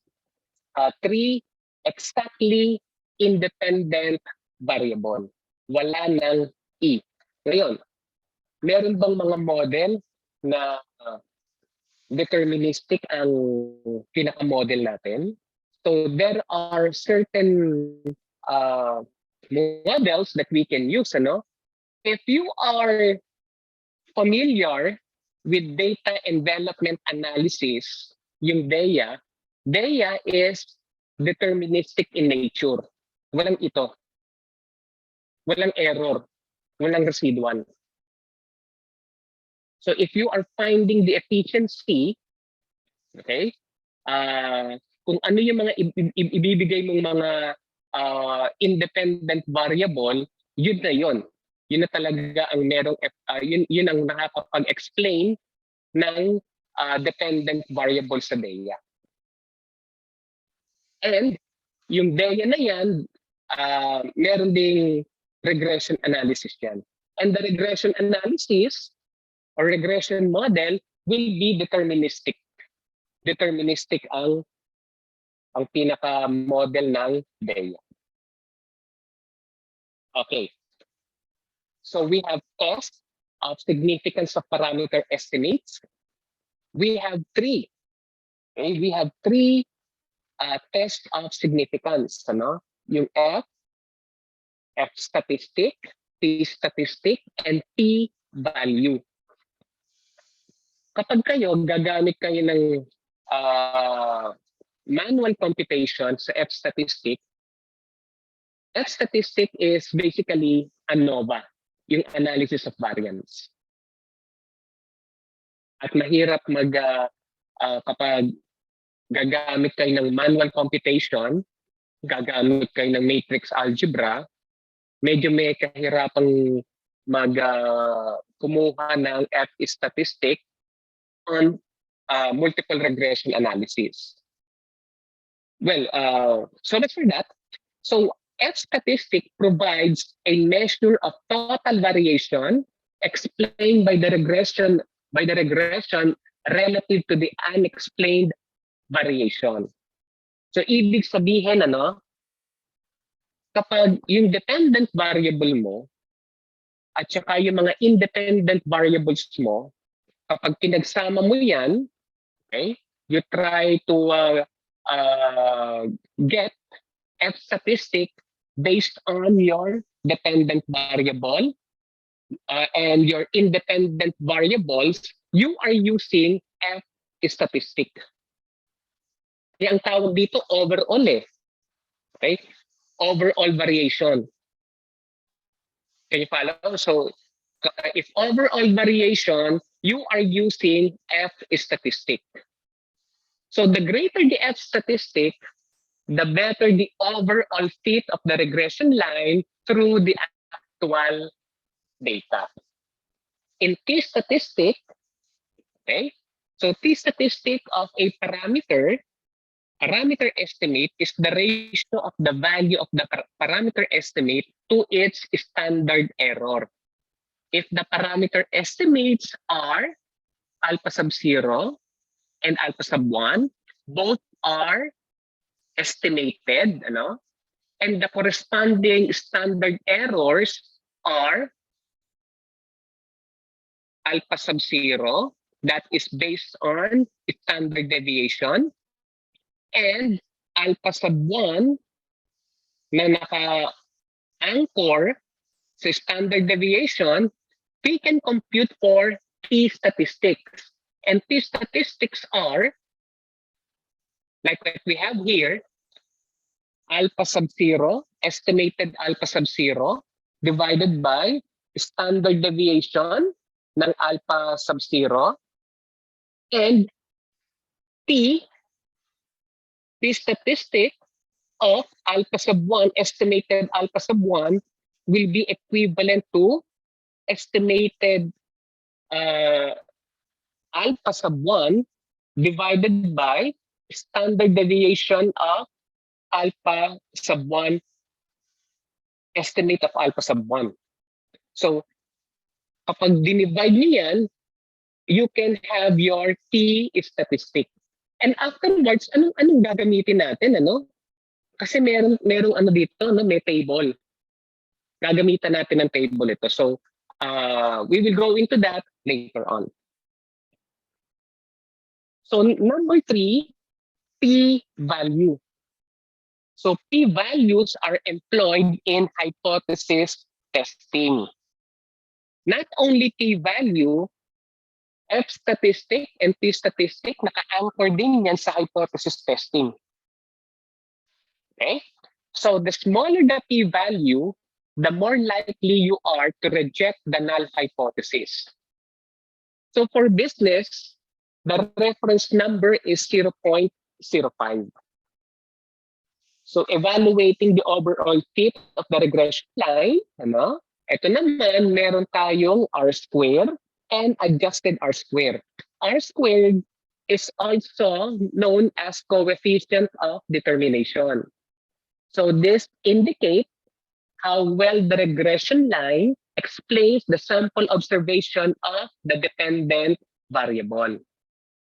three exactly independent variable. Wala ng E. Ngayon, meron bang mga model na deterministic ang pinaka-model natin? So there are certain models that we can use. If you are familiar with data envelopment analysis, yung DEA is deterministic in nature. Walang ito. Walang error. Walang residual. So if you are finding the efficiency, okay, kung ano yung mga ibibigay mong mga independent variable, yun na yun. Yun na talaga ang merong, yun ang nakakapag-explain ng dependent variable sa DEA. And yung DEA na yan, meron ding regression analysis yan. And the regression analysis or regression model will be deterministic. Deterministic ang pinaka-model ng DEA. Okay. So we have test of significance of parameter estimates. We have three. Okay? We have three tests of significance. Ano? Yung F statistic, P statistic, and P value. Kapag gagamit kayo ng manual computation sa F statistic is basically ANOVA, yung analysis of variance. At mahirap kapag gagamit kayo ng manual computation, gagamit kayo ng matrix algebra, medyo may kahirapang kumuha ng F statistic on multiple regression analysis. Well, so that's for that. So F statistic provides a measure of total variation explained by the regression relative to the unexplained variation. So ibig sabihin kapag yung dependent variable mo at saka yung mga independent variables mo, kapag pinagsama mo yan, okay, you try to get F statistic based on your dependent variable and your independent variables, you are using F statistic. Kaya ang tawag dito overall Okay? Overall variation. Can you follow? So if overall variation, you are using F statistic. So the greater the F statistic, the better the overall fit of the regression line through the actual data. In T statistic, okay, so T statistic of a parameter estimate is the ratio of the value of the parameter estimate to its standard error. If the parameter estimates are alpha sub 0 and alpha sub 1, both are estimated, and the corresponding standard errors are alpha sub 0, that is based on standard deviation, and alpha sub 1 na naka-anchor sa standard deviation, we can compute for T statistics. And T statistics are, like what we have here, alpha sub 0, estimated alpha sub 0, divided by standard deviation ng alpha sub 0, and T statistic of alpha sub 1, estimated alpha sub 1, will be equivalent to estimated alpha sub 1 divided by standard deviation of alpha sub 1, estimate of alpha sub 1. So kapag dinivide niyan, you can have your T statistic. And afterwards, anong gagamitin natin, Kasi merong dito, may table. Gagamitan natin ng table ito. So we will go into that later on. So number 3, P value. So P values are employed in hypothesis testing. Not only P value, F statistic and T statistic, naka-anchor din yan sa hypothesis testing. Okay? So the smaller the p-value, the more likely you are to reject the null hypothesis. So for business, the reference number is 0.05. So evaluating the overall fit of the regression line, ano? Ito naman, meron tayong R squared and adjusted R squared. R squared is also known as coefficient of determination. So this indicates how well the regression line explains the sample observation of the dependent variable.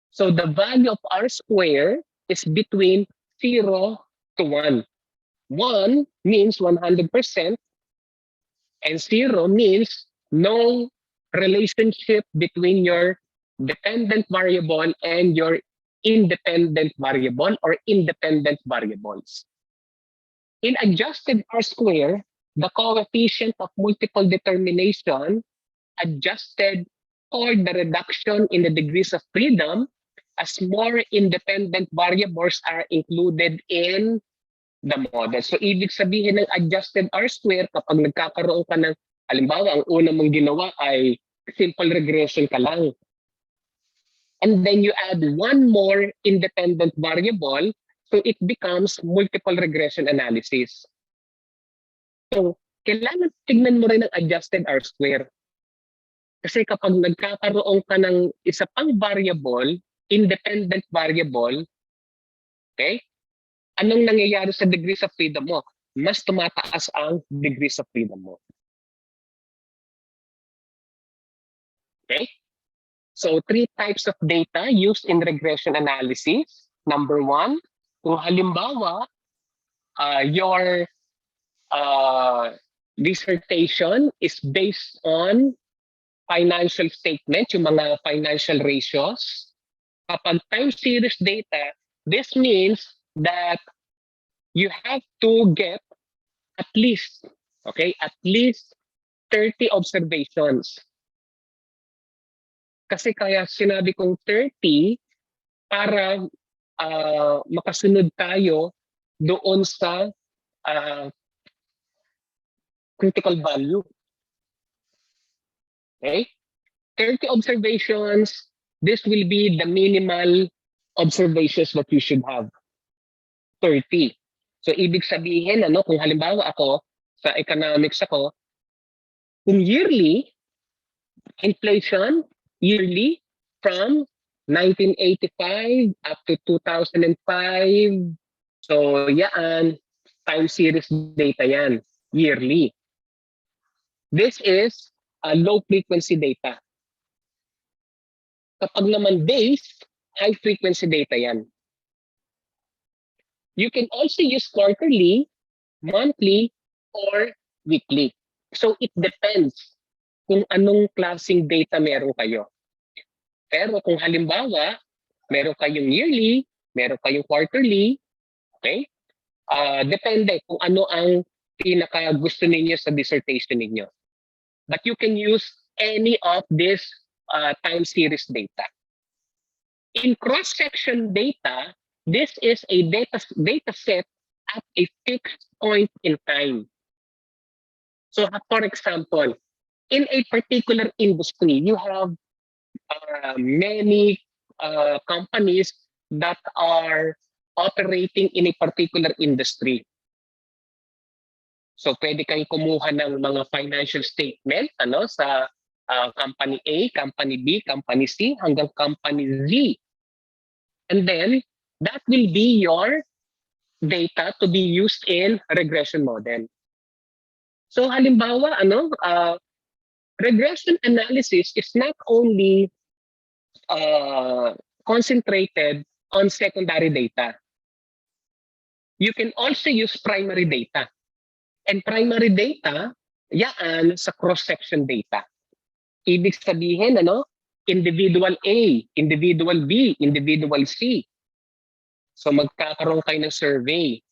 So the value of R squared is between 0 to 1. 1 means 100%, and 0 means no relationship between your dependent variable and your independent variable or independent variables. In adjusted R square, the coefficient of multiple determination adjusted for the reduction in the degrees of freedom as more independent variables are included in the model. So ibig sabihin ng adjusted R square, kapag nagkakaroon ka ng, halimbawa, ang una mong ginawa ay simple regression ka lang. And then you add one more independent variable, so it becomes multiple regression analysis. So kailangan tignan mo rin ang adjusted R square. Kasi kapag nagkakaroon ka ng isa pang variable, independent variable, okay? Anong nangyayari sa degrees of freedom mo? Mas tumataas ang degrees of freedom mo. Okay? So, 3 types of data used in regression analysis. Number 1, kung halimbawa, your dissertation is based on financial statement, yung mga financial ratios. Kapag time series data, this means that you have to get at least 30 observations. Kasi kaya sinabi kong 30 para makasunod tayo doon sa critical value. Okay? 30 observations, this will be the minimal observations that you should have. 30. So ibig sabihin, kung halimbawa ako, sa economics ako, kung yearly, inflation, yearly, from 1985 up to 2005, so yan, time series data yan, yearly. This is a low frequency data. Kapag naman days, high frequency data yan. You can also use quarterly, monthly, or weekly. So it depends kung anong klaseng data meron kayo. Pero kung halimbawa, meron kayong yearly, meron kayong quarterly, okay? Depende kung ano ang pinaka gusto ninyo sa dissertation ninyo. But you can use any of this time series data. In cross-section data, this is a data set at a fixed point in time. So for example, in a particular industry, you have many companies that are operating in a particular industry. So pwede kayong kumuha ng mga financial statement sa company A, company B, company C, hanggang company Z. And then that will be your data to be used in regression model. So halimbawa, regression analysis is not only concentrated on secondary data. You can also use primary data. And primary data, yan sa cross-section data. Ibig sabihin, individual A, individual B, individual C. So magkakaroon kayo ng survey.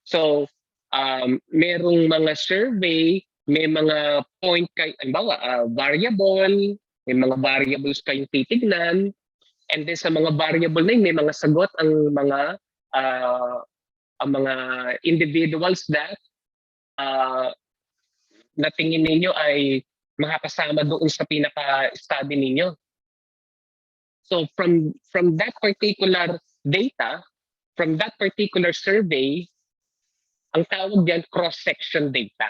So merong mga survey, may mga point kayo, variable, may mga variables kayong titignan, and then sa mga variable na yun, may mga sagot ang mga ang mga individuals that na tingin ninyo ay makakasama doon sa pinaka-study ninyo. So from that particular data, from that particular survey, ang tawag diyan cross-section data.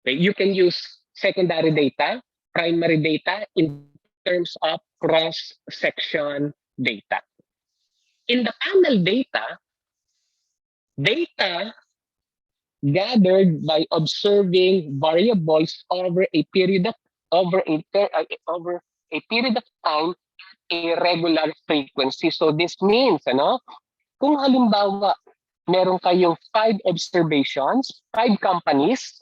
Okay, you can use secondary data, primary data in terms of cross-section data. In the panel data, data gathered by observing variables over a period of time at a regular frequency. So this means, kung halimbawa meron kayong 5 observations, 5 companies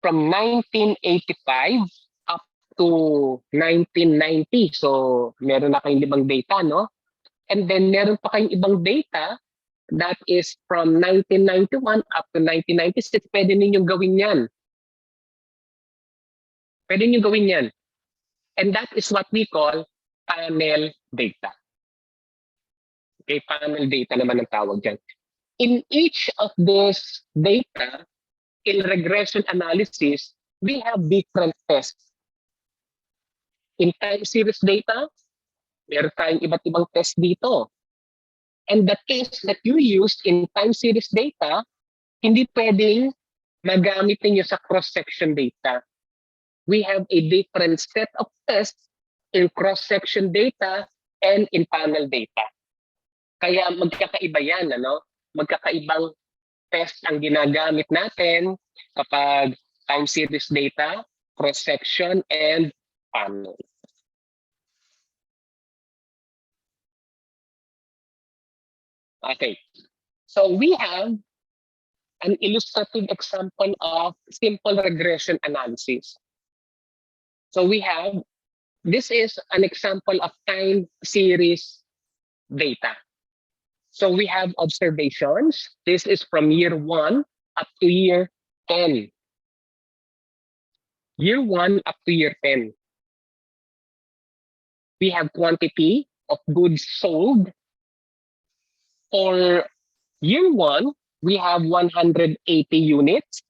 from 1985 up to 1990. So meron na kayong 5 data, no? And then meron pa kayong ibang data that is from 1991 up to 1996. Pwede ninyong gawin yan. Pwede ninyong gawin yan. And that is what we call panel data. Okay, panel data naman ang tawag dyan. In each of these data, in regression analysis, we have different tests. In time series data, meron tayong iba't ibang test dito. And the test that you use in time series data, hindi pwedeng magamit ninyo sa cross-section data. We have a different set of tests in cross-section data and in panel data. Kaya magkakaiba yan, magkakaibang test ang ginagamit natin kapag time series data, cross-section, and panel. Okay, so we have an illustrative example of simple regression analysis. So we have, this is an example of time series data. So we have observations. This is from year 1 up to year 10. Year 1 up to year 10. We have quantity of goods sold. For year 1, we have 180 units.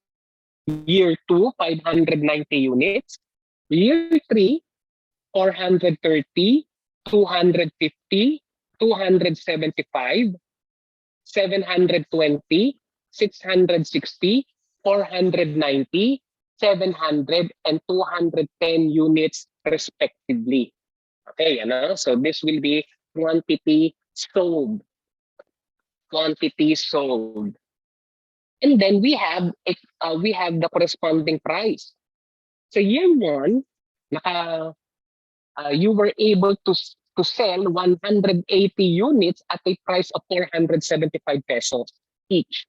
Year 2, 590 units. Year 3, 430, 250, 275, 720, 660, 490, 700, and 210 units respectively. Okay, so this will be quantity sold. Quantity sold. And then we have the corresponding price. So year 1, you were able to sell 180 units at a price of 475 pesos each.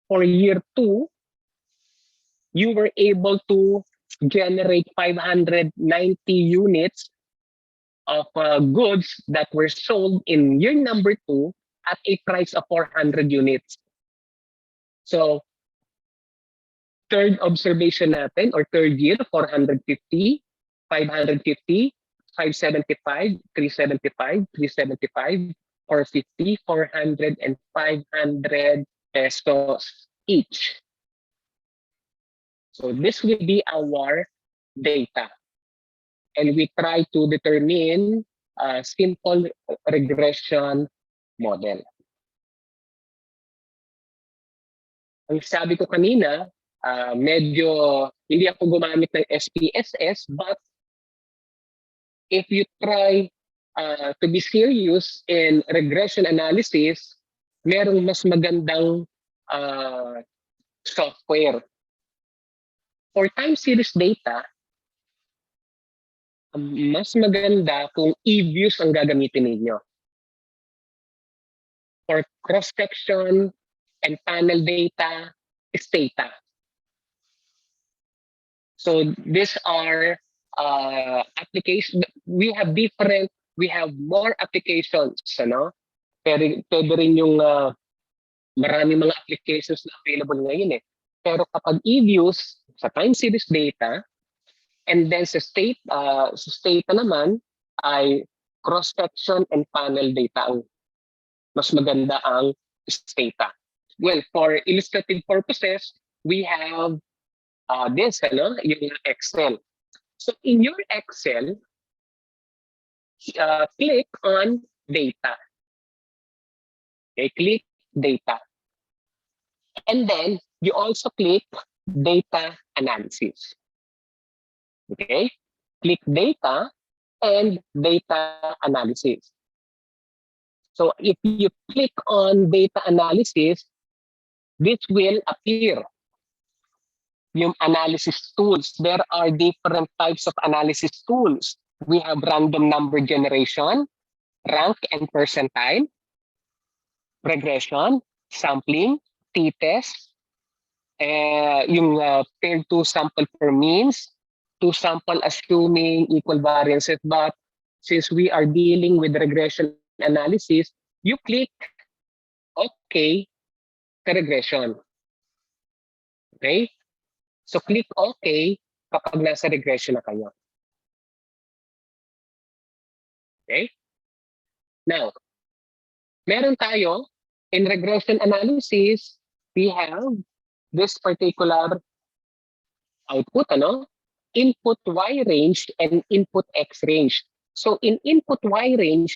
For year 2, you were able to generate 590 units of goods that were sold in year number 2 at a price of 400 units. So, third observation natin, or third year, 450, 550, 575, 375, 375, 450, 400, and 500 pesos each. So this will be our data. And we try to determine a simple regression model. Ang sabi ko kanina, medyo hindi ako gumamit ng SPSS, but if you try to be serious in regression analysis, merong mas magandang software. For time series data, mas maganda kung eViews ang gagamitin ninyo. For cross-section and panel data, Stata. So these are applications. We have more applications, Pwede rin yung marami mga applications na available ngayon eh. Pero kapag eViews sa time series data, and then sa Stata naman ay cross-section and panel data ang mas maganda ang stata. Well, for illustrative purposes, we have this, yung Excel. So in your Excel, click on data. Okay, click data. And then you also click data analysis. Okay, click data and data analysis. So if you click on data analysis, this will appear yung analysis tools. There are different types of analysis tools. We have random number generation, rank and percentile, regression, sampling, t-test, yung pair two sample per means, two sample assuming equal variances. But since we are dealing with regression analysis, you click OK sa regression. Okay? So click OK kapag nasa regression na kayo. Okay? Now, meron tayo in regression analysis, we have this particular output, input Y range and input X range. So in input Y range,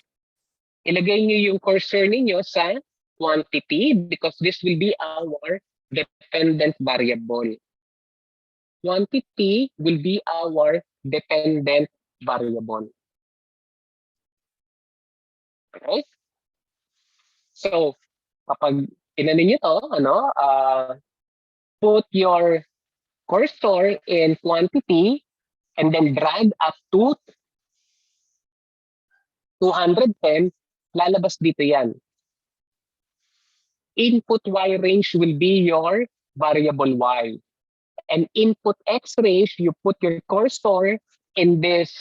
ilagay niyo yung cursor ninyo sa quantity because this will be our dependent variable. Quantity will be our dependent variable. Okay? So, kapag inano niyo to, put your cursor in quantity and then drag up to 210, lalabas dito yan. Input Y range will be your variable Y. And input X range, you put your cursor in this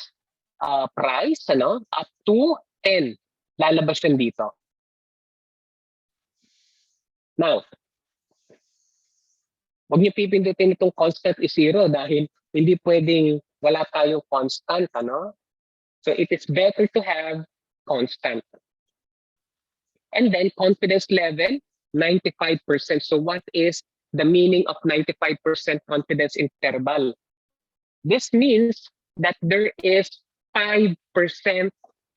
price, up to 10. Lalabas yan dito. Now, huwag niyo pipindutin itong constant is 0 dahil hindi pwedeng wala tayong constant, So it is better to have constant. And then confidence level, 95%. So what is the meaning of 95% confidence interval? This means that there is 5%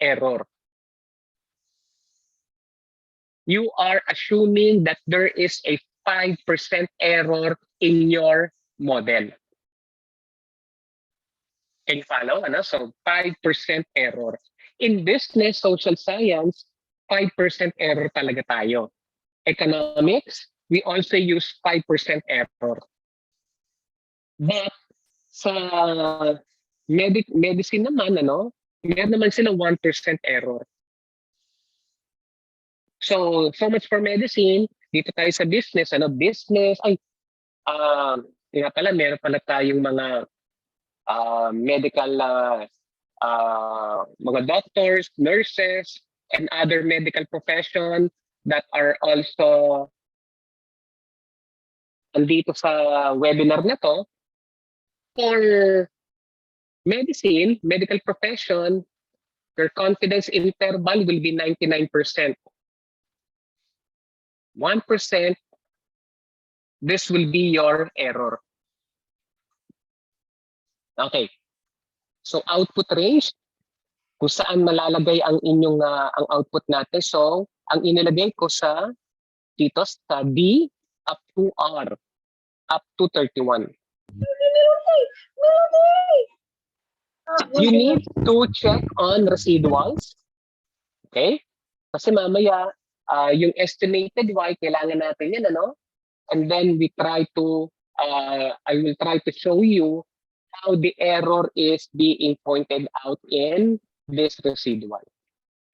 error. You are assuming that there is a 5% error in your model. Can you follow? So 5% error. In business, social science, 5% error talaga tayo. Economics, we also use 5% error. But sa medicine naman, meron naman sila 1% error. So much for medicine. Dito tayo sa business, business, meron pala tayong mga medical, mga doctors, nurses, and other medical profession that are also andito sa webinar na to. For medicine, medical profession, your confidence interval will be 99%. 1%, this will be your error. Okay. So output range, kung saan malalagay ang inyong ang output natin. So ang inilagay ko sa dito sa D up to R, up to 31. You need to check on residuals. Okay? Kasi mamaya, yung estimated Y, kailangan natin yan, And then we try to, I will try to show you how the error is being pointed out in this residual.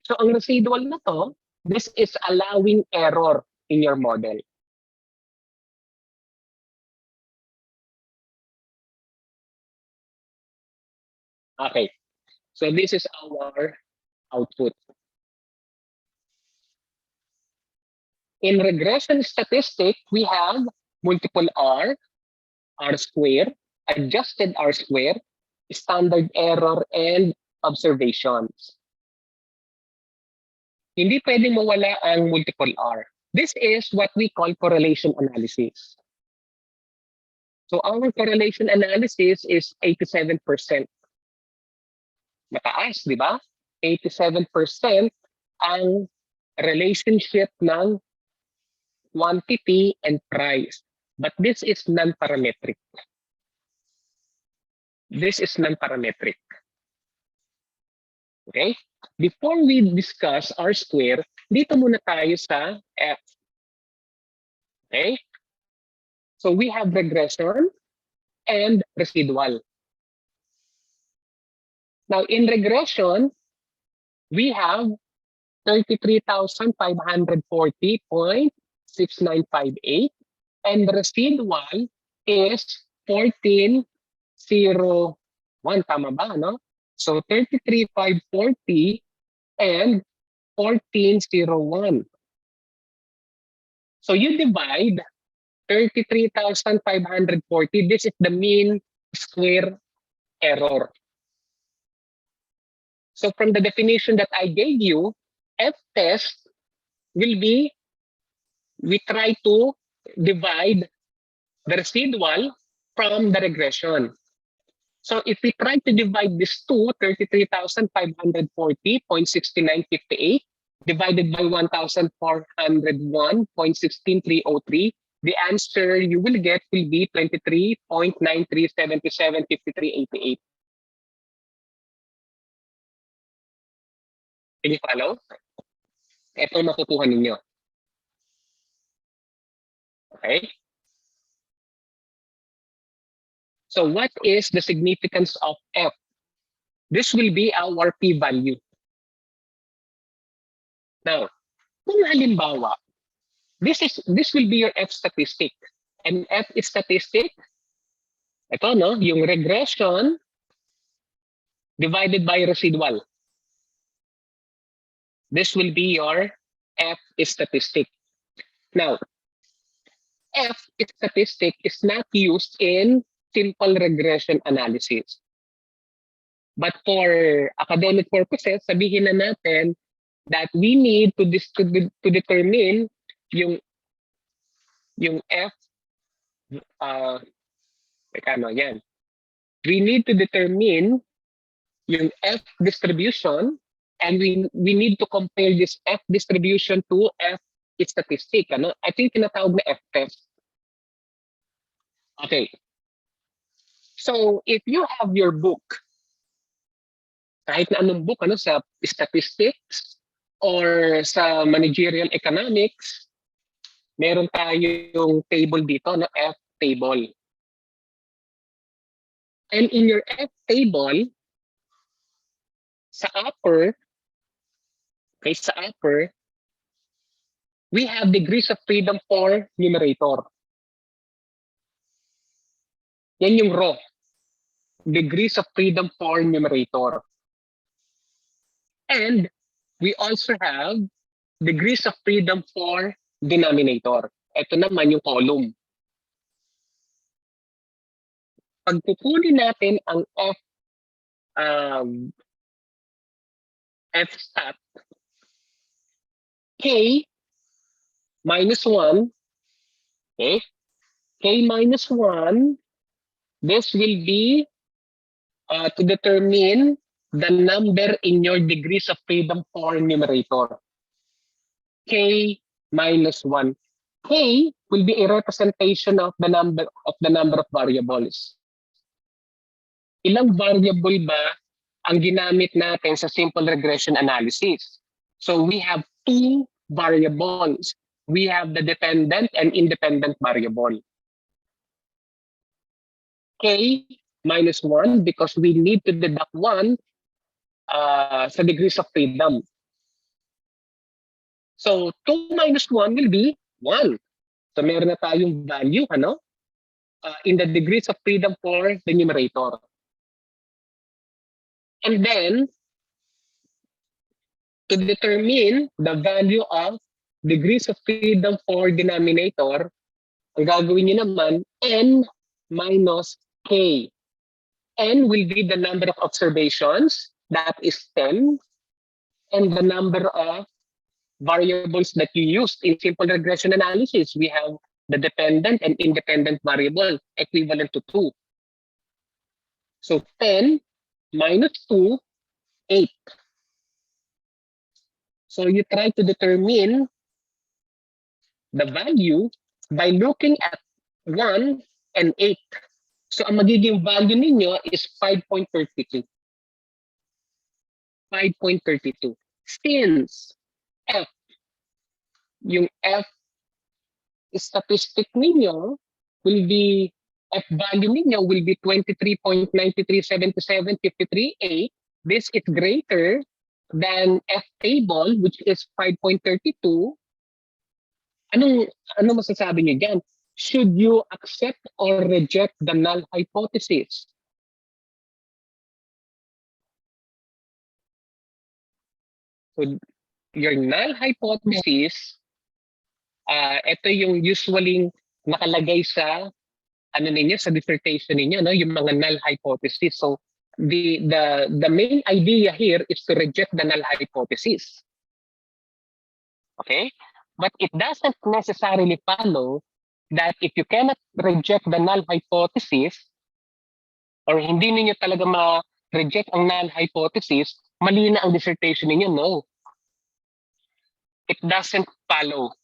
So ang residual na to, this is allowing error in your model. Okay, so this is our output. In regression statistics, we have multiple R, R square, adjusted R square, standard error, and observations. Hindi pwedeng mawala ang multiple R. This is what we call correlation analysis. So our correlation analysis is 87%. Mataas, di ba? 87% ang relationship ng quantity and price. But this is non-parametric. This is non-parametric. Okay? Before we discuss R-square, dito muna tayo sa F. Okay? So we have regression and residual. Now in regression, we have 33,540.6958 and residual is 1401. Tama ba, no? So 33,540 and 1401. So you divide 33,540. This is the mean square error. So from the definition that I gave you, F test will be, we try to divide the residual from the regression. So if we try to divide this to 33,540.6958 divided by 1,401.16303, the answer you will get will be 23.93775388. Can you follow? Ito makukuha ninyo. Okay? So what is the significance of F? This will be our p-value. Now, kung halimbawa, this will be your F statistic. And F is statistic. Ito, no? Yung regression divided by residual. This will be your F statistic. Now, F statistic is not used in simple regression analysis. But for academic purposes, sabihin na natin that we need to determine yung F, yan. We need to determine yung F distribution, and we need to compare this F distribution to F statistic. Ano? I think tinatawag na F test. Okay. So if you have your book, kahit na anong book, ano, sa statistics or sa managerial economics, meron tayong table dito, no? F table. And in your F table, sa upper, we have degrees of freedom for numerator. Yan yung raw. Degrees of freedom for numerator. And we also have degrees of freedom for denominator. Ito naman yung column. Pag pupunin natin ang F stat, K minus 1, okay? K minus 1, this will be to determine the number in your degrees of freedom for numerator. K minus 1. K will be a representation of the number of variables. Ilang variable ba ang ginamit natin sa simple regression analysis? So we have two variables. We have the dependent and independent variable. K minus 1 because we need to deduct 1 sa degrees of freedom. So 2 minus 1 will be 1. So meron na tayong value, ano? In the degrees of freedom for the numerator. And then, to determine the value of degrees of freedom for denominator, ang gagawin nyo naman, n minus k. N will be the number of observations, that is 10, and the number of variables that you used in simple regression analysis. We have the dependent and independent variable equivalent to 2. So 10 minus 2, 8. So you try to determine the value by looking at 1 and 8. So ang magiging value ninyo is 5.32. 5.32. Since F, yung F statistic ninyo will be, F value ninyo will be 23.937753A. This is greater than F table, which is 5.32. Ano masasabi niyo dyan? Should you accept or reject the null hypothesis? So your null hypothesis, ito yung usually nakalagay sa ninyo, sa dissertation ninyo, no, yung mga null hypothesis. So the main idea here is to reject the null hypothesis. Okay? But it doesn't necessarily follow that if you cannot reject the null hypothesis, or hindi ninyo talaga ma-reject ang null hypothesis, mali na ang dissertation ninyo. No. It doesn't follow.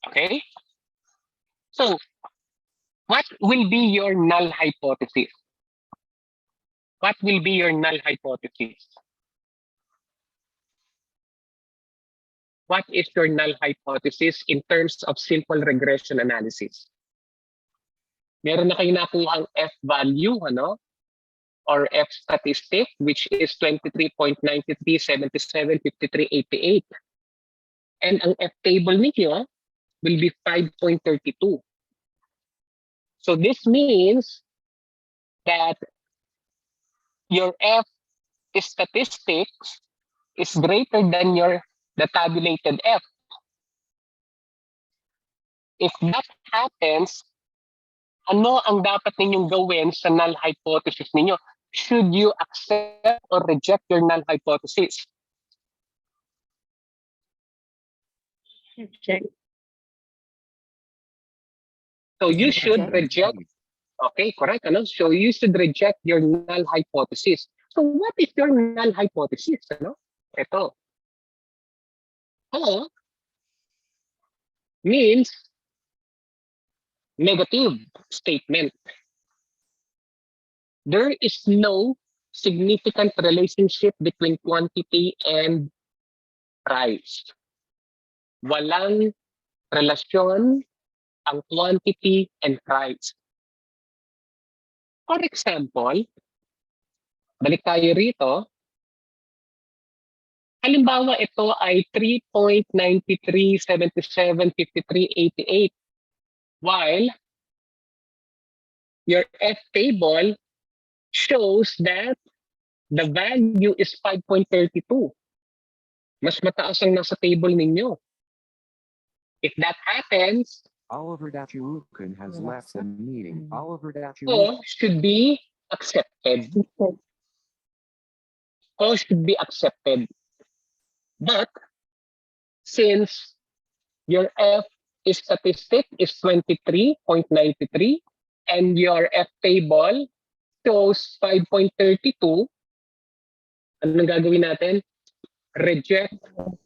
Okay? So, what will be your null hypothesis? What will be your null hypothesis? What is your null hypothesis in terms of simple regression analysis? Meron na kayo nakuha ang F value, ano? Or F statistic, which is 23.93775388. And ang F table niyo will be 5.32. So this means that your F statistics is greater than the tabulated F. If that happens, ano ang dapat ninyong gawin sa null hypothesis ninyo? Should you accept or reject your null hypothesis? Check. So you should reject. Okay, correct. Ano? So you should reject your null hypothesis. So what is your null hypothesis? Ano? Ito. O means negative statement. There is no significant relationship between quantity and price. Walang relasyon ang quantity and price. For example, balik tayo rito. Halimbawa, ito ay 3.93775388, while your F table shows that the value is 5.32. Mas mataas ang nasa table ninyo. If that happens, Oliver Dachurukan has left the meeting. Oliver O should be accepted. O should be accepted. But since your F statistic is 23.93 and your F table shows 5.32, anong gagawin natin? Reject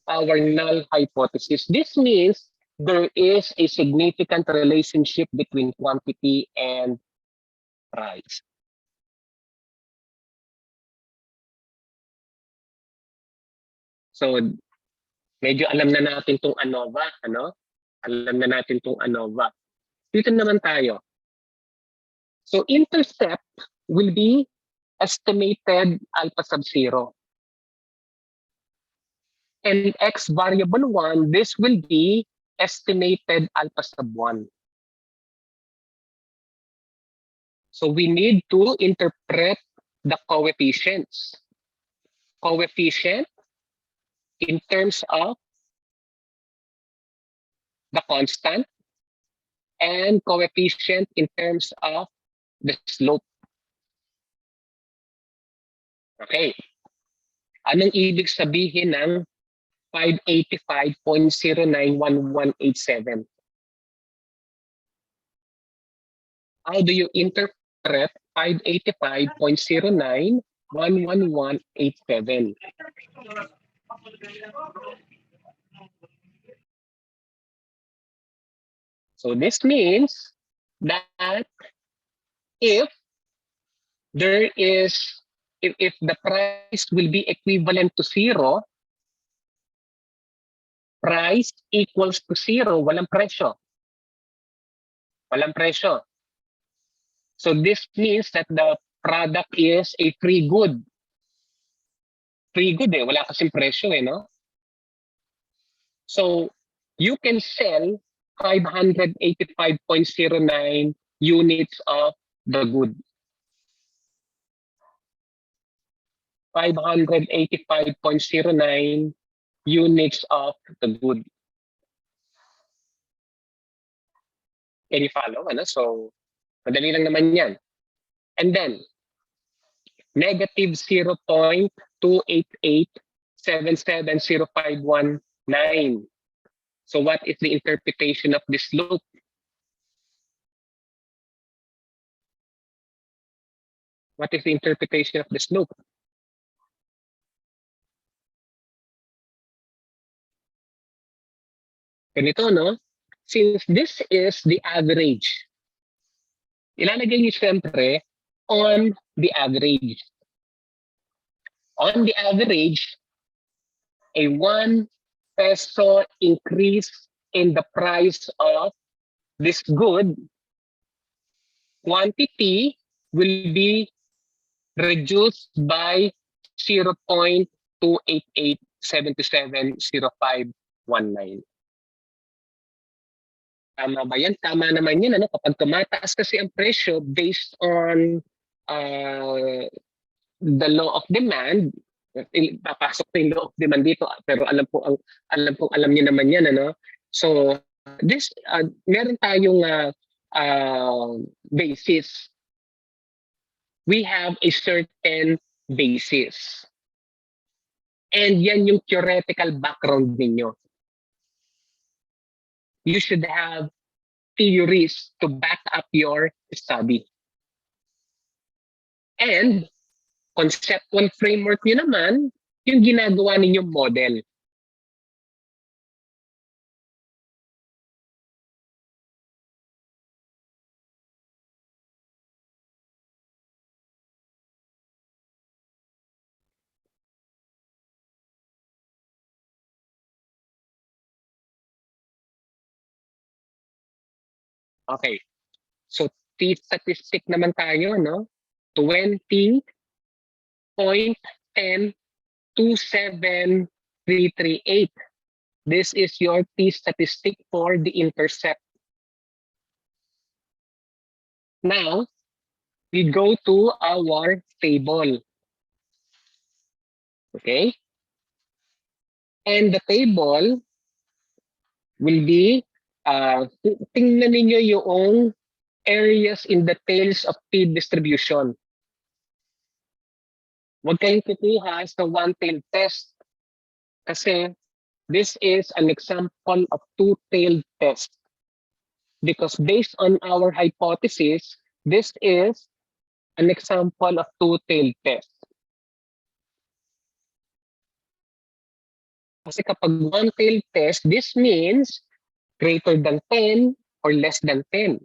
our null hypothesis. This means there is a significant relationship between quantity and price. So, medyo alam na natin itong ANOVA, ano? Alam na natin itong ANOVA. Dito naman tayo. So, intercept will be estimated alpha sub 0. And X variable 1, this will be estimated alpha sub 1. So, we need to interpret the coefficients. Coefficient in terms of the constant and coefficient in terms of the slope. Okay. Anong ibig sabihin ng 585.091187. How do you interpret 585.091187? So this means that if there is, if the price will be equivalent to 0, price equals to 0, walang presyo. Walang presyo. So this means that the product is a free good. Free good eh, wala kasing presyo eh, no? So you can sell 585.09 units of the good. 585.09 units of the good. Can you follow? Ano? So, madali lang naman yan. And then, negative 0.288770519. So what is the interpretation of this loop? What is the interpretation of this loop? Ganito, no? Since this is the average, ilalagay niyo siyempre on the average. On the average, a 1 peso increase in the price of this good quantity will be reduced by 0.288770519. Tama ba yan? Tama naman yan. Ano? Kapag tumataas kasi ang presyo based on the law of demand, papasok na yung law of demand dito, pero alam niyo naman yan, ano? So this meron tayong basis. We have a certain basis. And yan yung theoretical background ninyo. You should have theories to back up your study. And conceptual framework nyo naman, yung ginagawa ninyong model. Okay. So, t-statistic naman tayo, no? 20.1027338. This is your t-statistic for the intercept. Now, we go to our table. Okay? And the table will be, tingnan ninyo yung areas in the tails of t-distribution. Huwag kayong kukuha sa one-tailed test kasi this is an example of two-tailed test. Because based on our hypothesis, this is an example of two-tailed test. Kasi kapag one-tailed test, this means greater than 10 or less than 10.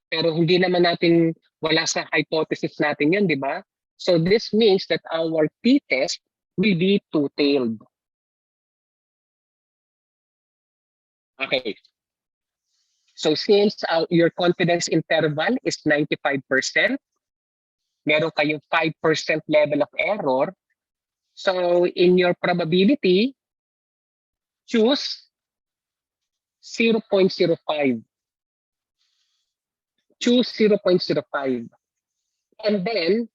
Pero hindi naman natin, wala sa hypothesis natin yan, di ba? So this means that our t-test will be two-tailed. Okay. So since your confidence interval is 95%, meron kayong 5% level of error. So in your probability, choose 0.05. Choose 0.05. And then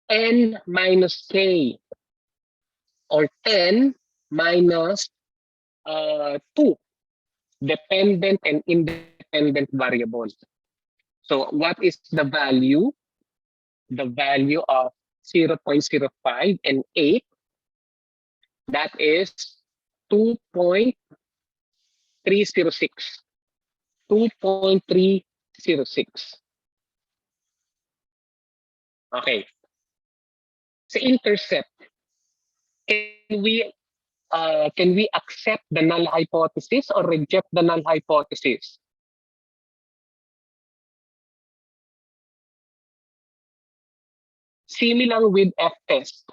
n minus k, or 10 minus 2 dependent and independent variables. So what is the value? The value of 0.05 and 8, that is 2.306. 2.306. Okay. Sa intercept, can we accept the null hypothesis or reject the null hypothesis? Similar with F-test.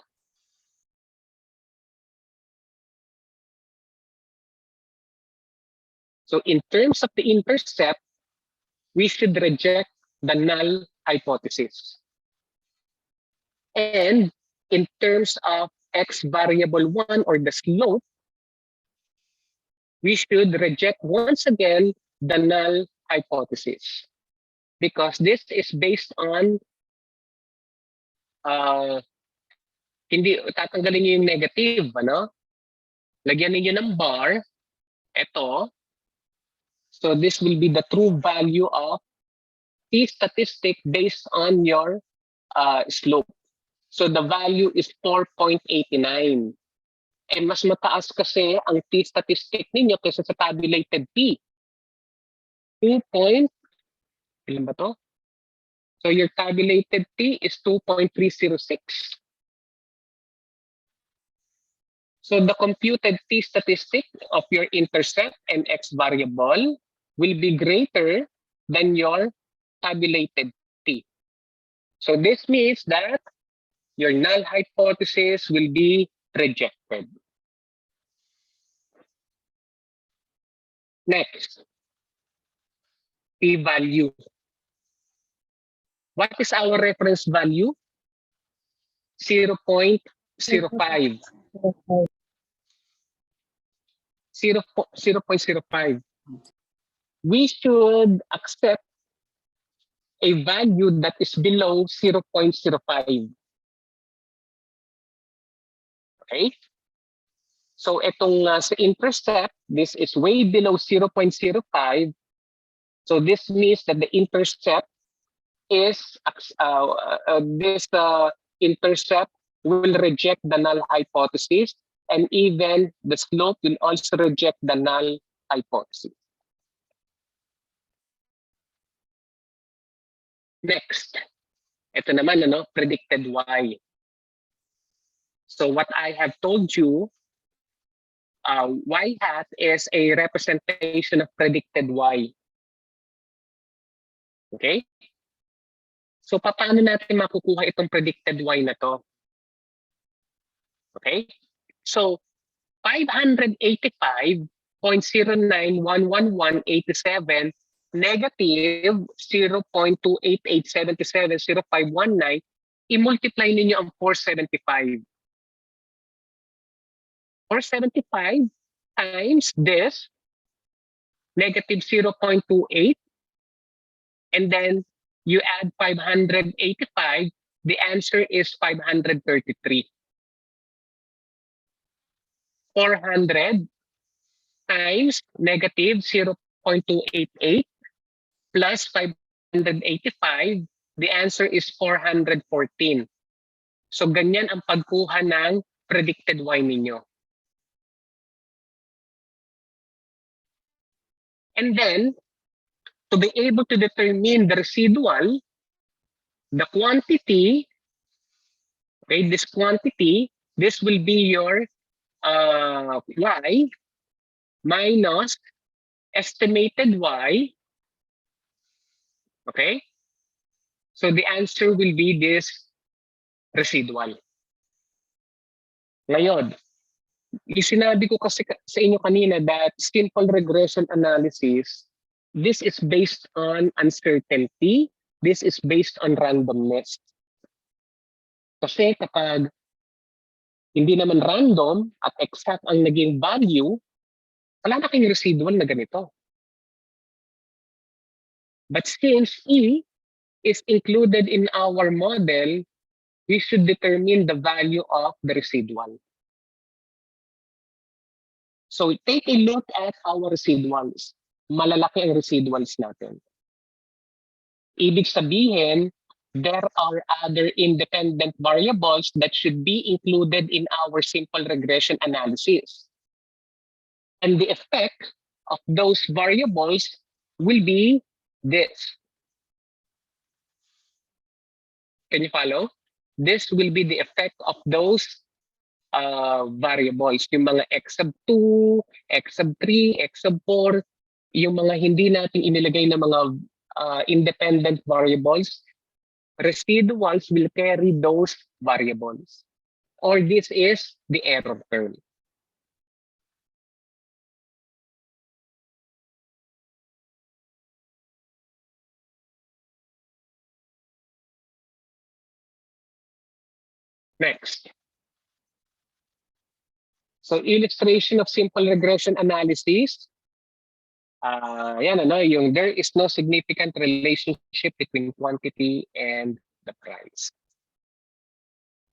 So in terms of the intercept, we should reject the null hypothesis. And in terms of x variable 1 or the slope, we should reject once again the null hypothesis. Because this is based on hindi tatanggalin niyo yung negative, ano? Lagyan niyo ng bar, ito. So this will be the true value of t statistic based on your slope. So the value is 4.89. And mas mataas kasi ang t statistic ninyo kaysa sa tabulated p. 2. Ilan ba to? So your tabulated t is 2.306. So the computed t statistic of your intercept and x variable will be greater than your tabulated t. So this means that your null hypothesis will be rejected. Next, p-value. What is our reference value? 0.05. 0.05. We should accept a value that is below 0.05. Okay? So itong sa intercept, this is way below 0.05. So this means that the intercept is intercept will reject the null hypothesis, and even the slope will also reject the null hypothesis. Next, ito naman predicted y. So what I have told you, y hat is a representation of predicted y. Okay? So paano natin makukuha itong predicted y na to? Okay? So 585.091187 negative 0.288770519, i-multiply ninyo ang 475. 475 times this negative 0.28, and then you add 585, the answer is 533. 400 times negative 0.288 plus 585, the answer is 414. So ganyan ang pagkuha ng predicted y ninyo. And then, to be able to determine the residual, the quantity, okay, this quantity, this will be your y minus estimated y. Okay? So the answer will be this residual. Ngayon, yung sinabi ko kasi sa inyo kanina that simple regression analysis, this is based on uncertainty, this is based on randomness. Kasi kapag hindi naman random at exact ang naging value, wala na kayong residual na ganito. But since E is included in our model, we should determine the value of the residual. So take a look at our residuals. Malalaki ang residuals natin. Ibig sabihin, there are other independent variables that should be included in our simple regression analysis. And the effect of those variables will be this. Can you follow? This will be the effect of those variables. Yung mga x sub 2, x sub 3, x sub 4, yung mga hindi natin inilagay na mga independent variables, residuals will carry those variables. Or this is the error term. Next. So illustration of simple regression analysis. Yan, yung there is no significant relationship between quantity and the price.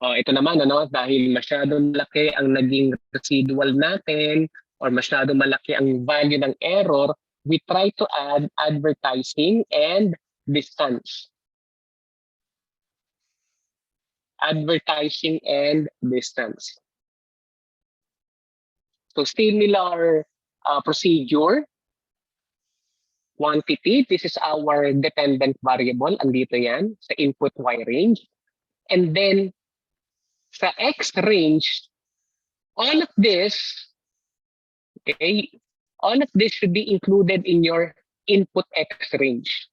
Ito naman, dahil masyadong malaki ang naging residual natin or masyadong malaki ang value ng error, we try to add advertising and distance. Advertising and distance. So similar procedure. Quantity, this is our dependent variable. Andito yan sa input y range. And then sa x range, all of this, okay, all of this should be included in your input x range.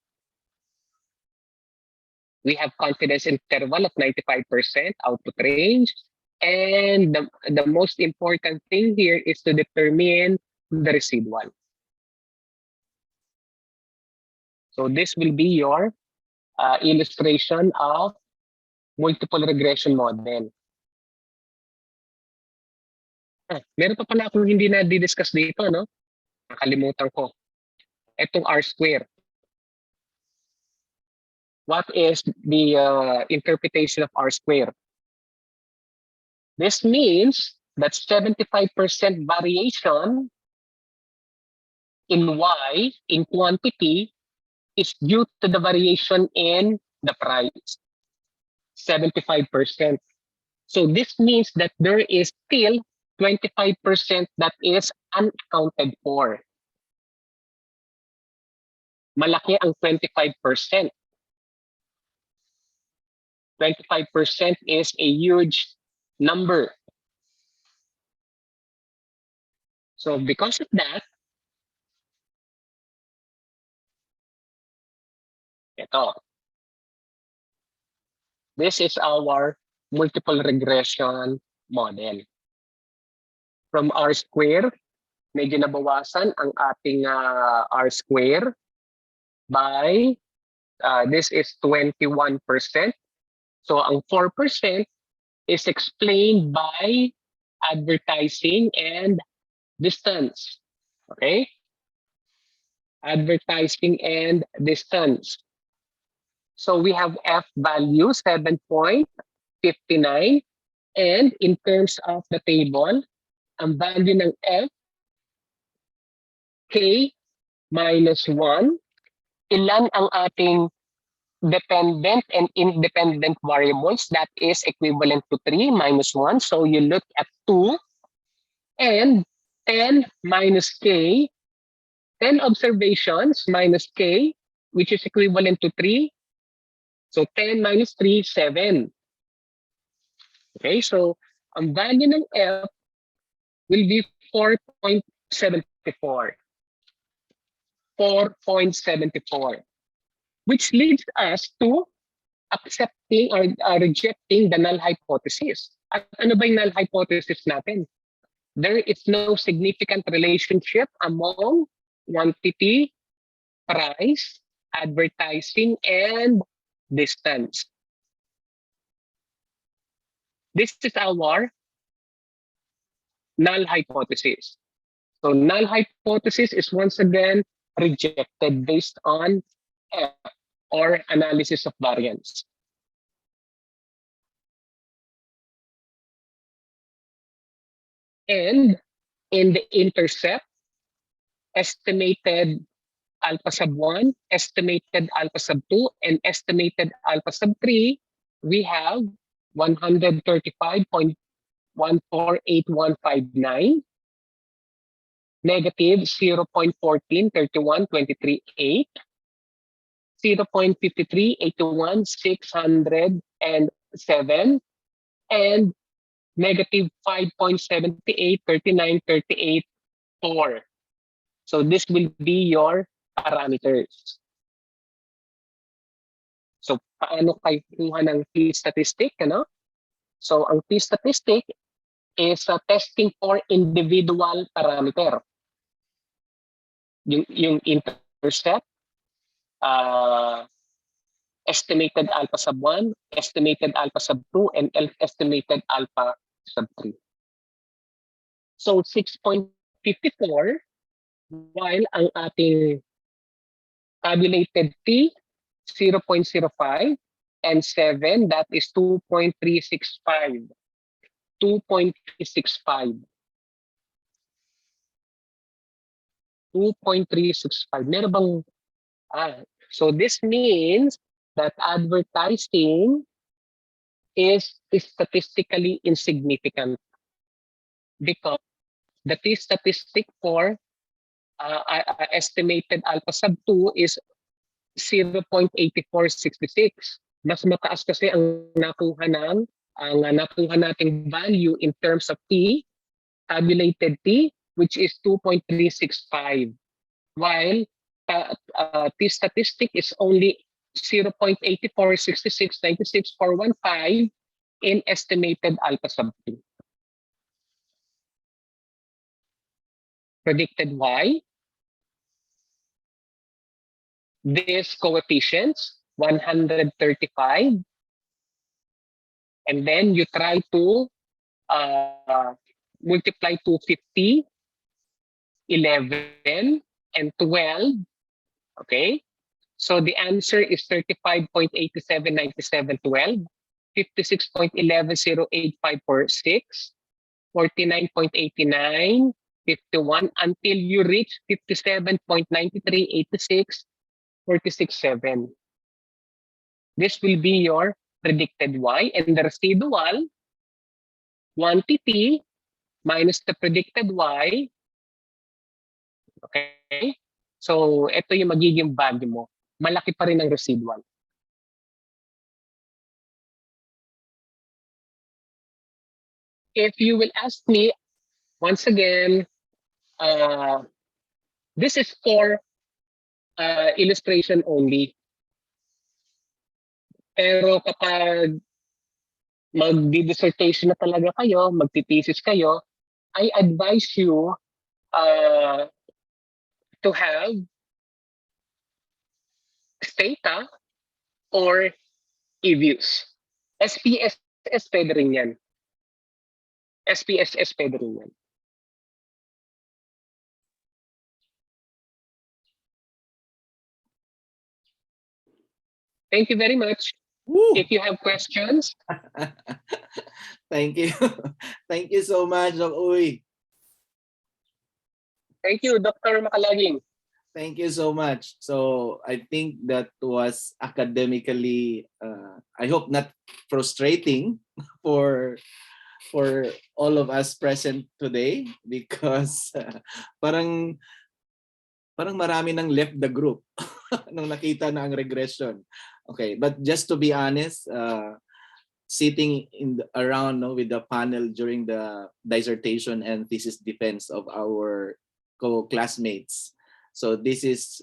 We have confidence interval of 95% output range. And the most important thing here is to determine the residual. So this will be your illustration of multiple regression model. Meron pa pala akong hindi na di-discuss dito, no? Nakalimutan ko. Itong R-square. What is the interpretation of R-square? This means that 75% variation in Y, in quantity, is due to the variation in the price. 75%. So this means that there is still 25% that is unaccounted for. Malaki ang 25%. 25% is a huge number. So because of that, ito. This is our multiple regression model. From R-square, medyo nabawasan ang ating R-square by, this is 21%. So ang 4% is explained by advertising and distance. Okay? Advertising and distance. So we have F value 7.59, and in terms of the table, ang value ng F, K minus 1. Ilan ang ating dependent and independent variables? That is equivalent to 3 minus 1. So you look at 2, and 10 minus K, 10 observations minus K, which is equivalent to 3. So 10 minus 3, 7. Okay, so ang value ng F will be 4.74. 4.74. Which leads us to accepting or rejecting the null hypothesis. At ano ba yung null hypothesis natin? There is no significant relationship among quantity, price, advertising, and distance. This is our null hypothesis. So null hypothesis is once again rejected based on F, or analysis of variance. And in the intercept, estimated alpha sub 1, estimated alpha sub 2, and estimated alpha sub 3, we have 135.148159. negative 0.14, 31, 23, 8, 0.53, 81, 607, and negative 5.78, 39, 38, 4. So this will be your parameters. So paano kayo kuha ng t-statistic? Ano? So ang t-statistic is testing for individual parameter. Yung intercept, estimated alpha sub 1, estimated alpha sub 2, and estimated alpha sub 3. So 6.54, while ang ating tabulated t, 0.05, and 7, that is 2.365. 2.365. 2.365. Meron bang, so this means that advertising is statistically insignificant because the t-statistic for estimated alpha sub 2 is 0.8466. Mas mataas kasi ang nakuha nating value in terms of t, tabulated t, which is 2.365, while t-statistic is only 0.8466, 96,415 in estimated alpha sub 2. Predicted y, this coefficients 135, and then you try to multiply 250, 11, and 12. Okay, so the answer is 35.879712, 56.11085446, 49.89, 51, until you reach 57.9386, 46.7. This will be your predicted y, and the residual quantity minus the predicted y. Okay, so ito yung magiging value mo. Malaki pa rin ang residual. If you will ask me, once again, this is for illustration only. Pero kapag magdi-dissertation na talaga kayo, magti-thesis kayo, I advise you to have Stata or eViews. SPSS pwede rin yan. SPSS pwede rin yan. Thank you very much. Woo! If you have questions. Thank you. Thank you so much, Doc Uy. Thank you, Dr. Makalaging. Thank you so much. So I think that was academically, I hope not frustrating for all of us present today, because parang marami nang left the group nung nakita na ang regression. Okay, but just to be honest, sitting around with the panel during the dissertation and thesis defense of our co-classmates. So this is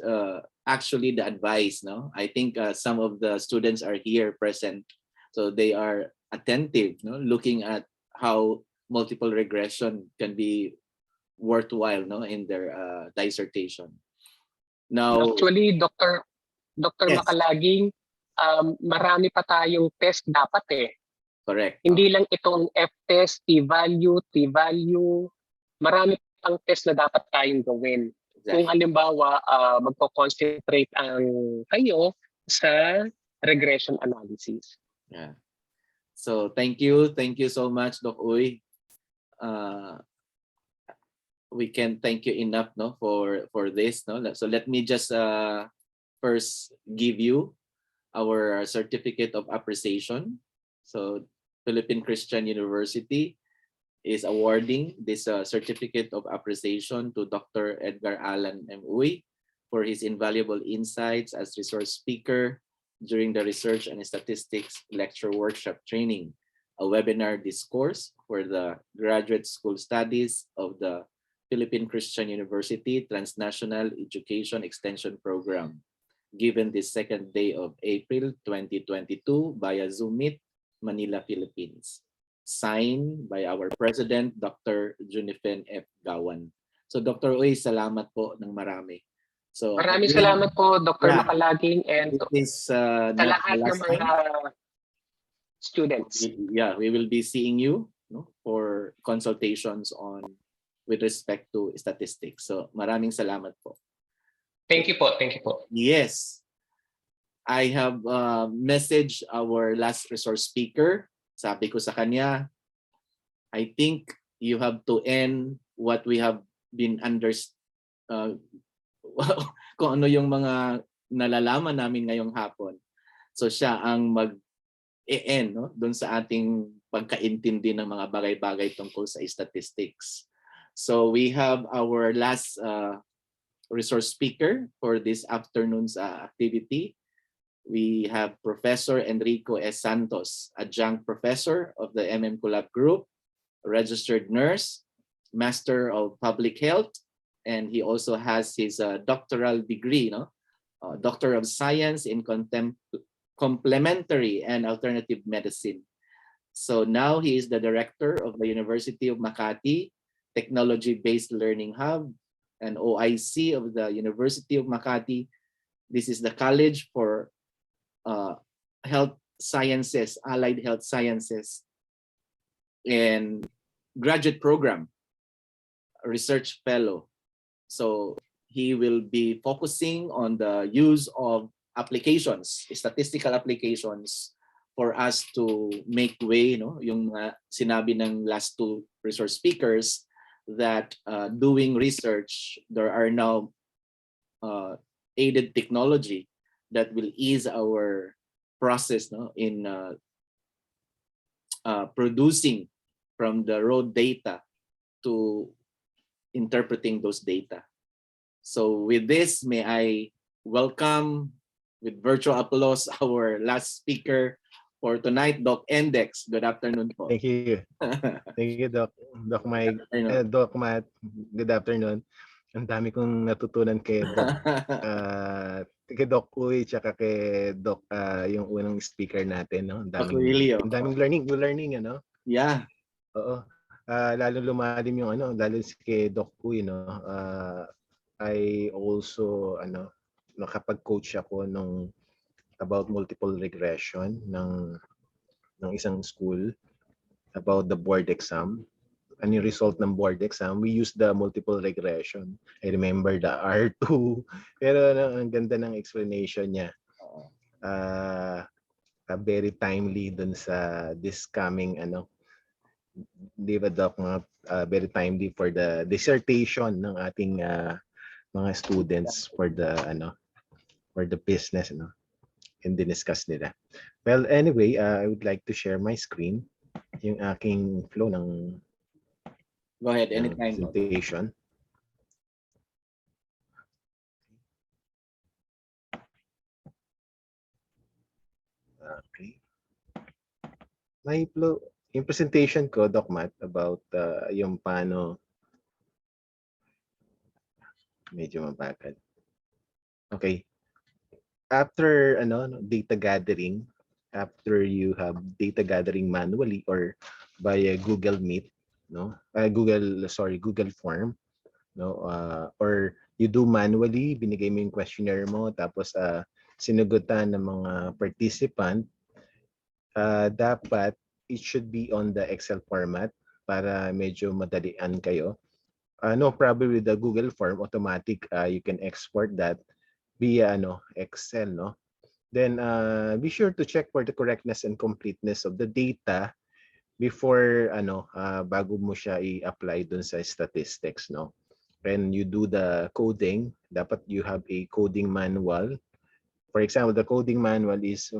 actually the advice. I think some of the students are here present, so they are attentive, looking at how multiple regression can be worthwhile, in their dissertation. Now, actually, Dr. Yes. Makalaging, marami pa tayong test dapat eh. Correct. Hindi lang itong F-test, T-value, T-value. Marami pang test na dapat tayong gawin. Exactly. Kung halimbawa, magko-concentrate ang kayo sa regression analysis. Yeah. So thank you so much, Doc Uy. We can thank you enough, for this, So let me just first give you our certificate of appreciation. So Philippine Christian University, is awarding this certificate of appreciation to Dr. Edgar Allan M. Uy for his invaluable insights as resource speaker during the Research and Statistics Lecture Workshop Training, a webinar discourse for the Graduate School Studies of the Philippine Christian University Transnational Education Extension Program, given this second day of April 2022 via Zoom Meet, Manila, Philippines. Signed by our President, Dr. Junifen F. Gawan. So Dr. Uy, salamat po ng marami. So Maraming again, salamat po, Dr. yeah, Makalaging, and this is sa not the lahat ng last mga time. students. Yeah, we will be seeing you, no, for consultations on with respect to statistics. So maraming salamat po. Thank you po, thank you po. Yes, I have messaged our last resource speaker. Sabi ko sa kanya, I think you have to end what we have been kung ano yung mga nalalaman namin ngayong hapon. So siya ang mag-e-end, no, doon sa ating pagkaintindi ng mga bagay-bagay tungkol sa statistics. So we have our last resource speaker for this afternoon's activity. We have Professor Enrico S. Santos, adjunct professor of the MM Collab Group, registered nurse, master of public health, and he also has his doctoral degree, Doctor of Science in Complementary and Alternative Medicine. So now he is the director of the University of Makati Technology-Based Learning Hub and OIC of the University of Makati. This is the College for Health Sciences, Allied Health Sciences, and graduate program, research fellow. So he will be focusing on the use of applications, statistical applications, for us to make way, yung sinabi ng last two resource speakers, that doing research, there are now aided technology that will ease our process, in producing from the raw data to interpreting those data. So with this, may I welcome with virtual applause our last speaker for tonight, Doc Index. Good afternoon po. Thank you. Thank you, Doc. Doc Matt, good afternoon. Ang dami kong natutunan kay Doc. Kay Doc Uy, tsaka kay Doc, yung unang speaker natin. No? Ang daming learning, ano? Yeah. Oo. Lalo lumalim yung lalo kay Doc Uy, no? I also, nakapag-coach ako about multiple regression ng isang school about the board exam. Ano yung result ng board exam? We use the multiple regression. I remember the R2. Pero ang ganda ng explanation niya. Very timely dun sa this coming, di ba, Doc, very timely for the dissertation ng ating mga students for the business, and discuss nila. Well, anyway, I would like to share my screen, yung aking flow ng Go ahead, anytime. presentation. Okay. My flow, yung presentation ko, Doc Matt, about yung paano, medyo mabagal. Okay. After data gathering, after you have data gathering manually or via Google Meet, Google Form, or you do manually, binigay mo yung questionnaire mo, tapos sinugutan ng mga participant, dapat it should be on the Excel format para medyo madalian kayo. No problem with the Google form, automatic, you can export that via Excel, no? Then be sure to check for the correctness and completeness of the data before bago mo siya i-apply dun sa statistics, no? When you do the coding, dapat you have a coding manual. For example, the coding manual is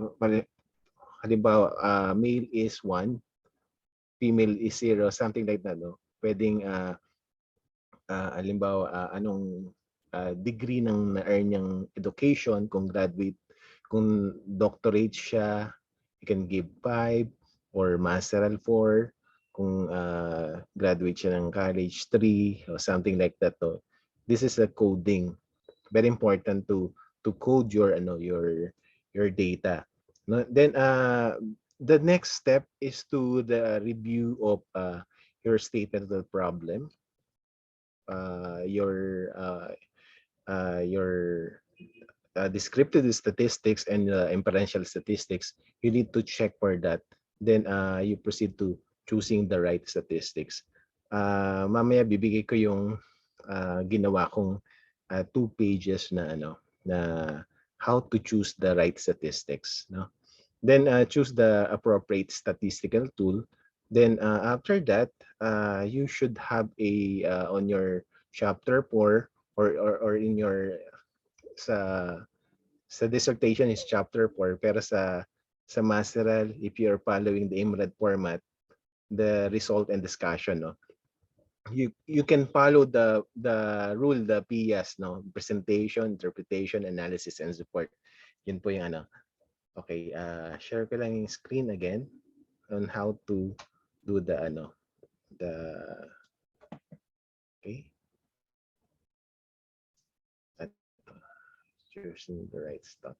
halimbawa, male is 1, female is 0, something like that, no? Pwedeng halimbawa anong degree ng na-earn niyang education, kung graduate, kung doctorate siya, you can give 5 or masteral 4, kung graduate siya ng college 3 or something like that. No? This is a coding. Very important to code your your data. No? Then the next step is to the review of your statement of the problem, your descriptive statistics and inferential statistics. You need to check for that. Then you proceed to choosing the right statistics. Mamaya bibigay ko yung ginawa kong 2 pages na na how to choose the right statistics, no? Then choose the appropriate statistical tool. Then after that, you should have a on your chapter 4 or in your sa dissertation is chapter 4, pero sa masteral, if you're following the IMRAD format, the result and discussion, no, you can follow the rule, the PIAS, no, presentation, interpretation, analysis, and support. Yun po yung okay. Share ko lang yung screen again on how to do the okay. Choosing the right stuff.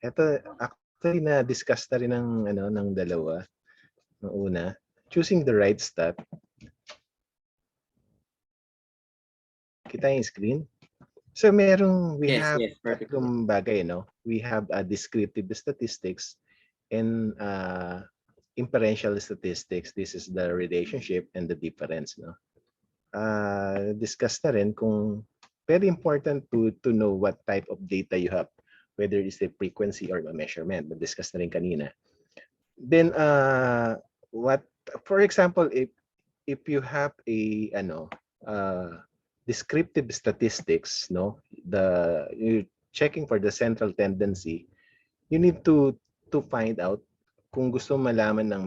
Ito actually na discuss na rin ng dalawa. Ng una, choosing the right stuff. Kita yung screen? So we have tatlong bagay, no? We have descriptive statistics and inferential statistics. This is the relationship and the difference, no? Discuss na rin kung very important to know what type of data you have, whether it's a frequency or a measurement. Discuss na rin kanina. Then what, for example, if you have a descriptive statistics, no, you're checking for the central tendency, you need to find out kung gusto malaman ng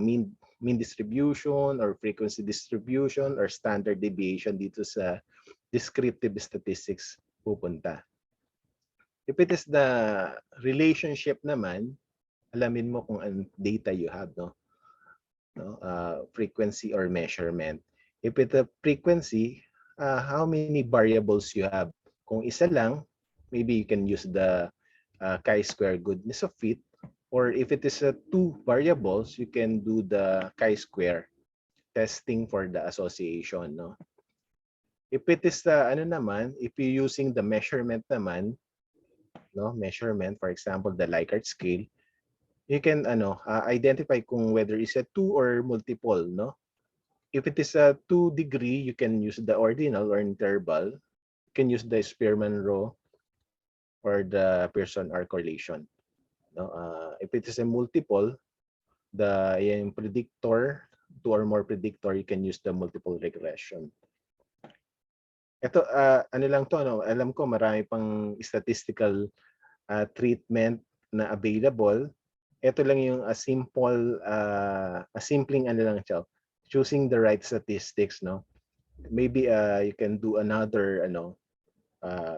mean distribution or frequency distribution or standard deviation dito sa descriptive statistics pupunta. If it is the relationship naman, alamin mo kung anong data you have, no? Frequency or measurement. If it's a frequency, how many variables you have? Kung isa lang, maybe you can use the chi-square goodness of fit. Or if it is 2 variables, you can do the chi-square testing for the association, no? If it is if you're using the measurement naman, no, measurement, for example, the Likert scale, you can identify kung whether it's a 2 or multiple, no? If it is a 2 degree, you can use the ordinal or interval. You can use the Spearman rho or the Pearson R correlation. No? If it is a multiple, yung predictor, 2 or more predictor, you can use the multiple regression. Ito, lang to, no? Alam ko marami pang statistical treatment na available. Ito lang yung simpleng lang siya. Choosing the right statistics, no? Maybe you can do another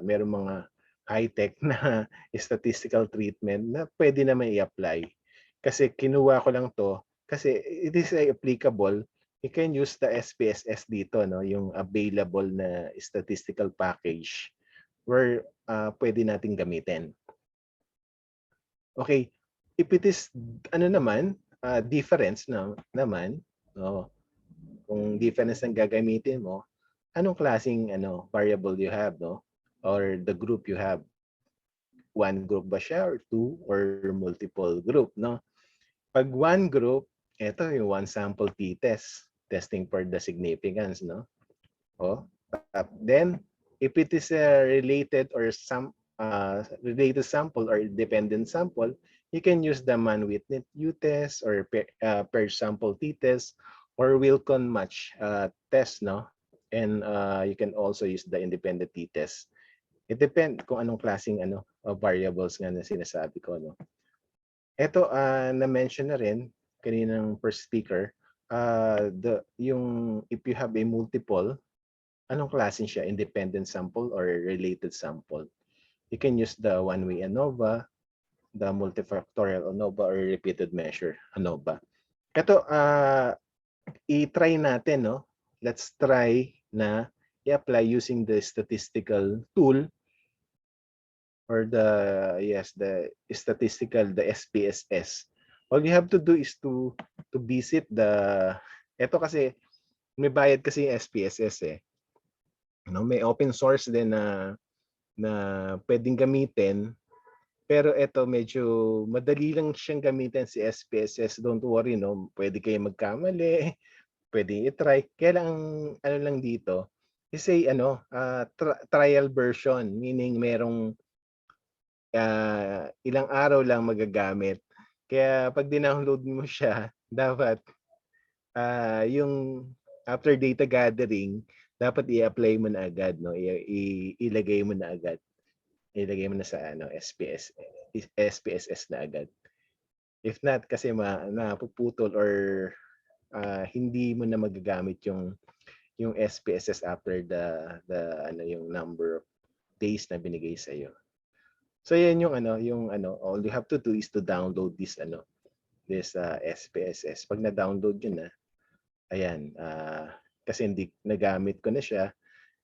meron mga high-tech na statistical treatment na pwede naman i-apply. Kasi kinuha ko lang to kasi it is applicable. You can use the SPSS dito, no, yung available na statistical package where pwede nating gamitin. Okay, if it is difference naman, no, kung difference ang gagamitin mo, anong klaseng variable you have, no, or the group you have. One group ba siya or 2 or multiple group, no? Pag one group, ito yung one sample t-test, testing for the significance, no? Then if it is a related or some related sample or dependent sample, you can use the man-witness u-test or per sample t-test or Wilcon match test, no? And you can also use the independent t-test. It depends kung anong klaseng variables nga na sinasabi ko, no? Ito na-mention na rin kaninang first speaker, if you have a multiple, anong klase siya? Independent sample or related sample? You can use the one-way ANOVA, the multifactorial ANOVA, or repeated measure ANOVA. Ito, i-try natin, no? Let's try na i-apply using the statistical tool or the statistical, the SPSS. All you have to do is to visit ito kasi may bayad kasi yung SPSS eh. No, may open source din na pwedeng gamitin, pero ito medyo madali lang siyang gamitin si SPSS. Don't worry, no, pwede kayo magkamali, pwede i-try. Kaya lang ano lang dito is trial version, meaning merong ilang araw lang magagamit. Kaya pag dinownload mo siya, dapat yung after data gathering, dapat i-apply mo na agad, no? Ilagay mo na agad. Ilagay mo na sa SPSS na agad. If not, kasi napuputol or hindi mo na magagamit yung SPSS after yung number of days na binigay sa iyo. So yan all you have to do is to download this SPSS. Pag na-download yun na, ayan, kasi hindi nagamit ko na siya,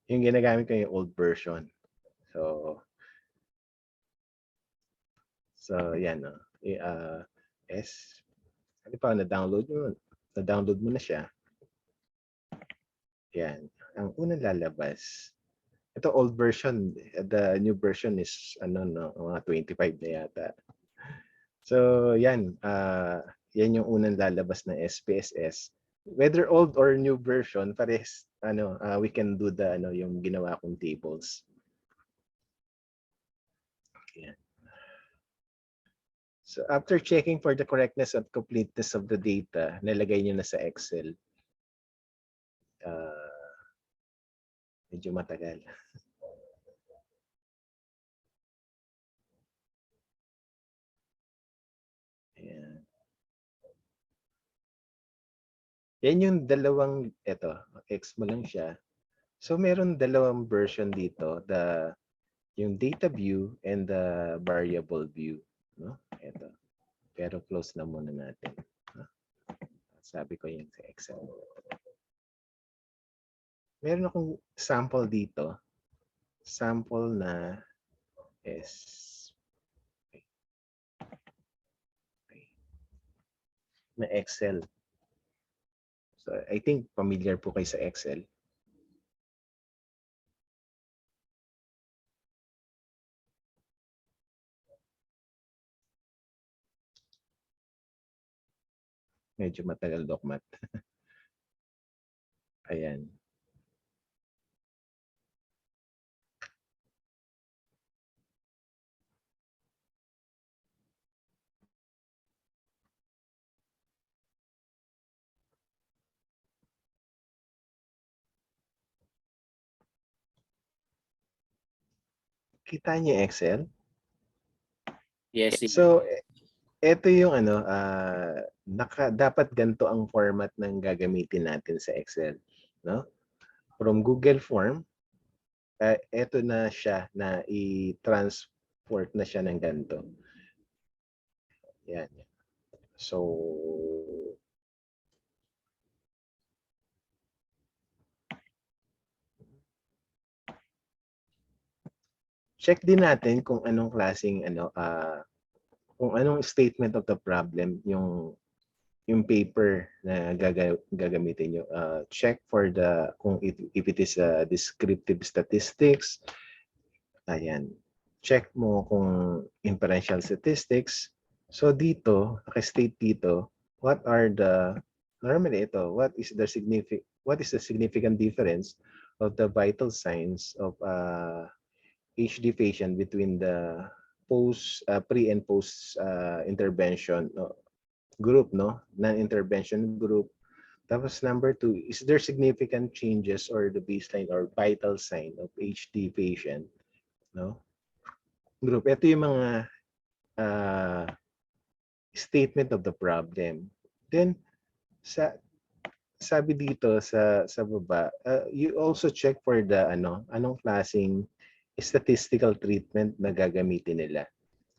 yung ginagamit ko yung old version. So yan, no. Ano pa, na-download mo na siya. Yan, ang unang lalabas. Ito old version, the new version is mga 25 na yata. So yan, yan yung unang lalabas na SPSS. Whether old or new version, pares we can do yung ginawa kong tables. Yan. So after checking for the correctness and completeness of the data, nilagay niyo na sa Excel. Medyo matagal. Ayan. Yan yung dalawang, X mo lang siya. So meron dalawang version dito, yung data view and the variable view, no? Ito. Pero close na muna natin. Sabi ko yun sa Excel. Meron akong sample dito. Sample na na Excel. So I think familiar po kayo sa Excel. Medyo matagal document. Ayan. Kita niyo Excel? Yes. So ito yung dapat ganito ang format ng gagamitin natin sa Excel, no? From Google Form, ito na siya na i-transport na siya ng ganito. Yan. So check din natin kung anong klaseng kung anong statement of the problem yung paper na gagamitin nyo. Check for kung if it is Descriptive Statistics. Ayan. Check mo kung Inferential Statistics. So dito, naka-state dito, normally ito, what is the significant difference of the vital signs of age deviation between the pre and post intervention group, no? Non-intervention group. Tapos number 2, is there significant changes or the baseline or vital sign of age deviation, no? Group. Ito yung mga statement of the problem. Then sabi dito sa baba, you also check for the anong klaseng statistical treatment na gagamitin nila.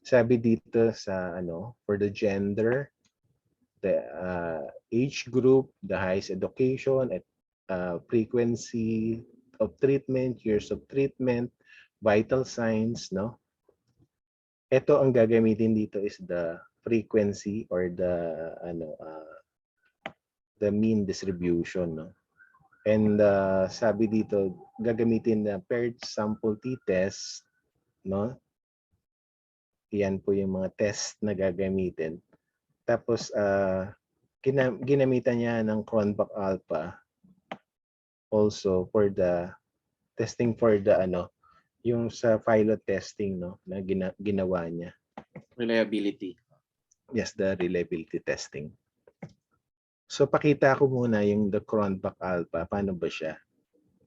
Sabi dito sa for the gender, the age group, the highest education, at frequency of treatment, years of treatment, vital signs, no? Ito ang gagamitin dito is the frequency or the mean distribution, no? And sabi dito gagamitin na paired sample t-test, no? Yan po yung mga test na gagamitin. Tapos ginamitan niya ng Cronbach alpha also for the testing for the yung sa pilot testing, no, na ginawa niya. Reliability. Yes, the reliability testing. So pakita ko muna yung the Cronbach alpha. Paano ba siya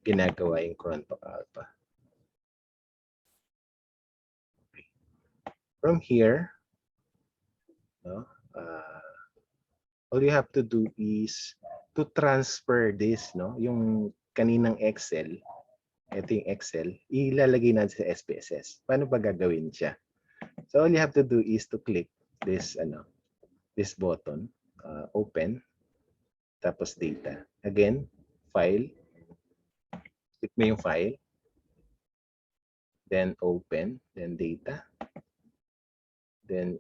ginagawa yung Cronbach alpha? Okay. From here, no, all you have to do is to transfer this, no, yung kaninang Excel, ito yung Excel, ilalagay natin sa SPSS. Paano ba gagawin siya? So all you have to do is to click this this button, open, tapos data. Again, file. Click mo yung file. Then open, then data. Then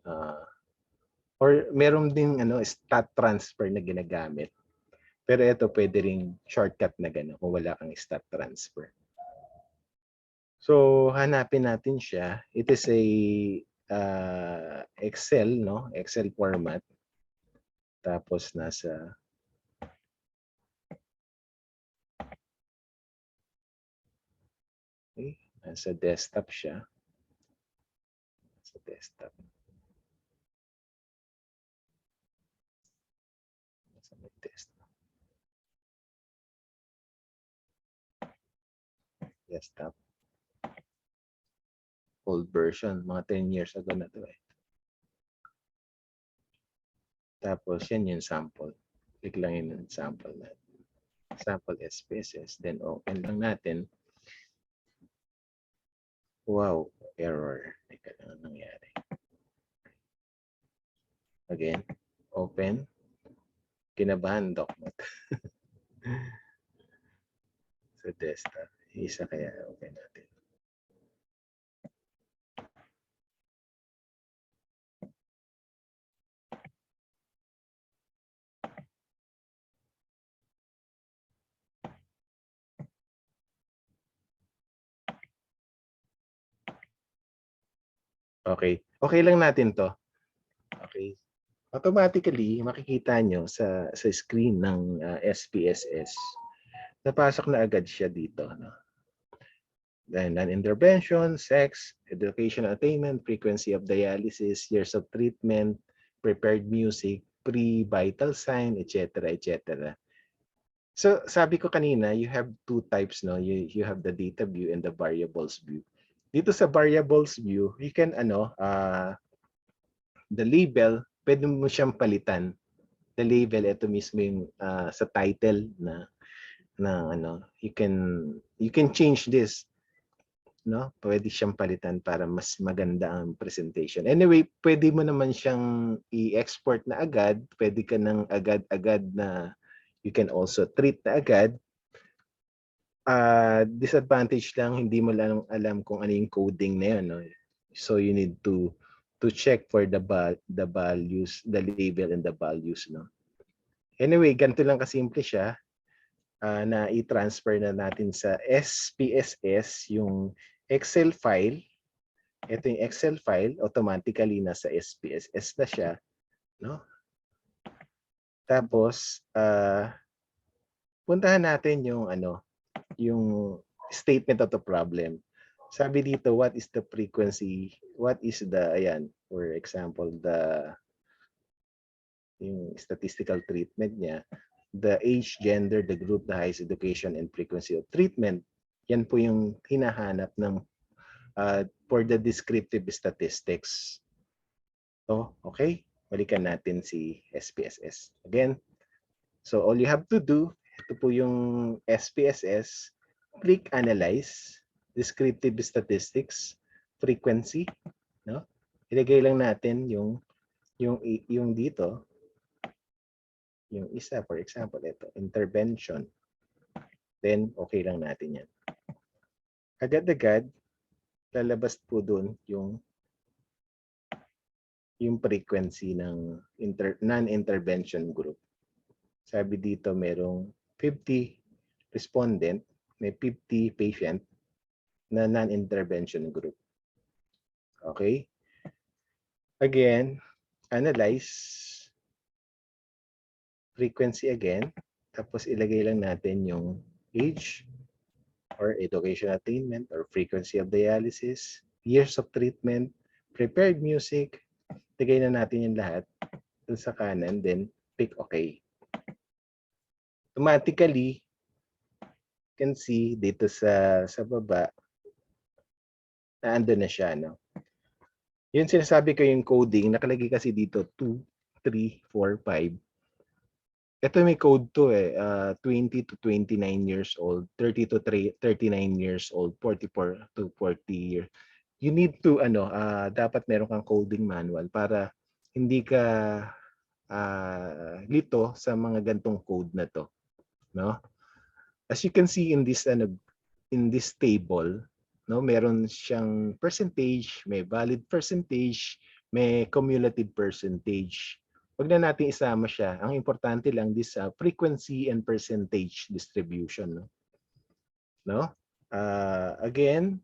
or meron ding stat transfer na ginagamit. Pero ito pwede ring shortcut na gano'n kung wala kang stat transfer. So hanapin natin siya. It is a Excel, no? Excel format. Tapos nasa nasa desktop siya. Sa desktop. Nasa desktop. Desktop. Old version, mga 10 years ago na to eh. Tapos yan yung sample. Click lang yun yung sample natin. Sample SPSS. Then open lang natin. Wow, error. Teka lang, anong nangyari. Again, open. Kinabahan, document. Sa desktop. Isa kaya open natin. Okay. Okay lang natin to. Okay. Automatically, makikita nyo sa screen ng SPSS. Napasok na agad siya dito. No? Then, non-intervention, sex, education attainment, frequency of dialysis, years of treatment, prepared music, pre-vital sign, etc. etc. So, sabi ko kanina, you have two types. No? You have the data view and the variables view. Dito sa variables view, you can the label, pwede mo siyang palitan. The label, ito mismo yung sa title na you can change this, no? Pwede siyang palitan para mas maganda ang presentation. Anyway, pwede mo naman siyang i-export na agad, pwede ka nang agad-agad na you can also treat na agad. Disadvantage lang, hindi mo lang alam kung ano yung coding na yun, no? So you need to check for the values, the label and the values, no? Anyway, ganito lang kasimple siya na i-transfer na natin sa SPSS yung Excel file. Ito yung Excel file, automatically nasa SPSS na siya, no? Tapos puntahan natin yung yung statement of the problem. Sabi dito, what is the frequency? What is the, ayan, for example, yung statistical treatment niya, the age, gender, the group, the highest education, and frequency of treatment. Yan po yung hinahanap ng for the descriptive statistics. So, okay? balikan natin si SPSS. Again, so all you have to do, ito po yung SPSS, click Analyze, Descriptive Statistics, Frequency, no? Ilagay lang natin yung dito, yung isa, for example, ito, intervention. Then, okay lang natin yan. Agad-agad, lalabas po doon yung frequency ng non-intervention group. Sabi dito, merong 50 respondent, may 50 patient na non-intervention group. Okay? Again, analyze frequency again. Tapos ilagay lang natin yung age or education attainment or frequency of dialysis, years of treatment, prepared music. Lagay na natin yung lahat dun sa kanan, then click OK. Automatically, you can see dito sa baba na ando na siya, no? Yung sinasabi ko yung coding, nakalagay kasi dito 2, 3, 4, 5. Ito may code to 20 to 29 years old, 30 to 39 years old, 44 to 40 years. You need to dapat meron kang coding manual para hindi ka lito sa mga gantong code na to, no? As you can see in this table, no, meron siyang percentage, may valid percentage, may cumulative percentage. Wag na natin isama siya. Ang importante lang this frequency and percentage distribution, no? Again,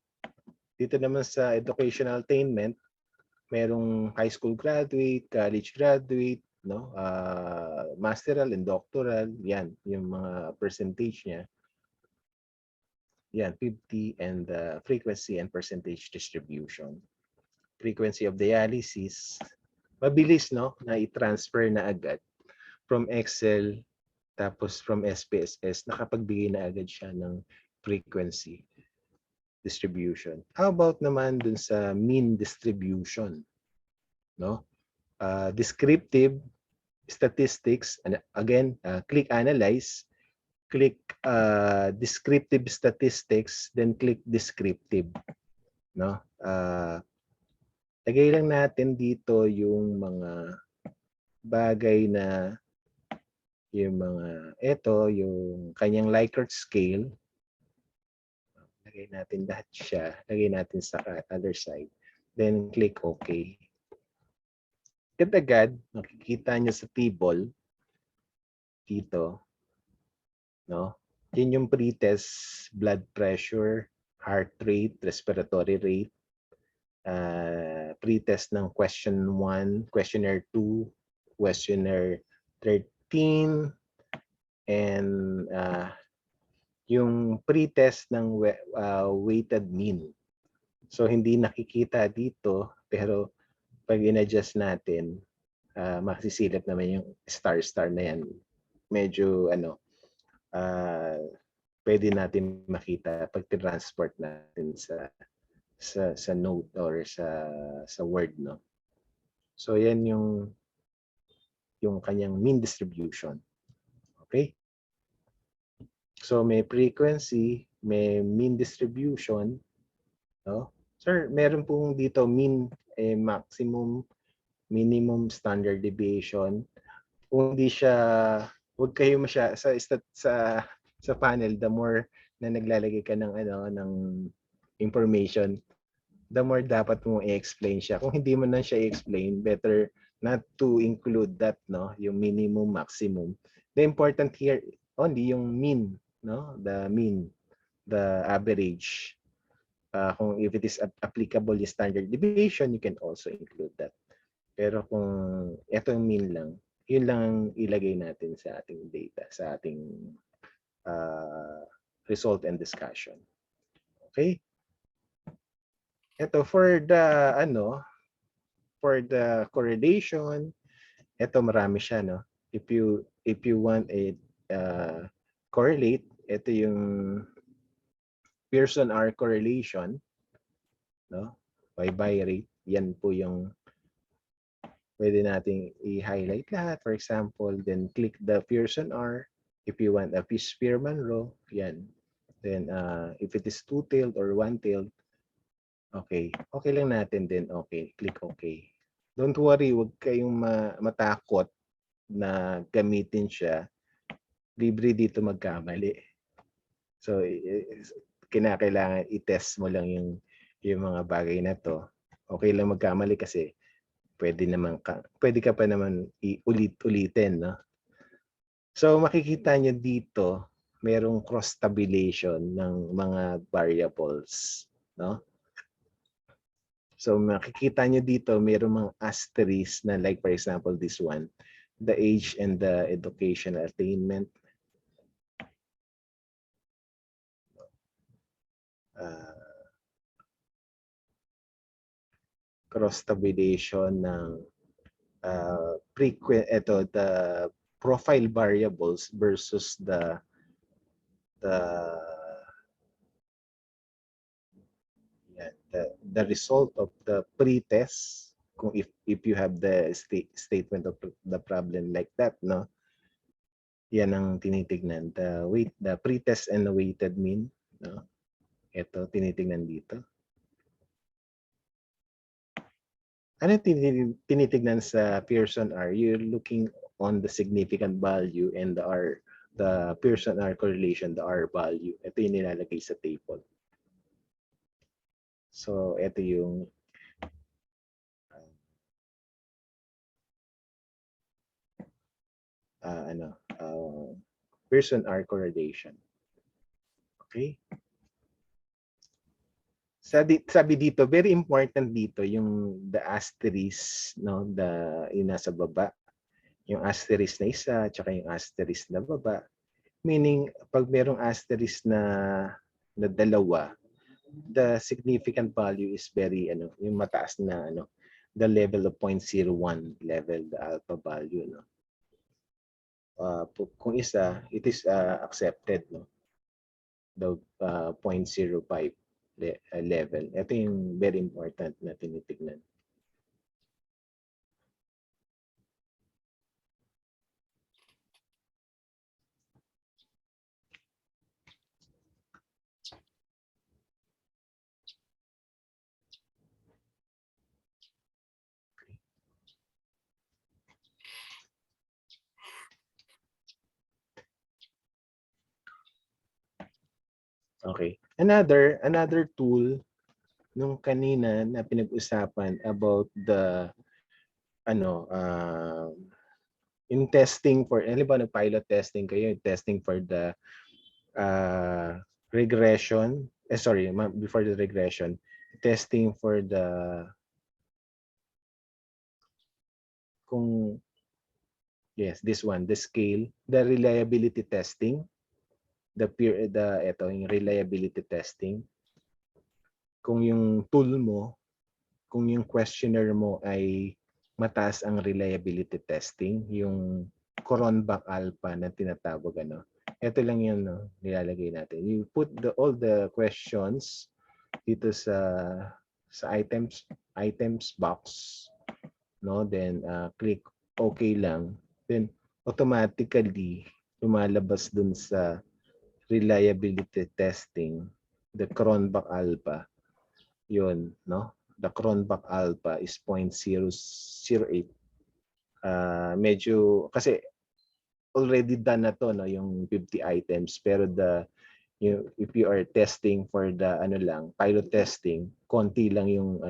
dito naman sa educational attainment, merong high school graduate, college graduate, no? Masteral and doctoral, yan yung mga percentage niya. Yan, 50 and frequency and percentage distribution. Frequency of dialysis, mabilis, no, na i-transfer na agad from Excel, tapos from SPSS, nakapagbigay na agad siya ng frequency distribution. How about naman dun sa mean distribution, no? Descriptive Statistics, and again, click Analyze, click Descriptive Statistics, then click Descriptive, no? Lagay lang natin dito yung mga bagay na yung yung kanyang Likert scale. Lagay natin lahat siya. Lagay natin sa other side. Then click OK. Agad-agad, makikita nyo sa table dito, no? Yan yung pretest blood pressure, heart rate, respiratory rate, pretest ng question 1, questionnaire 2, questionnaire 13, and yung pretest ng weighted mean. So hindi nakikita dito, pero pag in-adjust natin, masisilip naman yung star na yan. Medyo pwede natin makita pag transport natin sa note or sa word, no. So yan yung kanyang mean distribution. Okay? So may frequency, may mean distribution, no? Sir, meron pong dito mean, maximum, minimum, standard deviation. Kung hindi siya, huwag kayo sa panel, the more na naglalagay ka ng information, the more dapat mo i-explain siya. Kung hindi mo na siya i-explain, better not to include that, no, yung minimum, maximum. The important here only yung mean, no, the mean, the average. Kung if it is applicable yung standard deviation, you can also include that. Pero kung ito yung mean lang, yun lang ang ilagay natin sa ating data, sa ating result and discussion. Okay? Ito for the correlation, ito marami siya, no? If you want a correlate, ito yung Pearson R correlation, no? By rate, yan po yung pwede nating i-highlight lahat. For example, then click the Pearson R. If you want a Spearman row, yan. Then if it is two-tailed or one-tailed, okay. Okay lang natin din. Okay. Click OK. Don't worry, huwag kayong matakot na gamitin siya. Libre dito magkamali. So, kinakailangan i-test mo lang yung mga bagay na to. Okay lang magkamali kasi pwede ka pa naman ulitin, no? So, makikita nyo dito, merong cross tabulation ng mga variables, no? So, makikita nyo dito, merong mga asterisk na like for example, this one, the age and the educational attainment. Cross tabulation ng the profile variables versus the result of the pretest. Kung if you have the statement of the problem like that, no? Yan ang tinitignan, the pretest and the weighted mean, no? Ito tinitignan dito. Ano tinitignan sa Pearson R? You're looking on the significant value and the Pearson R correlation, the R value. Ito yung nilalagay sa table. So, ito yung Pearson R correlation. Okay? Sabi dito, very important dito yung the asterisk, no, yung nasa baba, yung asterisk na isa tsaka yung asterisk na baba, meaning pag merong asterisk na dalawa, the significant value is very yung mataas na the level of 0.01 level, the alpha value, no. Kung isa, it is accepted, no, the 0.05 level. Ito yung very important na tinitignan. Okay. Another tool nung kanina na pinag-usapan about the in testing for, halimbawa nag-pilot testing kayo, testing for the regression, before the regression, testing for the this one, the scale, the reliability testing, ito yung reliability testing. Kung yung tool mo, kung yung questionnaire mo ay mataas ang reliability testing, yung Cronbach alpha na tinatawag, ito lang yun, no, nilalagay natin. You put all the questions dito sa items box, no, then click OK lang, then automatically lumalabas dun sa reliability testing the Cronbach alpha, yun, no. The Cronbach alpha is 0.008. Medyo kasi already done na to, no, yung 50 items, pero if you are testing for the pilot testing, konti lang yung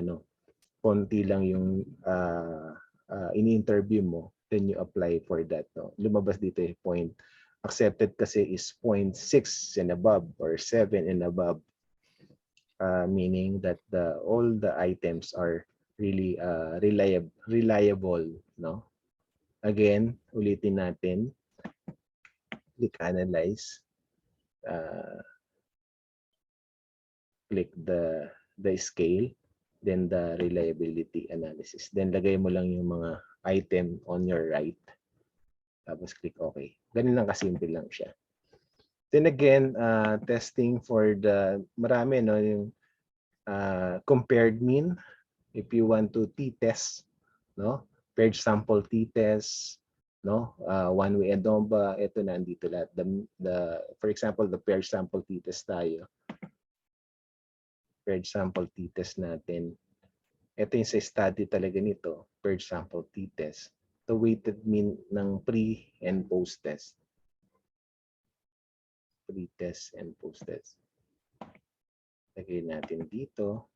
ini-interview mo, then you apply for that, no. Lumabas dito yung point accepted kasi is 0.6 and above or 7 and above. Meaning that all the items are really reliable, no. Again, ulitin natin, click analyze, click the scale, then the reliability analysis, then lagay mo lang yung mga item on your right, tapos click OK. Ganun lang, kasimple lang siya. Then again, testing for the marami, no, yung compared mean. If you want to t-test, no, paired sample t-test, no? One-way ANOVA, ito na andito lahat. For example, the paired sample t-test tayo. Paired sample t-test natin. Ito yung sa study talaga nito, paired sample t-test. The weighted mean ng pre and post-test. Pre-test and post-test. Lagay natin dito.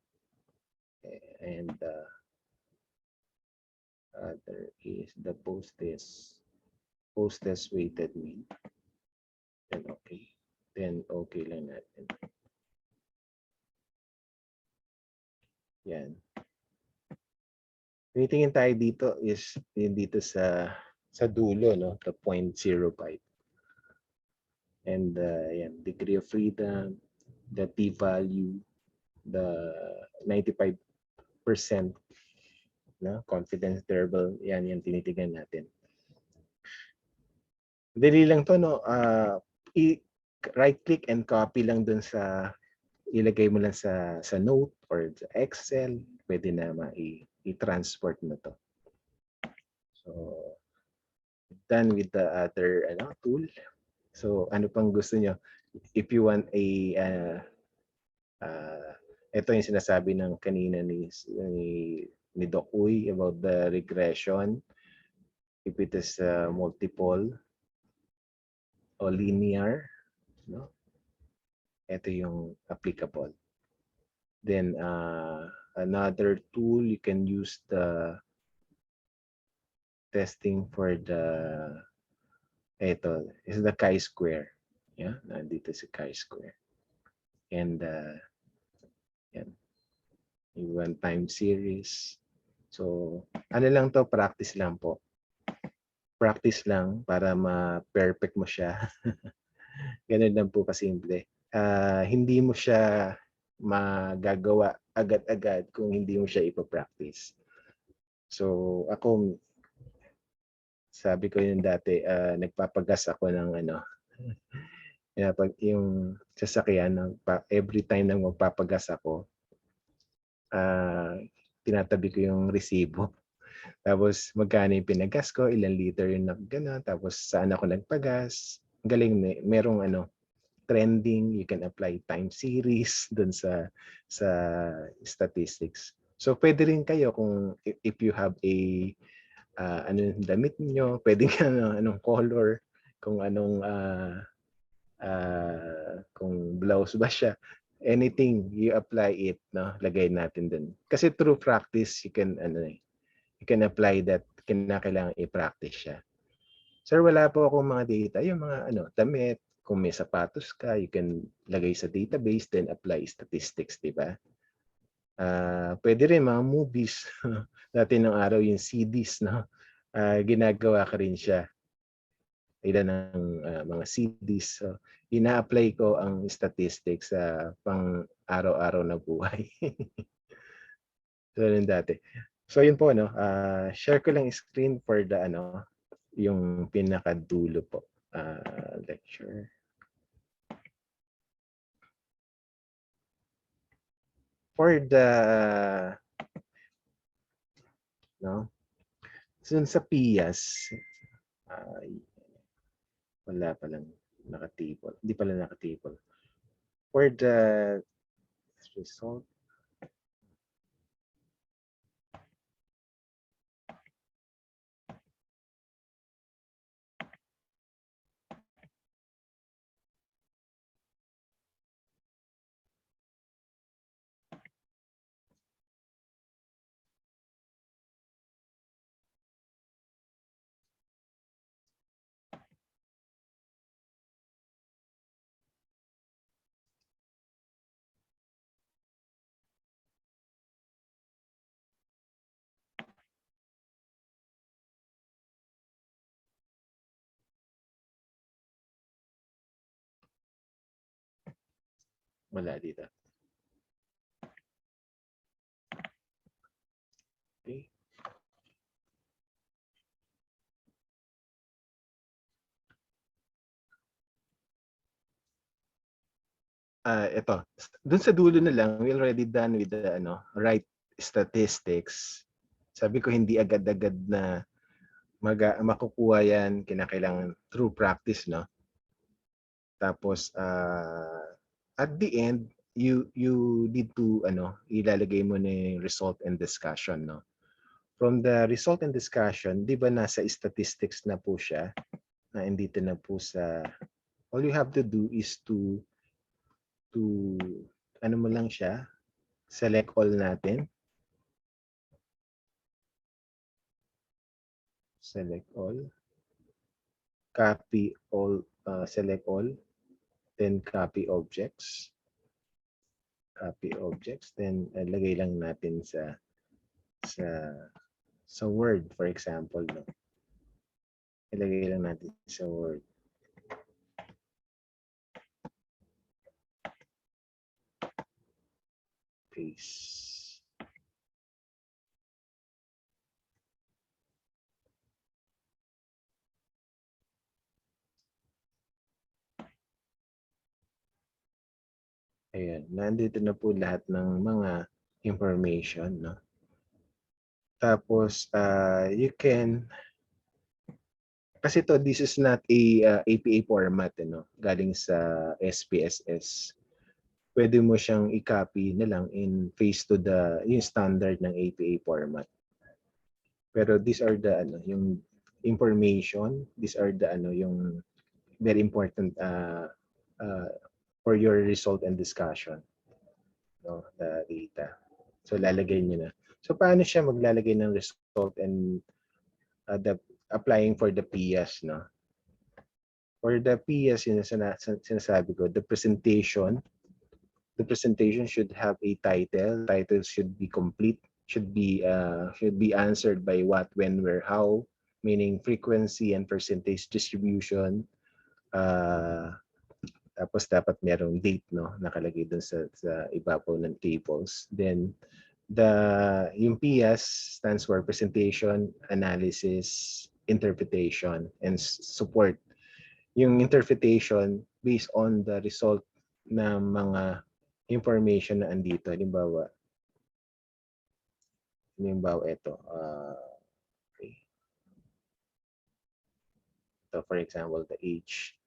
And other is the post-test weighted mean. Then okay. Then okay lang natin. Yan. Tinitingin tayo dito is dito sa dulo, no, the 0.05. And yan, degree of freedom, the p-value, the 95% no, confidence interval, yan tinitingnan natin. Dali lang to, no, right click and copy lang dun sa, ilagay mo lang sa note or sa Excel, pwede na i-transport na to. So done with the other tool. So ano pang gusto nyo? If you want ito yung sinasabi ng kanina ni Doc Uy about the regression. If it is multiple or linear, no? Ito yung applicable. Then another tool, you can use the testing for the, ito is the chi-square. Yeah, nandito si chi-square. And yan, yung time series. So ano lang to, practice lang po. Practice lang para ma-perfect mo siya. Ganun lang po kasimple. Hindi mo siya magagawa agad-agad kung hindi mo siya ipa-practice. So ako, sabi ko yun dati, nagpapagas ako ng yung sasakyan, every time na magpapagas ako, tinatabi ko yung resibo. Tapos magkano yung pinagas ko, ilang liter yung gano'n, tapos saan ako nagpagas. Galing, merong trending, you can apply time series dun sa statistics. So pwede rin kayo kung if you have a anong damit niyo, pwedeng anong color, kung anong kung blouse ba siya, anything you apply it, no, lagay natin dun. Kasi through practice you can you can apply that, kailangan i-practice siya. Sir, wala po akong mga data, yung mga damit, kung may sapatos ka, you can lagay sa database, then apply statistics, di ba? Pwede rin mga movies. Dati ng araw yung CDs, no? Ginagawa ka rin siya. Ilan ng mga CDs. So, ina-apply ko ang statistics sa pang araw-araw na buhay. So, yun dati. So, yun po, no? Share ko lang screen for the, yung pinakadulo po. Lecture. For the, no? So, sa PIAS, wala palang nakatable. Hindi pala nakatable. For the result, wala dito. Okay. Ito. Dun sa dulo na lang, we already done with the right statistics. Sabi ko hindi agad-agad na makukuha yan, kinakailangan through practice, no? Tapos at the end, you need to ilalagay mo na yung result and discussion, no? From the result and discussion, di ba nasa statistics na po siya, na andito na po sa, all you have to do is to ano mo lang siya, select all natin. Select all. Copy all, select all. Then copy objects. Copy objects. Then lagay lang natin sa Word, for example. No? Ilagay lang natin sa Word. Paste. Ayan, nandito na po lahat ng mga information, no? Tapos you can, kasi this is not a APA format, no? Galing sa SPSS. Pwede mo siyang i-copy na lang in paste to yung standard ng APA format. Pero these are the yung information, these are the yung very important for your result and discussion, no, the data. So lalagay niyo na. So paano siya maglalagay ng result and applying for the PIAS, no? For the PIAS, yun sinasabi ko, the presentation should have a title. Title should be complete, should be answered by what, when, where, how, meaning frequency and percentage distribution. Tapos dapat merong date, no, nakalagay dun sa ibabaw ng tables. Then yung PIAS stands for presentation, analysis, interpretation, and support. Yung interpretation based on the result ng mga information na andito. Halimbawa ito. Okay. So for example, the age.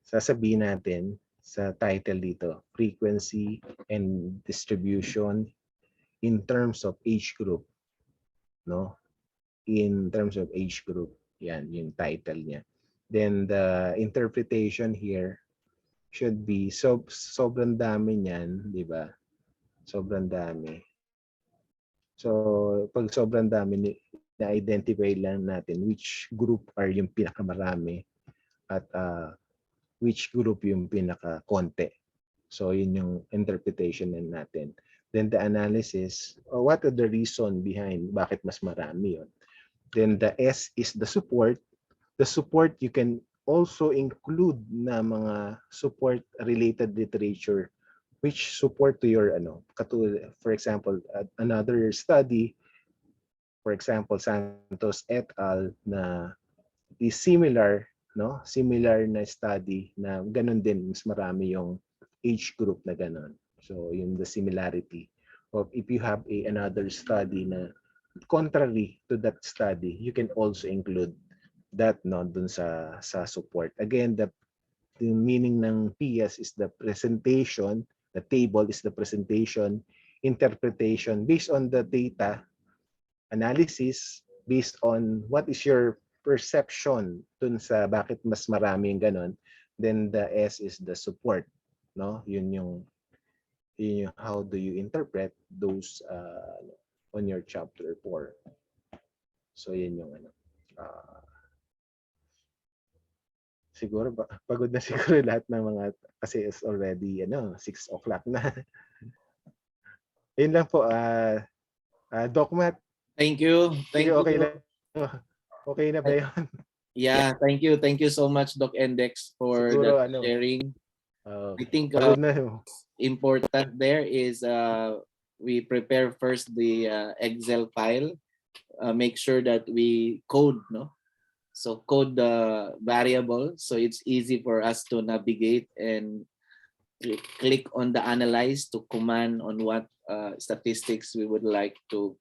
Sasabihin natin sa title dito, frequency and distribution in terms of age group, no? In terms of age group, yan yung title niya. Then the interpretation here should be, sobrang dami niyan, di ba? Sobrang dami. So pag sobrang dami, na-identify lang natin which group are yung pinakamarami at which group yung pinaka-konti. So yun yung interpretation natin. Then the analysis, what are the reason behind bakit mas marami yun. Then the S is the support. The support, you can also include na mga support-related literature which support to your for example, another study, for example, Santos et al. Na is similar, no? Similar na study na ganun din, mas marami yung age group na ganun. So yung the similarity of if you have another study na contrary to that study, you can also include that, no, dun sa support. Again, the meaning ng PIAS is the presentation, the table is the presentation, interpretation based on the data, analysis based on what is your perception dun sa bakit mas marami yung ganon. Then the S is the support, no? Yun yung how do you interpret those on your chapter 4. So yun yung siguro pagod na siguro lahat ng mga, kasi it's already 6 o'clock na. Yun lang po. Doc Matt. Thank you. Thank you. Okay na. Okay na ba yun? Yeah, thank you. Thank you so much, Doc Index, for Siguro, that sharing. I think na. important there is we prepare first the Excel file. Make sure that we code, no? So code the variable so it's easy for us to navigate and click on the analyze to command on what statistics we would like to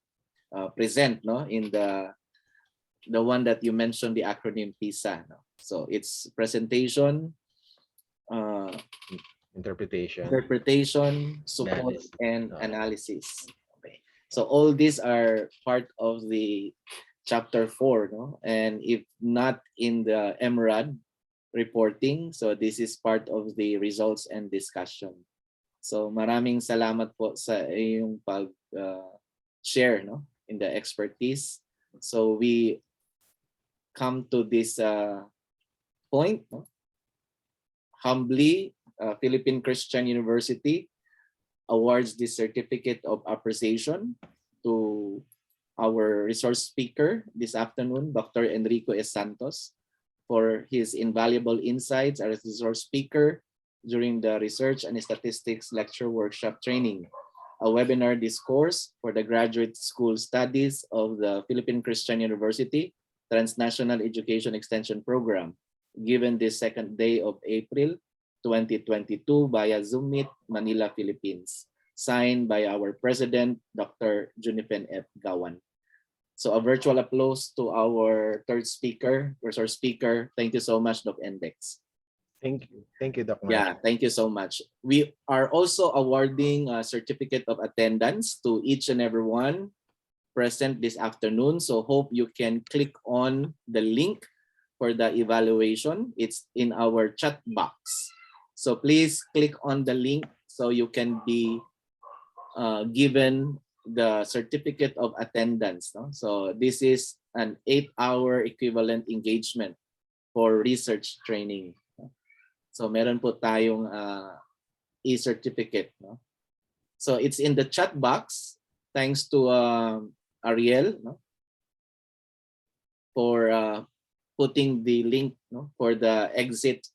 present, no, in the one that you mentioned, the acronym PISA. No? So it's presentation, interpretation, support, Analysis. and No. analysis. Okay. So all these are part of the chapter 4, no? And if not in the MRAD reporting, so this is part of the results and discussion. So maraming salamat po sa iyong pag share, no, in the expertise. So we come to this point, no? Humbly, Philippine Christian University awards the certificate of appreciation to our resource speaker this afternoon, Dr. Enrico S. Santos, for his invaluable insights as a resource speaker during the Research and Statistics Lecture Workshop Training, a webinar discourse for the Graduate School Studies of the Philippine Christian University Transnational Education Extension Program, given this second day of April 2022 via Zoom Meet, Manila, Philippines, signed by our President, Dr. Junifen F. Gawan. So a virtual applause to our third speaker, resource speaker. Thank you so much, Doc Endex. Thank you, Doc. Yeah, thank you so much. We are also awarding a certificate of attendance to each and everyone present this afternoon. So hope you can click on the link for the evaluation. It's in our chat box. So please click on the link so you can be given the certificate of attendance. No? So this is an 8-hour equivalent engagement for research training. So meron po tayong e-certificate. No? So it's in the chat box. Thanks to Ariel, no? For putting the link, no? For the exit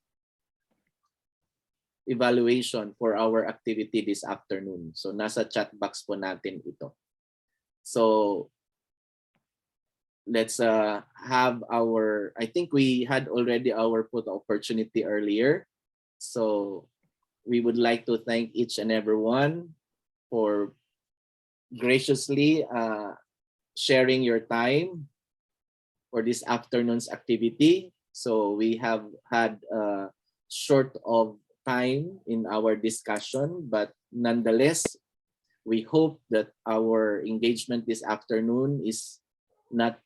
evaluation for our activity this afternoon. So nasa chat box po natin ito. So let's have our, I think we had already our opportunity earlier. So we would like to thank each and everyone for graciously sharing your time for this afternoon's activity. So we have had short of time in our discussion, but nonetheless, we hope that our engagement this afternoon is not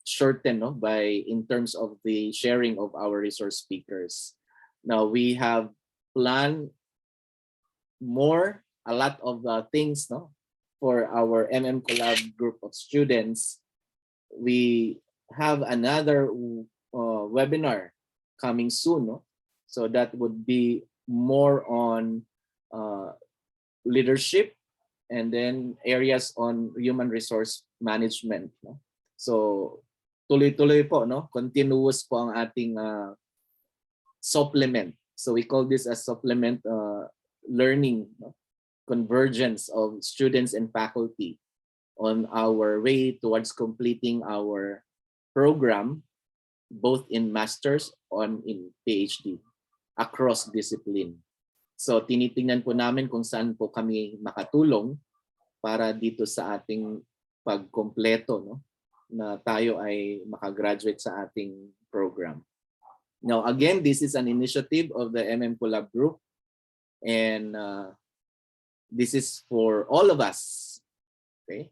shortened, no, by in terms of the sharing of our resource speakers. Now we have planned a lot of things, no, for our Collab group of students. We have another webinar coming soon, no? So that would be more on leadership and then areas on human resource management. No? So tuloy-tuloy po, no? Continuous po ang ating supplement. So we call this a supplement learning, no? Convergence of students and faculty on our way towards completing our program, both in master's and in PhD, across discipline. So tinitingnan po namin kung saan po kami makatulong para dito sa ating pagkompleto, no, na tayo ay makagraduate sa ating program. Now again, this is an initiative of the Collab group, and this is for all of us. Okay,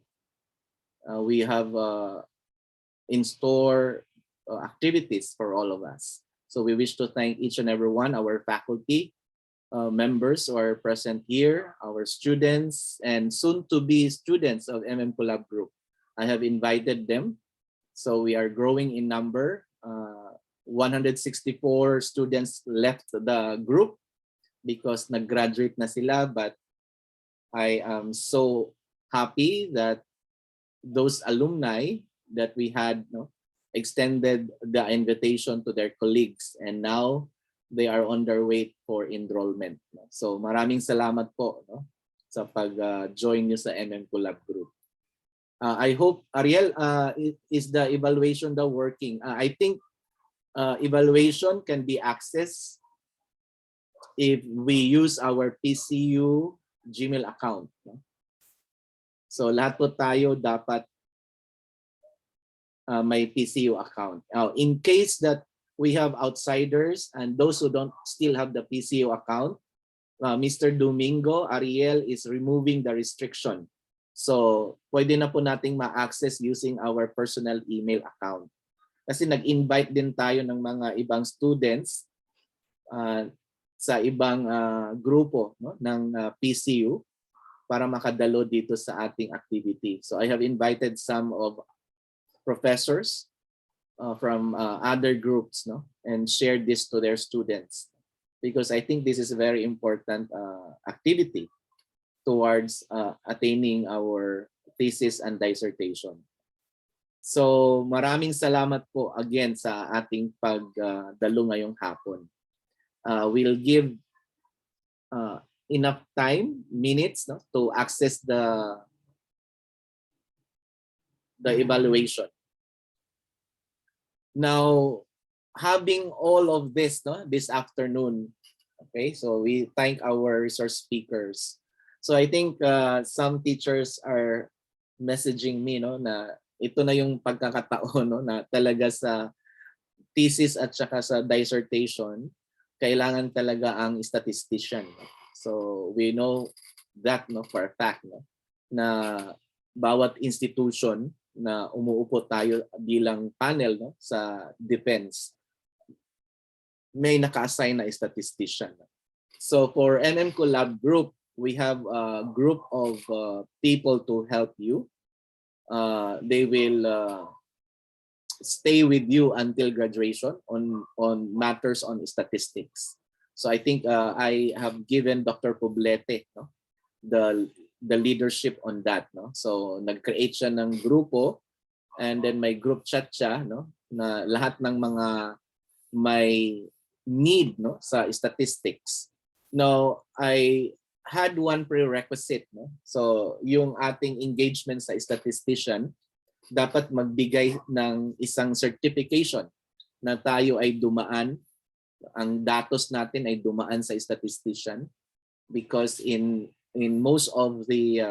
we have in store activities for all of us. So we wish to thank each and every one, our faculty members who are present here, our students, and soon-to-be students of Collab Group. I have invited them. So we are growing in number. 164 students left the group because nag-graduate na sila, but I am so happy that those alumni that we had, no, extended the invitation to their colleagues, and now they are on their way for enrollment. So maraming salamat po, no, sa pag-join nyo sa Collab Group. I hope, Ariel, is the evaluation working? I think evaluation can be accessed if we use our PCU Gmail account. No? So lahat po tayo dapat may PCU account. Now, in case that we have outsiders and those who don't still have the PCU account, Mr. Domingo Ariel is removing the restriction. So pwede na po nating ma-access using our personal email account. Kasi nag-invite din tayo ng mga ibang students sa ibang grupo, no, ng PCU para makadalo dito sa ating activity. So I have invited some of professors from other groups, no, and shared this to their students because I think this is a very important activity towards attaining our thesis and dissertation. So maraming salamat po again sa ating pagdalo ngayong hapon. We'll give enough time, minutes, no, to access the evaluation. Now, having all of this, no, this afternoon, okay, so we thank our resource speakers. So I think some teachers are messaging me, no, na ito na yung pagkakataon, no, na talaga sa thesis at saka sa dissertation, kailangan talaga ang statistician. So we know that, no, for a fact, no, na bawat institution na umuupo tayo bilang panel, no, sa defense, may naka-assign na statistician. So for MM Collab group, we have a group of people to help you. They will stay with you until graduation on matters on statistics. So I think I have given Dr. Poblete, no, the leadership on that, no. So nag-create siya ng grupo and then may group chat siya, no, na lahat ng mga may need, no, sa statistics. Now I had one prerequisite, no. So yung ating engagement sa statistician dapat magbigay ng isang certification na tayo ay dumaan, ang datos natin ay dumaan sa statistician because in most of the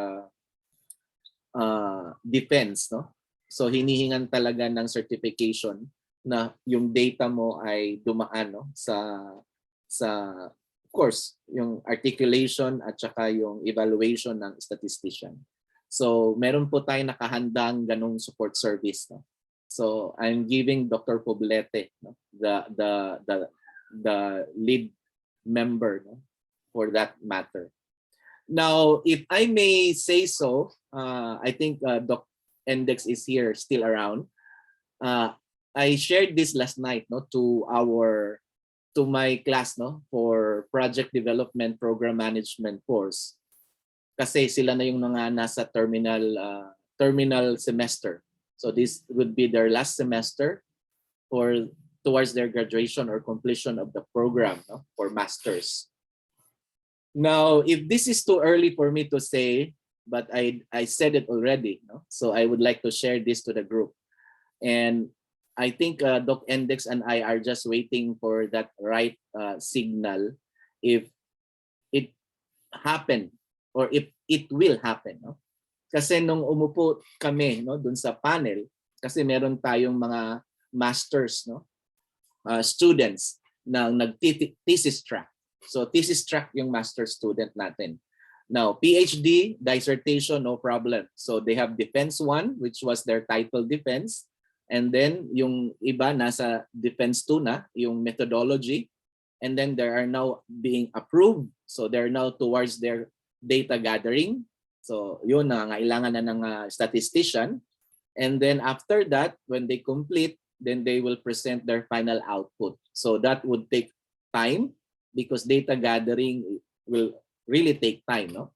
defense, no, so hinihingan talaga ng certification na yung data mo ay dumaan, no, sa of course yung articulation at saka yung evaluation ng statistician. So meron po tayong nakahandang ganong support service, no. So I'm giving Dr. Poblete, no, the lead member, no, for that matter. Now, if I may say so, I think Doc Index is here, still around. I shared this last night, no, to my class, no, for project development program management course. Kasi sila na yung mga nasa terminal semester. So this would be their last semester towards their graduation or completion of the program, no, for masters. Now, if this is too early for me to say, but I said it already, no? So I would like to share this to the group. And I think Doc Index and I are just waiting for that right signal if it happened or if it will happen, no? Kasi nung umupo kami, no, dun sa panel, kasi meron tayong mga masters, no, students na nag-thesis track. So thesis track yung master student natin. Now, PhD, dissertation, no problem. So they have Defense 1, which was their title defense. And then yung iba nasa Defense 2 na, yung methodology. And then they are now being approved. So they're now towards their data gathering. So yun na, kailangan na ng statistician. And then after that, when they complete, then they will present their final output. So that would take time because data gathering will really take time, no?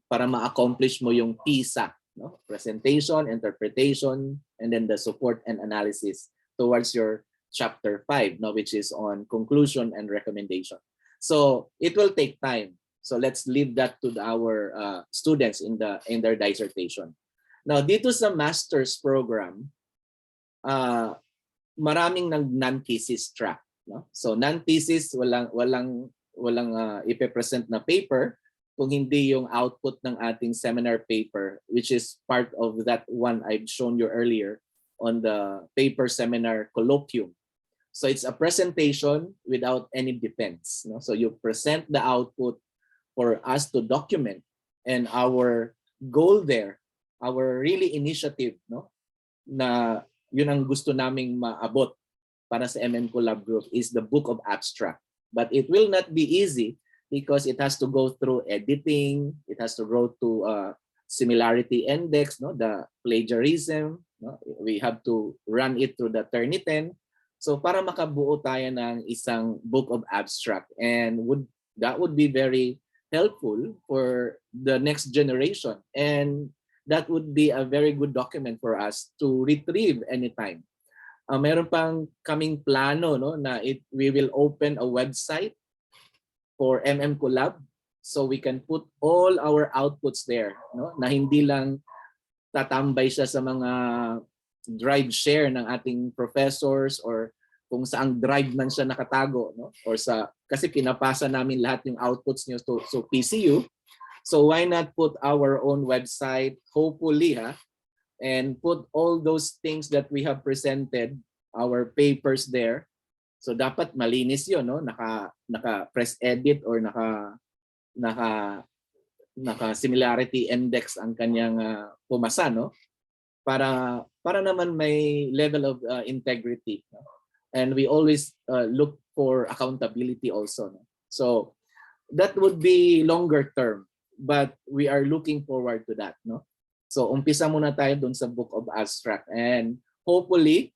Para ma-accomplish mo yung PISA, no? Presentation, interpretation, and then the support and analysis towards your chapter 5, no, which is on conclusion and recommendation. So it will take time. So let's leave that to our students in their dissertation. Now dito sa master's program, maraming non-thesis track, no? So non-thesis walang ipe-present na paper, kung hindi yung output ng ating seminar paper, which is part of that one I've shown you earlier on the paper seminar colloquium. So it's a presentation without any defense. No? So you present the output for us to document, and our goal there, our really initiative, no, na yun ang gusto naming maabot para sa MM Collab Group is the book of abstract. But it will not be easy because it has to go through editing, it has to go to similarity index, no, the plagiarism, no? We have to run it through the Turnitin. So para makabuo tayo ng isang book of abstract, and that would be very helpful for the next generation, and that would be a very good document for us to retrieve anytime. Meron pang kaming plano, no, na we will open a website for MM Collab, so we can put all our outputs there, no, na hindi lang tatambay siya sa mga drive share ng ating professors or kung saang drive man siya nakatago, no, or sa kasi pinapasa namin lahat yung outputs niyo to PCU. So why not put our own website, hopefully, and put all those things that we have presented, our papers there. So dapat malinis 'yon, no? Naka press edit or naka similarity index ang kanyang pumasa, no? Para naman may level of integrity, no? And we always look for accountability also, no? So that would be longer term, but we are looking forward to that, no? So umpisa muna tayo dun sa book of abstract, and hopefully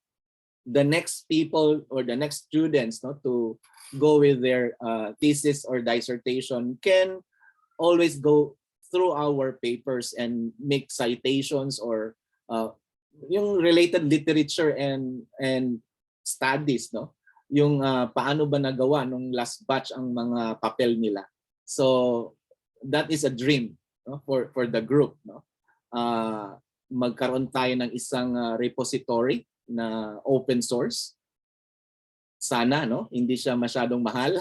the next people or the next students, no, to go with their thesis or dissertation can always go through our papers and make citations or yung related literature and studies, no, yung paano ba nagawa nung last batch ang mga papel nila. So that is a dream, no, for the group, no. Magkaroon tayo ng isang repository na open source. Sana, no, hindi siya masyadong mahal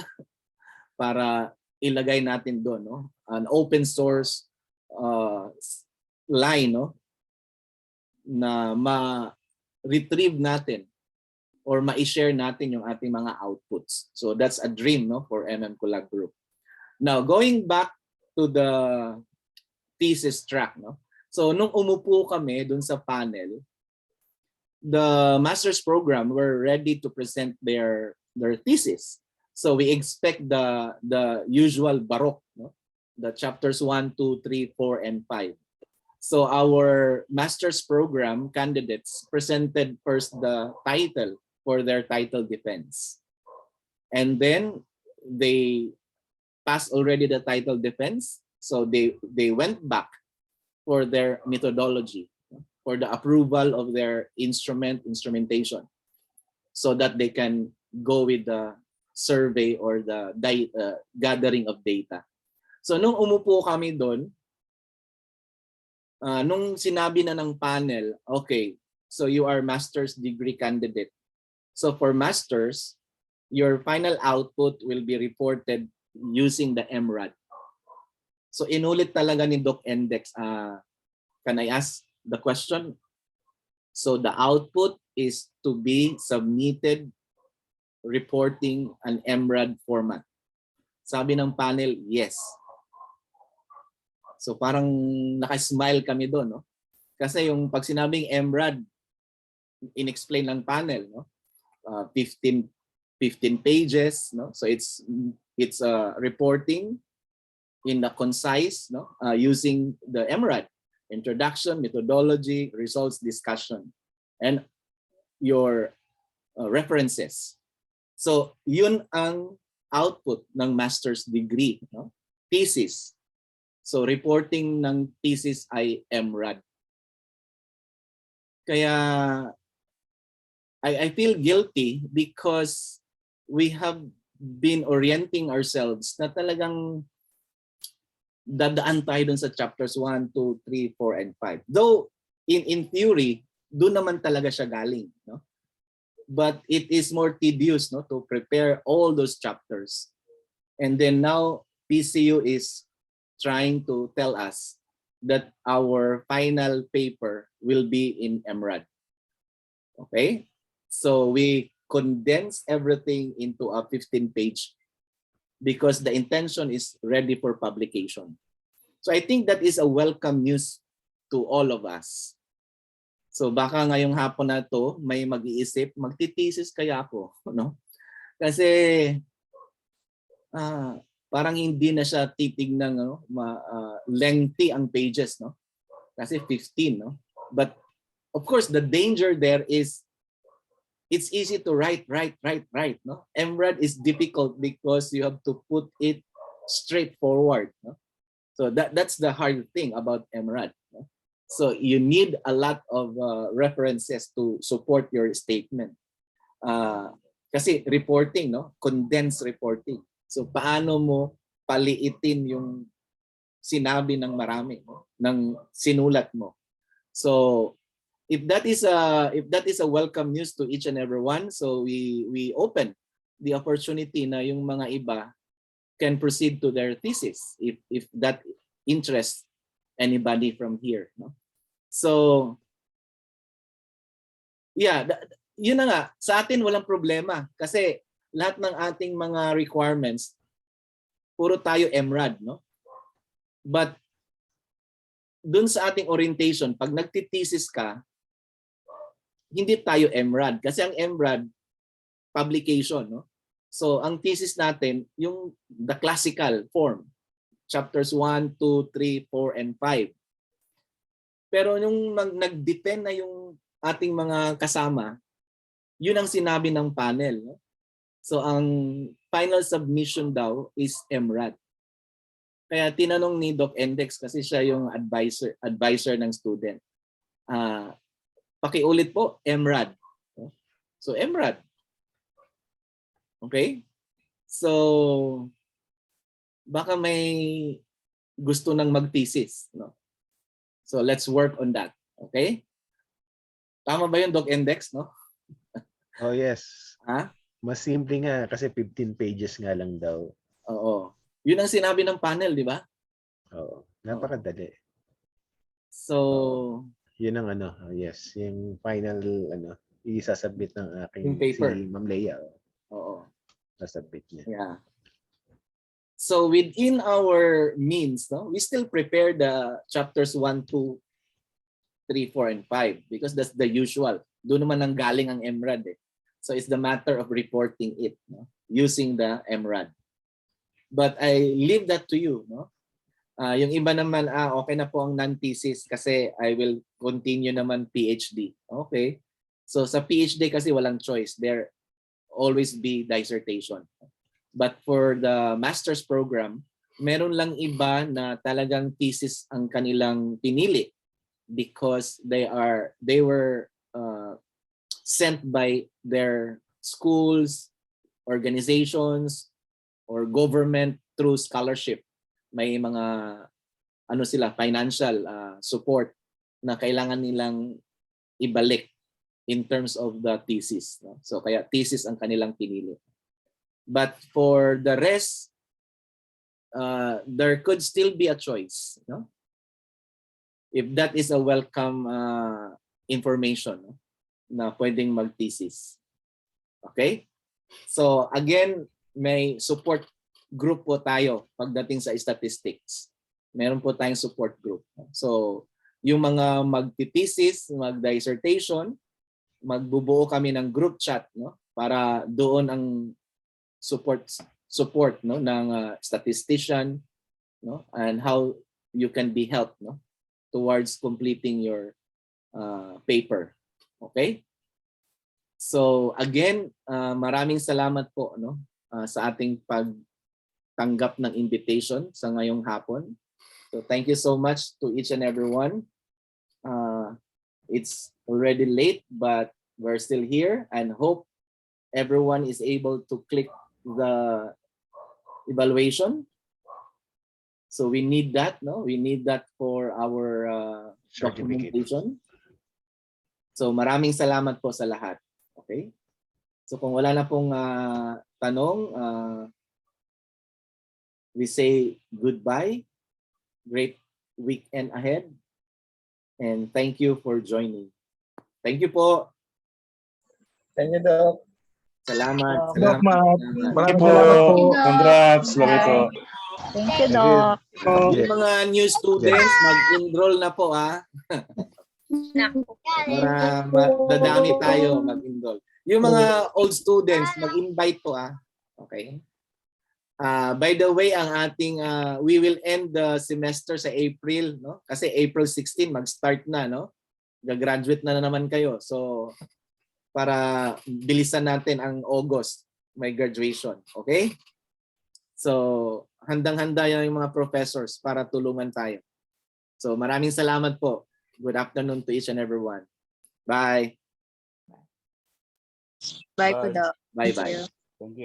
para ilagay natin doon, no, an open source line, no, na ma-retrieve natin or ma-share natin yung ating mga outputs. So that's a dream, no, for MM Collab Group. Now, going back to the thesis track, no. So nung umupo kami dun sa panel, the master's program were ready to present their thesis. So we expect the usual baroque, no? The chapters 1, 2, 3, 4, and 5. So our master's program candidates presented first the title for their title defense. And then they passed already the title defense. So they went back for their methodology, for the approval of their instrumentation, so that they can go with the survey or the gathering of data. So nung umupo kami doon, nung sinabi na ng panel, okay, so you are master's degree candidate. So for masters, your final output will be reported using the MRAD. So inulit talaga ni Doc Index, can I ask the question? So the output is to be submitted reporting an MRAD format. Sabi ng panel, yes. So parang naka-smile kami doon, no? Kasi yung pag sinabing MRAD, in-explain ng panel, no? 15 pages, no? So it's reporting in the concise, no? Using the MRAD, introduction, methodology, results, discussion, and your references. So yun ang output ng master's degree, no? Thesis. So reporting ng thesis ay MRAD. Kaya I feel guilty because we have been orienting ourselves na talagang dadaan tayo dun sa chapters 1, 2, 3, 4, and 5. Though in theory, doon naman talaga siya galing, no? But it is more tedious, no, to prepare all those chapters. And then now PCU is trying to tell us that our final paper will be in MRAD. Okay? So we condense everything into a 15-page because the intention is ready for publication. So I think that is a welcome news to all of us. So baka ngayong hapon na to may mag-iisip, magtitesis kaya ako, no? Kasi parang hindi na siya titignan, no? Lengthy ang pages, no? Kasi 15, no? But of course the danger there is it's easy to write, no? MRAD is difficult because you have to put it straightforward, no? So that's the hard thing about MRAD, no? So you need a lot of references to support your statement. Kasi reporting, no? Condensed reporting. So paano mo paliitin yung sinabi ng marami, no? Ng sinulat mo. So if that is a welcome news to each and everyone, so we open the opportunity na yung mga iba can proceed to their thesis if that interests anybody from here, no? So yeah, yun na nga, sa atin walang problema kasi lahat ng ating mga requirements puro tayo MRAD, no? But dun sa ating orientation, pag nagtitesis ka, hindi tayo MRAD kasi ang MRAD publication, no? So ang thesis natin yung the classical form, chapters 1, 2, 3, 4 and 5. Pero yung nag-depend na yung ating mga kasama, yun ang sinabi ng panel, no? So ang final submission daw is MRAD. Kaya tinanong ni Doc Index kasi siya yung advisor ng student. Pakiulit po, MRAD. So MRAD. Okay? So baka may gusto nang mag-thesis, no? So let's work on that. Okay? Tama ba yun, Doc Index, no? Oh yes. Ha? Mas simple nga kasi 15 pages nga lang daw. Oo. Yun ang sinabi ng panel, di ba? Oo. Napakadali. So, Yun ang yes, yung final isasubmit ng aking yung paper. si Ma'am Leia. Oo. Sasubmit niya. Yeah. So within our means, no, we still prepare the chapters 1, 2, 3, 4, and 5 because that's the usual. Doon naman ang galing ang MRAD eh. So it's the matter of reporting it, no, using the MRAD. But I leave that to you, no? Yung iba naman, okay na po ang non-thesis kasi I will continue naman PhD. Okay. So sa PhD kasi walang choice. There always be dissertation. But for the master's program, meron lang iba na talagang thesis ang kanilang pinili because they were sent by their schools, organizations, or government through scholarship. May mga financial support na kailangan nilang ibalik in terms of the thesis, no? So kaya thesis ang kanilang pinili. But for the rest, there could still be a choice, no? If that is a welcome information, no, na pwedeng mag-thesis. Okay? So again, may support group po tayo pagdating sa statistics. Meron po tayong support group. So yung mga mag-thesis, mag-dissertation, magbubuo kami ng group chat, no, para doon ang support no ng statistician, no, and how you can be helped, no, towards completing your paper. Okay? So again, maraming salamat po, no, sa ating pagtanggap ng invitation sa ngayong hapon. So thank you so much to each and everyone. It's already late, but we're still here and hope everyone is able to click the evaluation. So we need that, no? We need that for our documentation. So maraming salamat po sa lahat. Okay? So kung wala na pong tanong, we say goodbye great weekend ahead. And thank you for joining. Thank you po. Thank you, Doc. Salamat. Doc, Salamat. maraming salamat po. Congrats. Love po. Thank you, Doc. Yung mga new students, mag-enroll na po ha. Para dadami tayo mag-enroll. Yung mga old students, mag-invite po ha. Okay. By the way, ang ating we will end the semester sa April, no? Kasi April 16 mag-start na, no? Gagraduate na naman kayo. So para bilisan natin ang August, may graduation, okay? So handang-handa yung mga professors para tulungan tayo. So maraming salamat po. Good afternoon to each and everyone. Bye. Bye po, Doc. Bye-bye. Thank you.